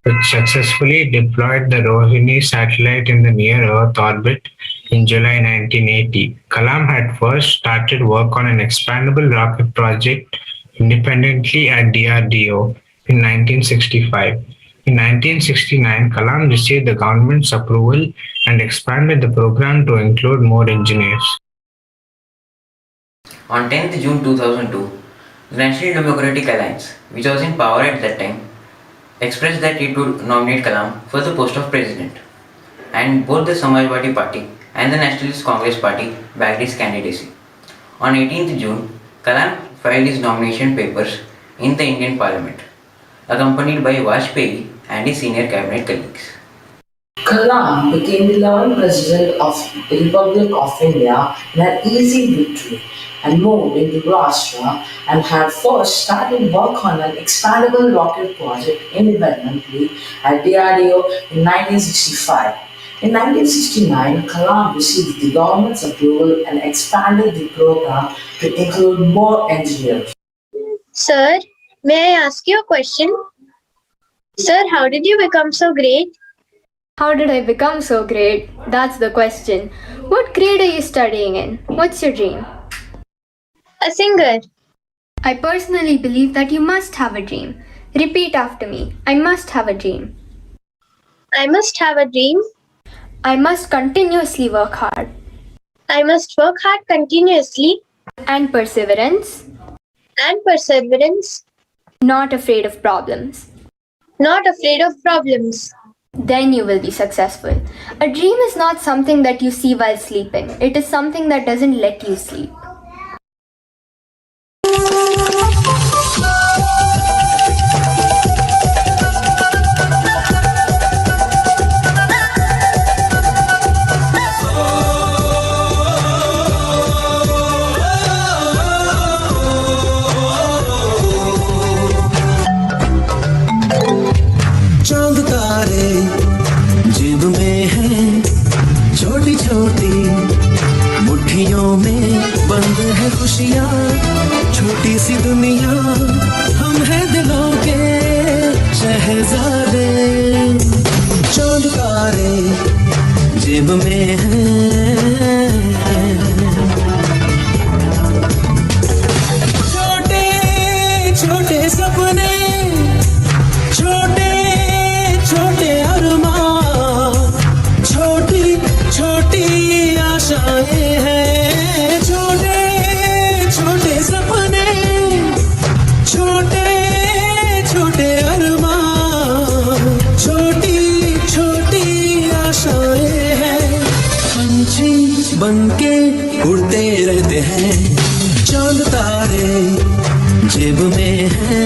which successfully deployed the Rohini satellite in the near-Earth orbit in July 1980. Kalam had first started work on an expandable rocket project independently at DRDO in 1965. In 1969, Kalam received the government's approval and expanded the program to include more engineers. On 10th June 2002, the National Democratic Alliance, which was in power at that time, expressed that it would nominate Kalam for the post of president, and both the Samajwadi Party and the Nationalist Congress Party backed his candidacy. On 18th June, Kalam filed his nomination papers in the Indian Parliament, accompanied by Vajpayee and his senior cabinet colleagues. Kalam became the 11th President of the Republic of India in an easy victory and moved into Rashtra and had first started work on an expandable rocket project independently at DRDO in 1965. In 1969, Kalam received the government's approval and expanded the program to include more engineers. Sir, may I ask you a question? Sir, how did you become so great? How did I become so great? That's the question. What grade are you studying in? What's your dream? A singer. I personally believe that you must have a dream. Repeat after me. I must have a dream. I must have a dream. I must continuously work hard. I must work hard continuously. And perseverance. And perseverance. Not afraid of problems. Not afraid of problems. Then you will be successful. A dream is not something that you see while sleeping. It is something that doesn't let you sleep. चांद तारे जेब में है छोटी छोटी मुट्ठियों में बंद है खुशियाँ छोटी सी दुनिया हम हैं दिलों के शहजादे चांद तारे जेब में है छोटे छोटे सपने छोटे छोटे अरमान छोटी छोटी आशाएं हैं छोटे छोटे सपने छोटे छोटे अरमान छोटी छोटी आशाएं हैं पंछी बनके उड़ते रहते हैं चांद तारे जेब में है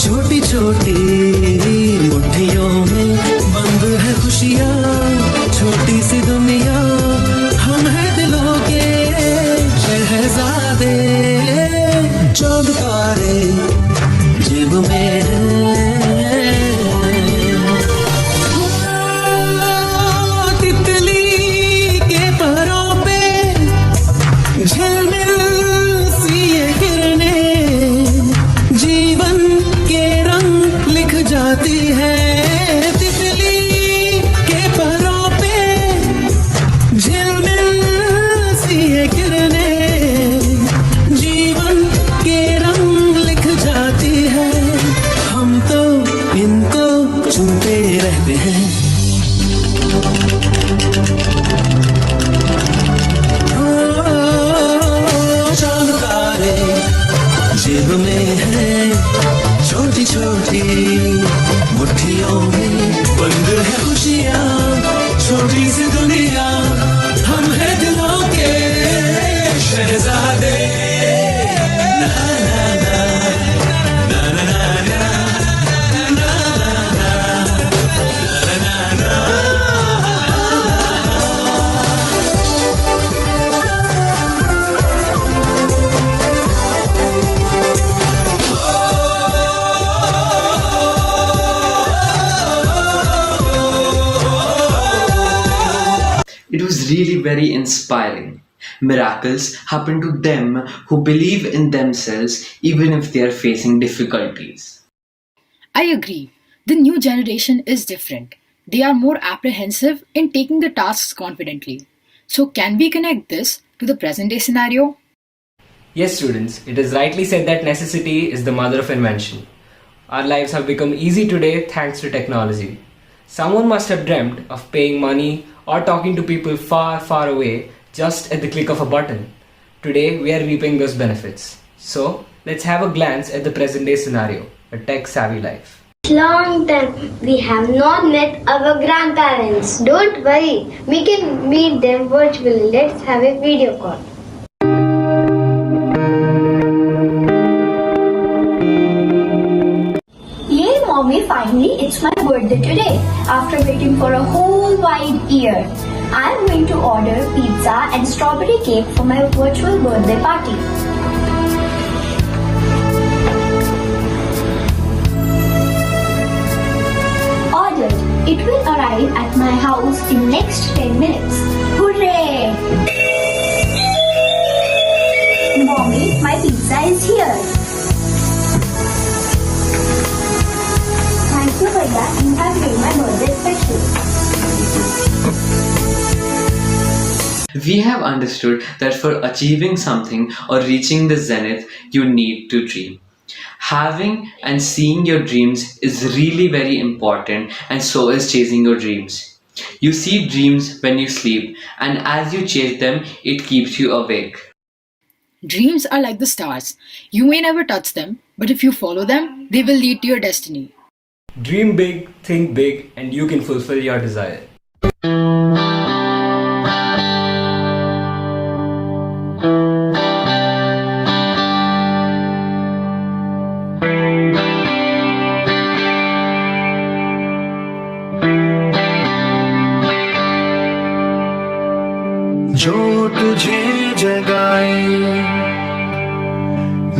छोटी छोटी मुट्ठियों में बंद है खुशियाँ छोटी सी दुनिया हम हैं दिलों के शहजादे चांद तारे जेब में है तितली के परों पे झिलमिल सी ये किरणें जीवन के रंग लिख जाती है तितली के परों पे झिलमिल सी ये किरणें जीवन के रंग लिख जाती है हम तो इनको चुनते रहते हैं चांद तारे जेब में है छोटी छोटी मुट्ठियों में बंद है खुशियाँ छोटी सी दुनिया हम हैं दिलों के शहजादे ना ना ना ना ना ना really very inspiring. Miracles happen to them who believe in themselves even if they are facing difficulties. I agree. The new generation is different. They are more apprehensive in taking the tasks confidently. So, can we connect this to the present day scenario? Yes, students, it is rightly said that necessity is the mother of invention. Our lives have become easy today thanks to technology. Someone must have dreamt of paying money or talking to people far, far away just at the click of a button. Today, we are reaping those benefits. So, let's have a glance at the present day scenario, a tech savvy life. Long time we have not met our grandparents. Don't worry, we can meet them virtually. Let's have a video call. Yay, mommy, finally it's my birthday today. After waiting for a whole wide year, I'm going to order pizza and strawberry cake for my virtual birthday party. Ordered. It will arrive at my house in next 10 minutes. Hooray! Mommy, my pizza is here. Thank you, Bhaiya. You have made my birthday special. We have understood that for achieving something or reaching the zenith, you need to dream. Having and seeing your dreams is really very important, and so is chasing your dreams. You see dreams when you sleep, and as you chase them, it keeps you awake. Dreams are like the stars. You may never touch them, but if you follow them, they will lead to your destiny. Dream big, think big, and you can fulfill your desire. जो तुझे जगाए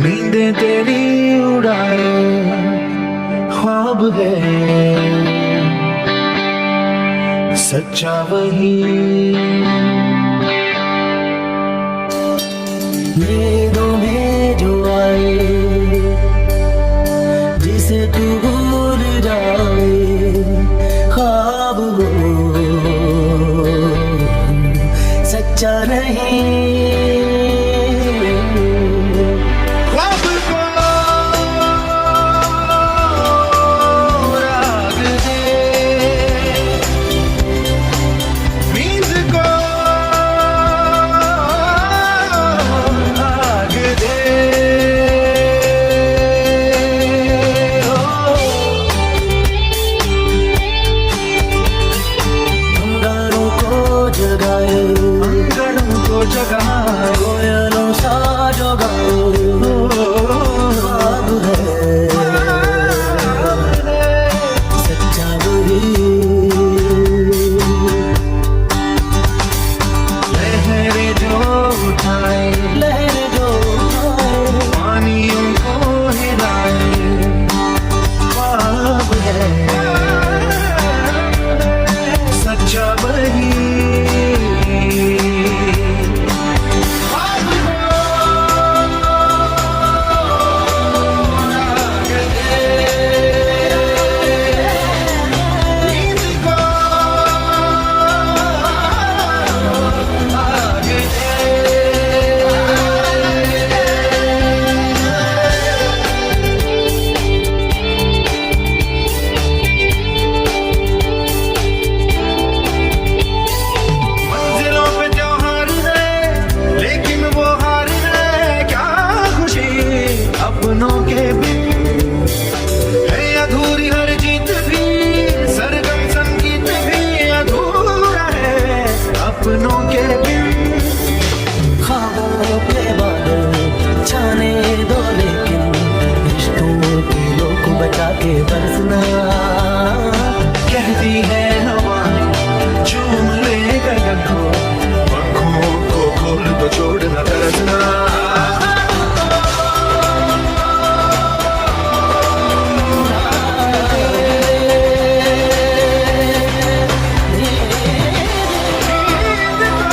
नींदें तेरी उड़ाए ख्वाब है सच्चा वही नींदों में जो आए जिसे तू भूल जाए ख्वाब हो सच्चा नहीं ख्वाब को राग दे नींद को आग दे अंगारों को जगाए जगाए कोयलों सा जगाए ख्वाब है सच्चा वही लहरें जो उठाए पानियों को हिलाए ख्वाब है सच्चा वही बरसना कहती है हवाएं चूम ले गगन को पंखों को खोल तो छोड़ना तरसना नींद को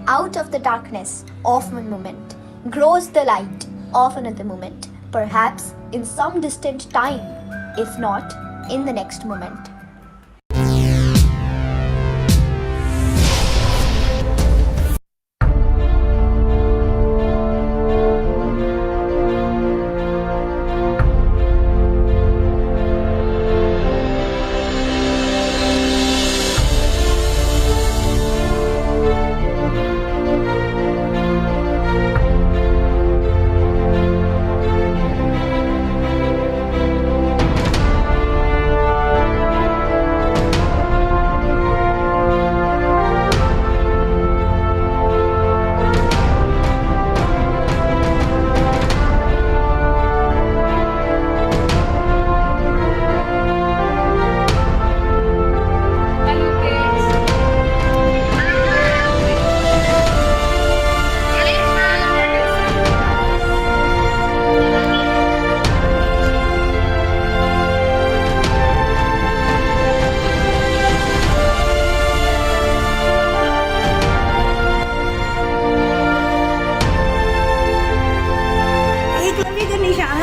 Out of the darkness of one moment grows the light of another moment, perhaps in some distant time, if not in the next moment.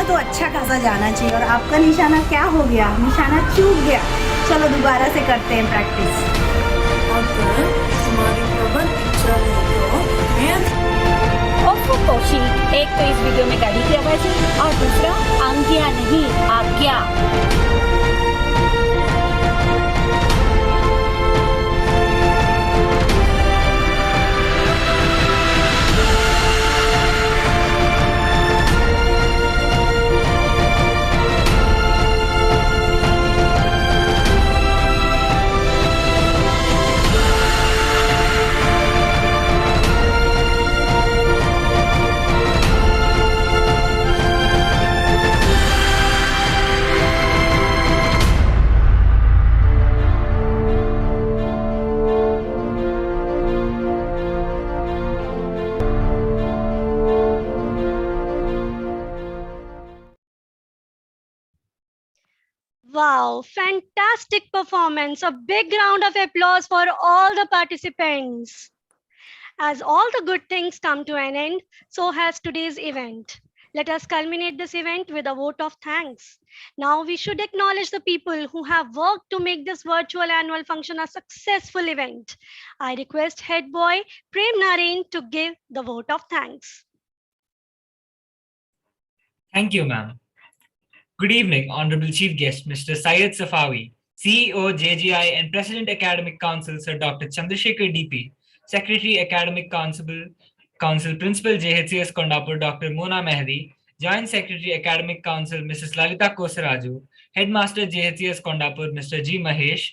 तो अच्छा खासा जाना चाहिए और आपका निशाना क्या हो गया, निशाना चूक गया। चलो दोबारा से करते हैं प्रैक्टिस। अगर तुम्हारी प्रबल इच्छा है तो कौशिक, एक तो इस वीडियो में गाड़ी की आवाज है और दूसरा आज्ञा नहीं आज्ञा। Wow, fantastic performance. A big round of applause for all the participants. As all the good things come to an end, so has today's event. Let us culminate this event with a vote of thanks. Now we should acknowledge the people who have worked to make this virtual annual function a successful event. I request Head Boy Prem Naren to give the vote of thanks. Thank you, ma'am. Good evening, Honorable Chief Guest, Mr. Syed Safawi, CEO, JGI, and President Academic Council, Sir Dr. Chandrasekhar DP, Secretary Academic Council Principal, JHCS Kondapur, Dr. Mona Mehdi, Joint Secretary Academic Council, Mrs. Lalita Kosaraju, Headmaster, JHCS Kondapur, Mr. G. Mahesh,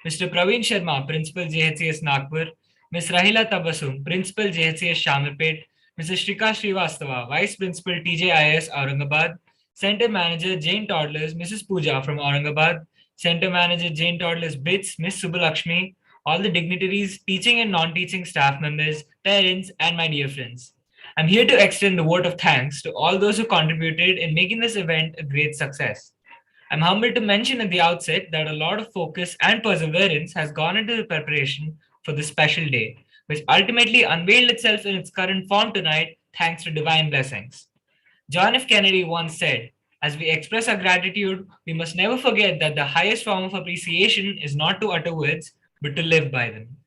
Mr. Praveen Sharma, Principal, JHCS Nagpur, Ms. Rahila Tabassum, Principal, JHCS Shamirpet, Mrs. Shrika Srivastava, Vice Principal, TJIS Aurangabad, Center Manager, Jane Toddlers, Mrs. Pooja from Aurangabad, Center Manager, Jane Toddlers BITS, Ms. Subbalakshmi, all the dignitaries, teaching and non-teaching staff members, parents, and my dear friends. I'm here to extend the vote of thanks to all those who contributed in making this event a great success. I'm humbled to mention at the outset that a lot of focus and perseverance has gone into the preparation for this special day, which ultimately unveiled itself in its current form tonight thanks to divine blessings. John F. Kennedy once said, as we express our gratitude, we must never forget that the highest form of appreciation is not to utter words, but to live by them.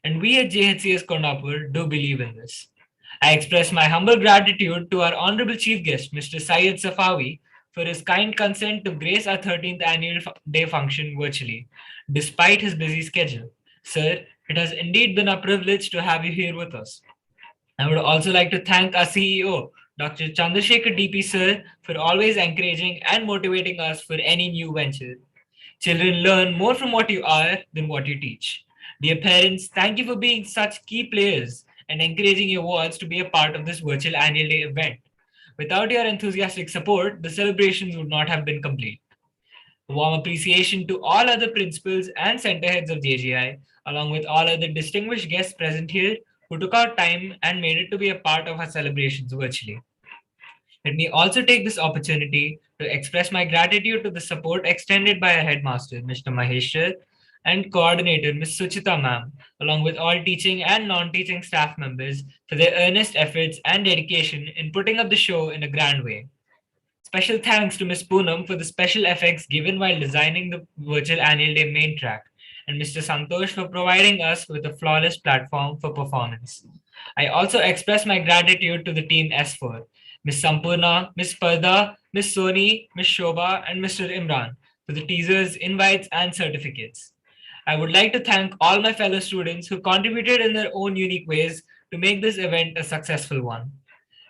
And we at JHCS Kondapur do believe in this. I express my humble gratitude to our Honorable Chief Guest, Mr. Syed Safawi, for his kind consent to grace our 13th annual day function virtually, despite his busy schedule. Sir, it has indeed been a privilege to have you here with us. I would also like to thank our CEO, Dr. Chandrasekhar DP Sir, for always encouraging and motivating us for any new venture. Children learn more from what you are than what you teach. Dear parents, thank you for being such key players and encouraging your wards to be a part of this virtual annual day event. Without your enthusiastic support, the celebrations would not have been complete. A warm appreciation to all other principals and center heads of JGI, along with all other distinguished guests present here who took out time and made it to be a part of our celebrations virtually. Let me also take this opportunity to express my gratitude to the support extended by our headmaster, Mr. Maheshwar, and coordinator, Ms. Suchita ma'am, along with all teaching and non-teaching staff members for their earnest efforts and dedication in putting up the show in a grand way. Special thanks to Ms. Poonam for the special effects given while designing the virtual annual day main track, and Mr. Santosh for providing us with a flawless platform for performance. I also express my gratitude to the team S4, Ms. Sampurna, Ms. Parda, Ms. Soni, Ms. Shobha, and Mr. Imran for the teasers, invites, and certificates. I would like to thank all my fellow students who contributed in their own unique ways to make this event a successful one.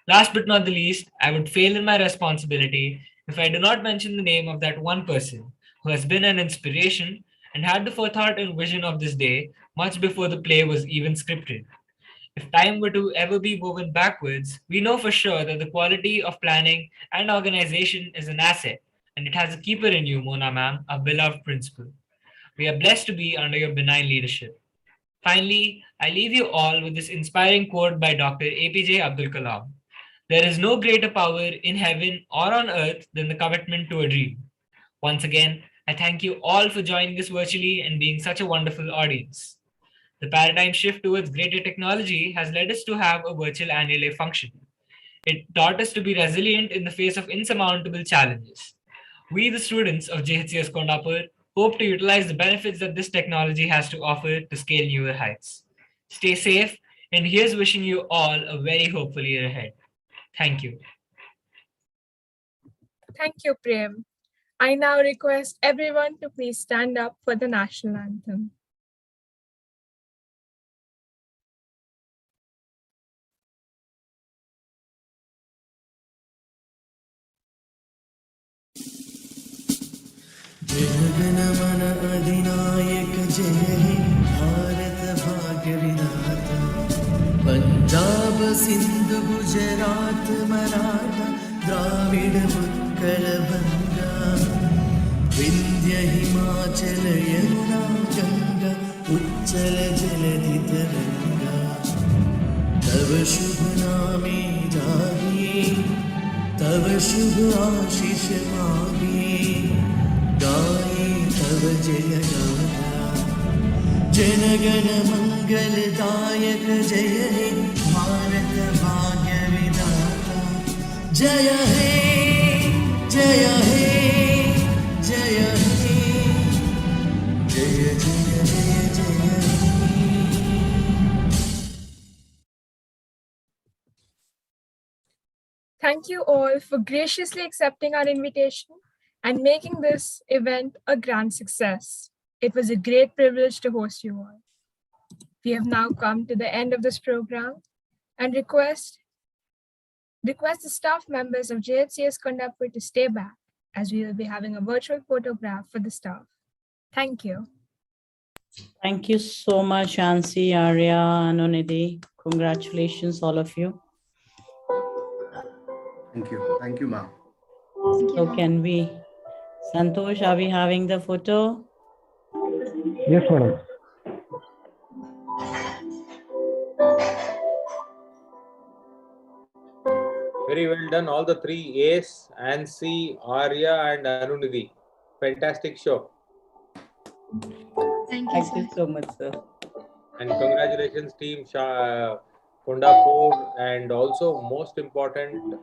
Last but not the least, I would fail in my responsibility if I do not mention the name of that one person who has been an inspiration and had the forethought and vision of this day much before the play was even scripted. If time were to ever be woven backwards, we know for sure that the quality of planning and organization is an asset, and it has a keeper in you, Mona ma'am, our beloved principal. We are blessed to be under your benign leadership. Finally, I leave you all with this inspiring quote by Dr. APJ Abdul Kalam. There is no greater power in heaven or on earth than the commitment to a dream. Once again, I thank you all for joining us virtually and being such a wonderful audience. The paradigm shift towards greater technology has led us to have a virtual annual day function. It taught us to be resilient in the face of insurmountable challenges. We, the students of JHCS Kondapur, hope to utilize the benefits that this technology has to offer to scale newer heights. Stay safe, and here's wishing you all a very hopeful year ahead. Thank you. Thank you, Prem. I now request everyone to please stand up for the national anthem. जनगण मन अधिनायक जय हे भारत भाग्य विधाता पंजाब सिंधु गुजरात मराठा द्राविड उत्कल बंगा विंध्य हिमाचल यमुना गंगा उच्चल जलधि तरंगा तव शुभ नामे जागे तव शुभ आशीष मागे गाये तव जय गाथा जनगण मंगलदायक जय हे भारत भाग्य विधाता जय हे जय हे जय हे जय जय जय जय Thank you all for graciously accepting our invitation and making this event a grand success. It was a great privilege to host you all. We have now come to the end of this program and request the staff members of JHCS Kondapur to stay back as we will be having a virtual photograph for the staff. Thank you. Thank you so much, Shansi, Arya, Anunidhi. Congratulations, all of you. Thank you, ma'am. So can we, Santosh, are we having the photo? Yes, madam. Very well done, all the three A's, Ansi, Arya, and Anunidhi. Fantastic show. Thank you so much, sir. And congratulations, team Kondapur, and also most important